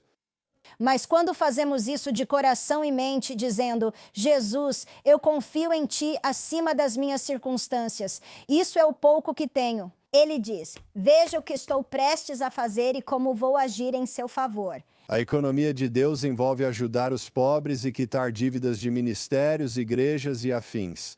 Mas quando fazemos isso de coração e mente, dizendo, Jesus, eu confio em Ti acima das minhas circunstâncias, isso é o pouco que tenho. Ele diz, veja o que estou prestes a fazer e como vou agir em seu favor. A economia de Deus envolve ajudar os pobres e quitar dívidas de ministérios, igrejas e afins.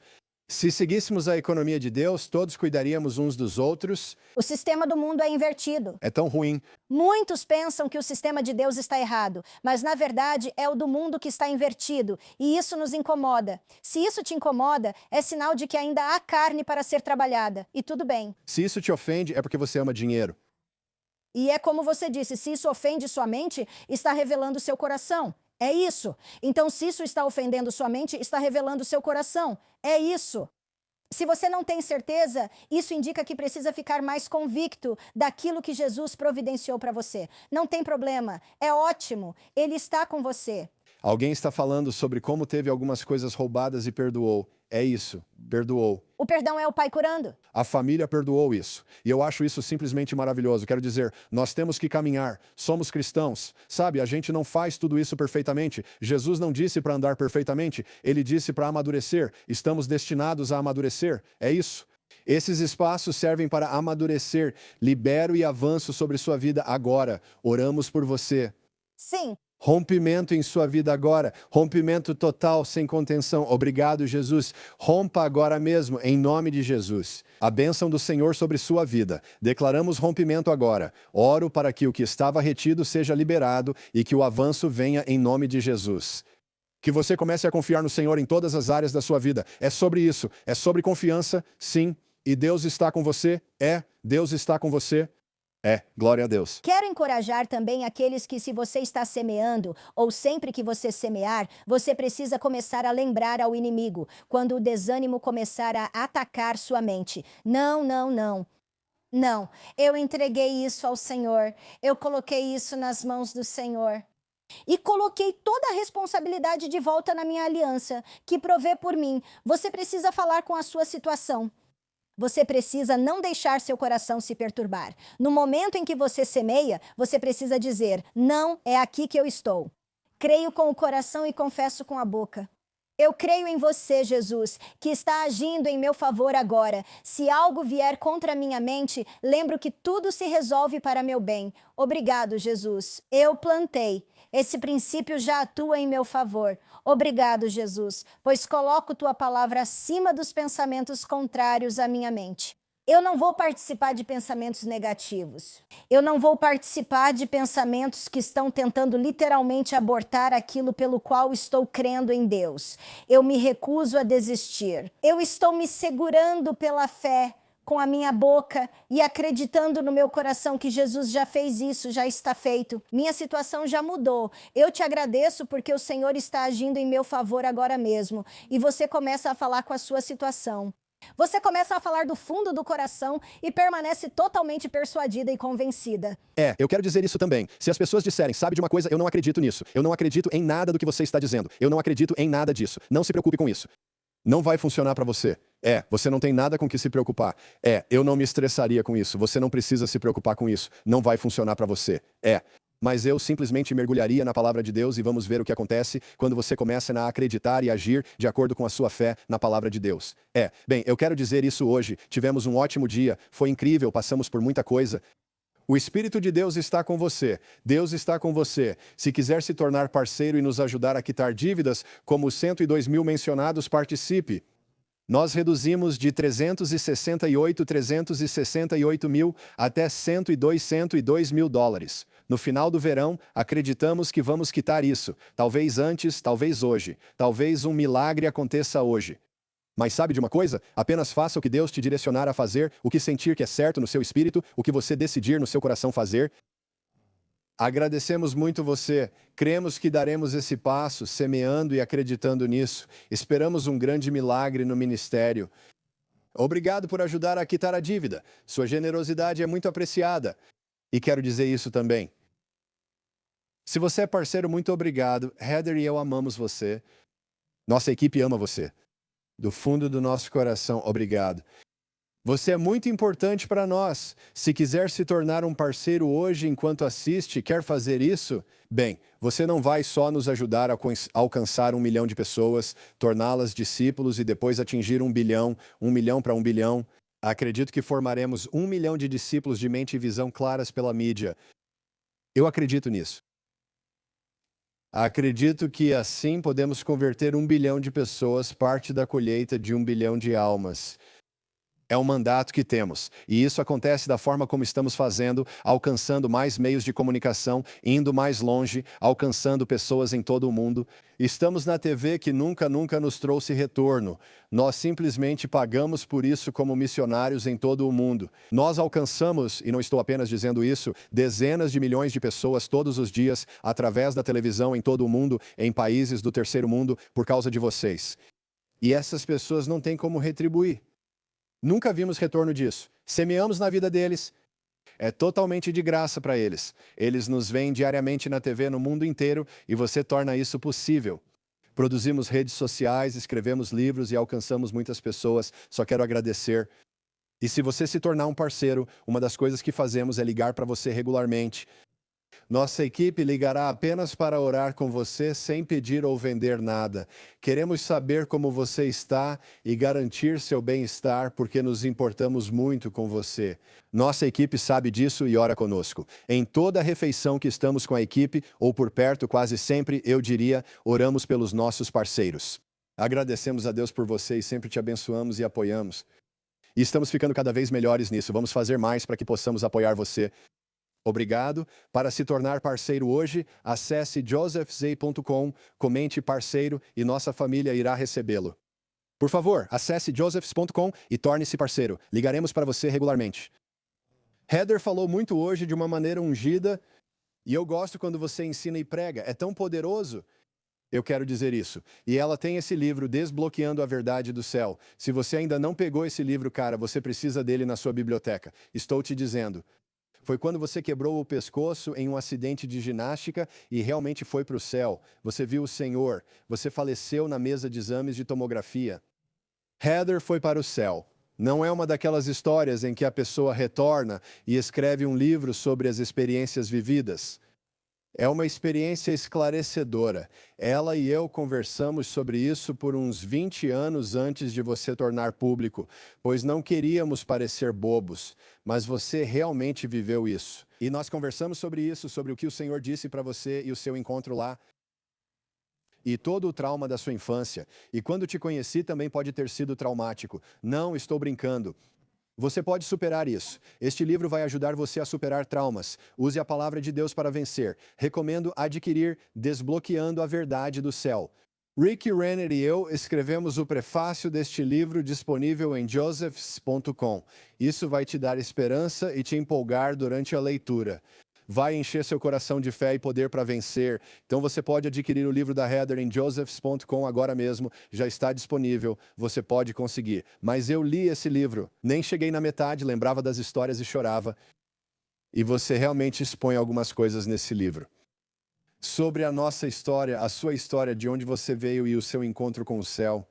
Se seguíssemos a economia de Deus, todos cuidaríamos uns dos outros. O sistema do mundo é invertido. É tão ruim. Muitos pensam que o sistema de Deus está errado, mas na verdade é o do mundo que está invertido, e isso nos incomoda. Se isso te incomoda, é sinal de que ainda há carne para ser trabalhada, e tudo bem. Se isso te ofende, é porque você ama dinheiro. E é como você disse, se isso ofende sua mente, está revelando seu coração. É isso. Então, se isso está ofendendo sua mente, está revelando seu coração. É isso. Se você não tem certeza, isso indica que precisa ficar mais convicto daquilo que Jesus providenciou para você. Não tem problema. É ótimo. Ele está com você. Alguém está falando sobre como teve algumas coisas roubadas e perdoou. É isso. Perdoou. O perdão é o Pai curando. A família perdoou isso. E eu acho isso simplesmente maravilhoso. Quero dizer, nós temos que caminhar. Somos cristãos. Sabe, a gente não faz tudo isso perfeitamente. Jesus não disse para andar perfeitamente. Ele disse para amadurecer. Estamos destinados a amadurecer. É isso. Esses espaços servem para amadurecer. Libero e avanço sobre sua vida agora. Oramos por você. Sim. Rompimento em sua vida agora, rompimento total, sem contenção. Obrigado, Jesus. Rompa agora mesmo, em nome de Jesus. A bênção do Senhor sobre sua vida. Declaramos rompimento agora. Oro para que o que estava retido seja liberado e que o avanço venha em nome de Jesus. Que você comece a confiar no Senhor em todas as áreas da sua vida. É sobre isso. É sobre confiança, sim. E Deus está com você? Deus está com você. Glória a Deus. Quero encorajar também aqueles que, se você está semeando, ou sempre que você semear, você precisa começar a lembrar ao inimigo, quando o desânimo começar a atacar sua mente. Não, não, não. Não, eu entreguei isso ao Senhor, eu coloquei isso nas mãos do Senhor. E coloquei toda a responsabilidade de volta na minha aliança, que provê por mim. Você precisa falar com a sua situação. Você precisa não deixar seu coração se perturbar. No momento em que você semeia, você precisa dizer, não é aqui que eu estou. Creio com o coração e confesso com a boca. Eu creio em você, Jesus, que está agindo em meu favor agora. Se algo vier contra a minha mente, lembro que tudo se resolve para meu bem. Obrigado, Jesus. Eu plantei. Esse princípio já atua em meu favor. Obrigado, Jesus, pois coloco tua palavra acima dos pensamentos contrários à minha mente. Eu não vou participar de pensamentos negativos. Eu não vou participar de pensamentos que estão tentando literalmente abortar aquilo pelo qual estou crendo em Deus. Eu me recuso a desistir. Eu estou me segurando pela fé com a minha boca e acreditando no meu coração que Jesus já fez isso, já está feito. Minha situação já mudou. Eu te agradeço porque o Senhor está agindo em meu favor agora mesmo. E você começa a falar com a sua situação. Você começa a falar do fundo do coração e permanece totalmente persuadida e convencida. Eu quero dizer isso também. Se as pessoas disserem, sabe de uma coisa, eu não acredito nisso. Eu não acredito em nada do que você está dizendo. Eu não acredito em nada disso. Não se preocupe com isso. Não vai funcionar para você. Você não tem nada com o que se preocupar. Eu não me estressaria com isso. Você não precisa se preocupar com isso. Não vai funcionar para você. Mas eu simplesmente mergulharia na palavra de Deus e vamos ver o que acontece quando você começa a acreditar e agir de acordo com a sua fé na palavra de Deus. Bem, eu quero dizer isso hoje. Tivemos um ótimo dia, foi incrível, passamos por muita coisa. O Espírito de Deus está com você. Deus está com você. Se quiser se tornar parceiro e nos ajudar a quitar dívidas, como os 102 mil mencionados, participe. Nós reduzimos de 368 mil até 102 mil dólares. No final do verão, acreditamos que vamos quitar isso. Talvez antes, talvez hoje. Talvez um milagre aconteça hoje. Mas sabe de uma coisa? Apenas faça o que Deus te direcionar a fazer, o que sentir que é certo no seu espírito, o que você decidir no seu coração fazer. Agradecemos muito você. Cremos que daremos esse passo, semeando e acreditando nisso. Esperamos um grande milagre no ministério. Obrigado por ajudar a quitar a dívida. Sua generosidade é muito apreciada. E quero dizer isso também. Se você é parceiro, muito obrigado. Heather e eu amamos você. Nossa equipe ama você. Do fundo do nosso coração, obrigado. Você é muito importante para nós. Se quiser se tornar um parceiro hoje enquanto assiste, quer fazer isso? Bem, você não vai só nos ajudar a alcançar 1 milhão de pessoas, torná-las discípulos e depois atingir 1 bilhão, 1 milhão para 1 bilhão. Acredito que formaremos 1 milhão de discípulos de mente e visão claras pela mídia. Eu acredito nisso. Acredito que assim podemos converter 1 bilhão de pessoas, parte da colheita de 1 bilhão de almas. É um mandato que temos, e isso acontece da forma como estamos fazendo, alcançando mais meios de comunicação, indo mais longe, alcançando pessoas em todo o mundo. Estamos na TV que nunca nos trouxe retorno. Nós simplesmente pagamos por isso como missionários em todo o mundo. Nós alcançamos, e não estou apenas dizendo isso, dezenas de milhões de pessoas todos os dias, através da televisão em todo o mundo, em países do terceiro mundo, por causa de vocês. E essas pessoas não têm como retribuir. Nunca vimos retorno disso. Semeamos na vida deles. É totalmente de graça para eles. Eles nos veem diariamente na TV no mundo inteiro e você torna isso possível. Produzimos redes sociais, escrevemos livros e alcançamos muitas pessoas. Só quero agradecer. E se você se tornar um parceiro, uma das coisas que fazemos é ligar para você regularmente. Nossa equipe ligará apenas para orar com você sem pedir ou vender nada. Queremos saber como você está e garantir seu bem-estar porque nos importamos muito com você. Nossa equipe sabe disso e ora conosco. Em toda refeição que estamos com a equipe, ou por perto, quase sempre, eu diria, oramos pelos nossos parceiros. Agradecemos a Deus por você e sempre te abençoamos e apoiamos. E estamos ficando cada vez melhores nisso. Vamos fazer mais para que possamos apoiar você. Obrigado. Para se tornar parceiro hoje, acesse josephzay.com, comente parceiro e nossa família irá recebê-lo. Por favor, acesse josephs.com e torne-se parceiro. Ligaremos para você regularmente. Heather falou muito hoje de uma maneira ungida e eu gosto quando você ensina e prega. É tão poderoso. Eu quero dizer isso. E ela tem esse livro, Desbloqueando a Verdade do Céu. Se você ainda não pegou esse livro, cara, você precisa dele na sua biblioteca. Estou te dizendo. Foi quando você quebrou o pescoço em um acidente de ginástica e realmente foi para o céu. Você viu o Senhor. Você faleceu na mesa de exames de tomografia. Heather foi para o céu. Não é uma daquelas histórias em que a pessoa retorna e escreve um livro sobre as experiências vividas. É uma experiência esclarecedora. Ela e eu conversamos sobre isso por uns 20 anos antes de você tornar público, pois não queríamos parecer bobos, mas você realmente viveu isso. E nós conversamos sobre isso, sobre o que o Senhor disse para você e o seu encontro lá. E todo o trauma da sua infância. E quando te conheci também pode ter sido traumático. Não estou brincando. Você pode superar isso. Este livro vai ajudar você a superar traumas. Use a palavra de Deus para vencer. Recomendo adquirir Desbloqueando a Verdade do Céu. Rick Renner e eu escrevemos o prefácio deste livro disponível em josephs.com. Isso vai te dar esperança e te empolgar durante a leitura. Vai encher seu coração de fé e poder para vencer. Então você pode adquirir o livro da Heather em josephs.com agora mesmo. Já está disponível, você pode conseguir. Mas eu li esse livro, nem cheguei na metade, lembrava das histórias e chorava. E você realmente expõe algumas coisas nesse livro. Sobre a nossa história, a sua história, de onde você veio e o seu encontro com o céu.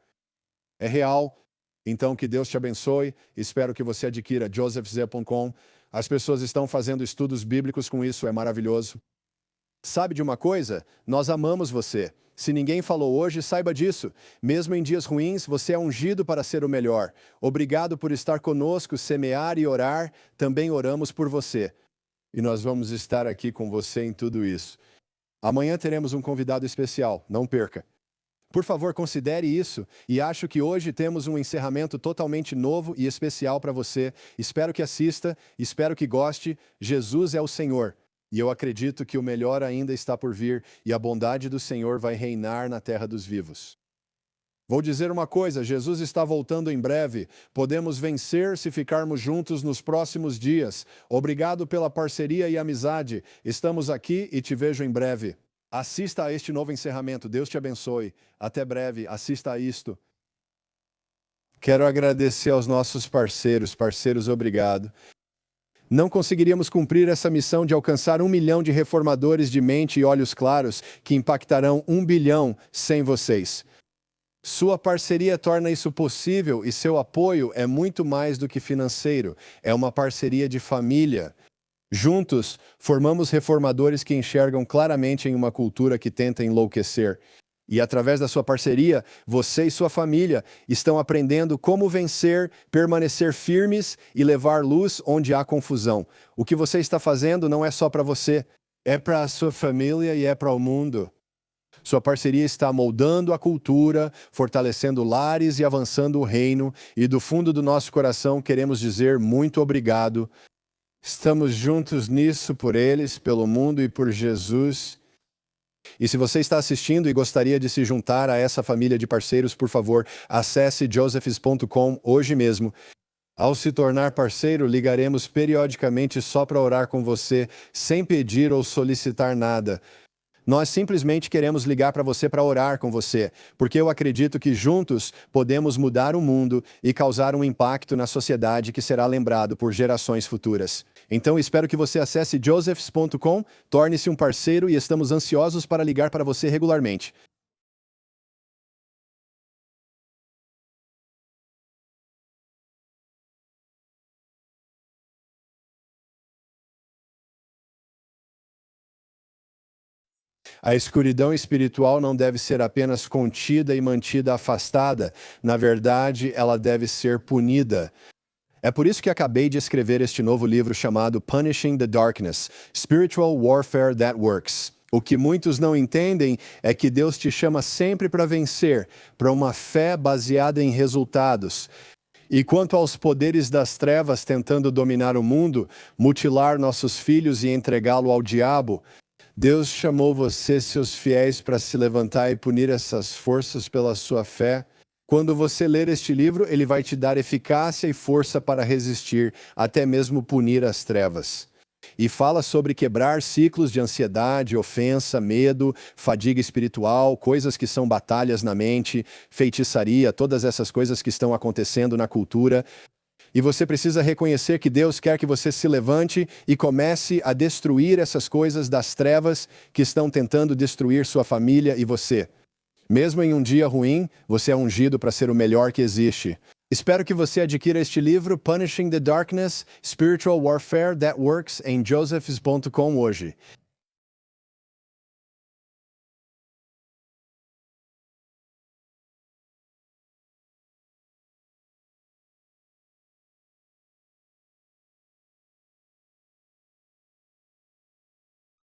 É real. Então que Deus te abençoe. Espero que você adquira josephz.com. As pessoas estão fazendo estudos bíblicos com isso, é maravilhoso. Sabe de uma coisa? Nós amamos você. Se ninguém falou hoje, saiba disso. Mesmo em dias ruins, você é ungido para ser o melhor. Obrigado por estar conosco, semear e orar. Também oramos por você. E nós vamos estar aqui com você em tudo isso. Amanhã teremos um convidado especial, não perca. Por favor, considere isso, e acho que hoje temos um encerramento totalmente novo e especial para você. Espero que assista, espero que goste. Jesus é o Senhor, e eu acredito que o melhor ainda está por vir, e a bondade do Senhor vai reinar na terra dos vivos. Vou dizer uma coisa, Jesus está voltando em breve. Podemos vencer se ficarmos juntos nos próximos dias. Obrigado pela parceria e amizade. Estamos aqui e te vejo em breve. Assista a este novo encerramento. Deus te abençoe. Até breve. Assista a isto. Quero agradecer aos nossos parceiros, obrigado. Não conseguiríamos cumprir essa missão de alcançar 1 milhão de reformadores de mente e olhos claros que impactarão 1 bilhão sem vocês. Sua parceria torna isso possível e seu apoio é muito mais do que financeiro. É uma parceria de família. Juntos, formamos reformadores que enxergam claramente em uma cultura que tenta enlouquecer. E através da sua parceria, você e sua família estão aprendendo como vencer, permanecer firmes e levar luz onde há confusão. O que você está fazendo não é só para você, é para a sua família e é para o mundo. Sua parceria está moldando a cultura, fortalecendo lares e avançando o reino, e do fundo do nosso coração queremos dizer muito obrigado. Estamos juntos nisso por eles, pelo mundo e por Jesus. E se você está assistindo e gostaria de se juntar a essa família de parceiros, por favor, acesse josephs.com hoje mesmo. Ao se tornar parceiro, ligaremos periodicamente só para orar com você, sem pedir ou solicitar nada. Nós simplesmente queremos ligar para você para orar com você, porque eu acredito que juntos podemos mudar o mundo e causar um impacto na sociedade que será lembrado por gerações futuras. Então espero que você acesse josephs.com, torne-se um parceiro e estamos ansiosos para ligar para você regularmente. A escuridão espiritual não deve ser apenas contida e mantida afastada. Na verdade, ela deve ser punida. É por isso que acabei de escrever este novo livro chamado Punishing the Darkness: Spiritual Warfare That Works. O que muitos não entendem é que Deus te chama sempre para vencer, para uma fé baseada em resultados. E quanto aos poderes das trevas tentando dominar o mundo, mutilar nossos filhos e entregá-lo ao diabo, Deus chamou você, seus fiéis, para se levantar e punir essas forças pela sua fé. Quando você ler este livro, ele vai te dar eficácia e força para resistir, até mesmo punir as trevas. E fala sobre quebrar ciclos de ansiedade, ofensa, medo, fadiga espiritual, coisas que são batalhas na mente, feitiçaria, todas essas coisas que estão acontecendo na cultura. E você precisa reconhecer que Deus quer que você se levante e comece a destruir essas coisas das trevas que estão tentando destruir sua família e você. Mesmo em um dia ruim, você é ungido para ser o melhor que existe. Espero que você adquira este livro, Punishing the Darkness: Spiritual Warfare That Works, em josephs.com hoje.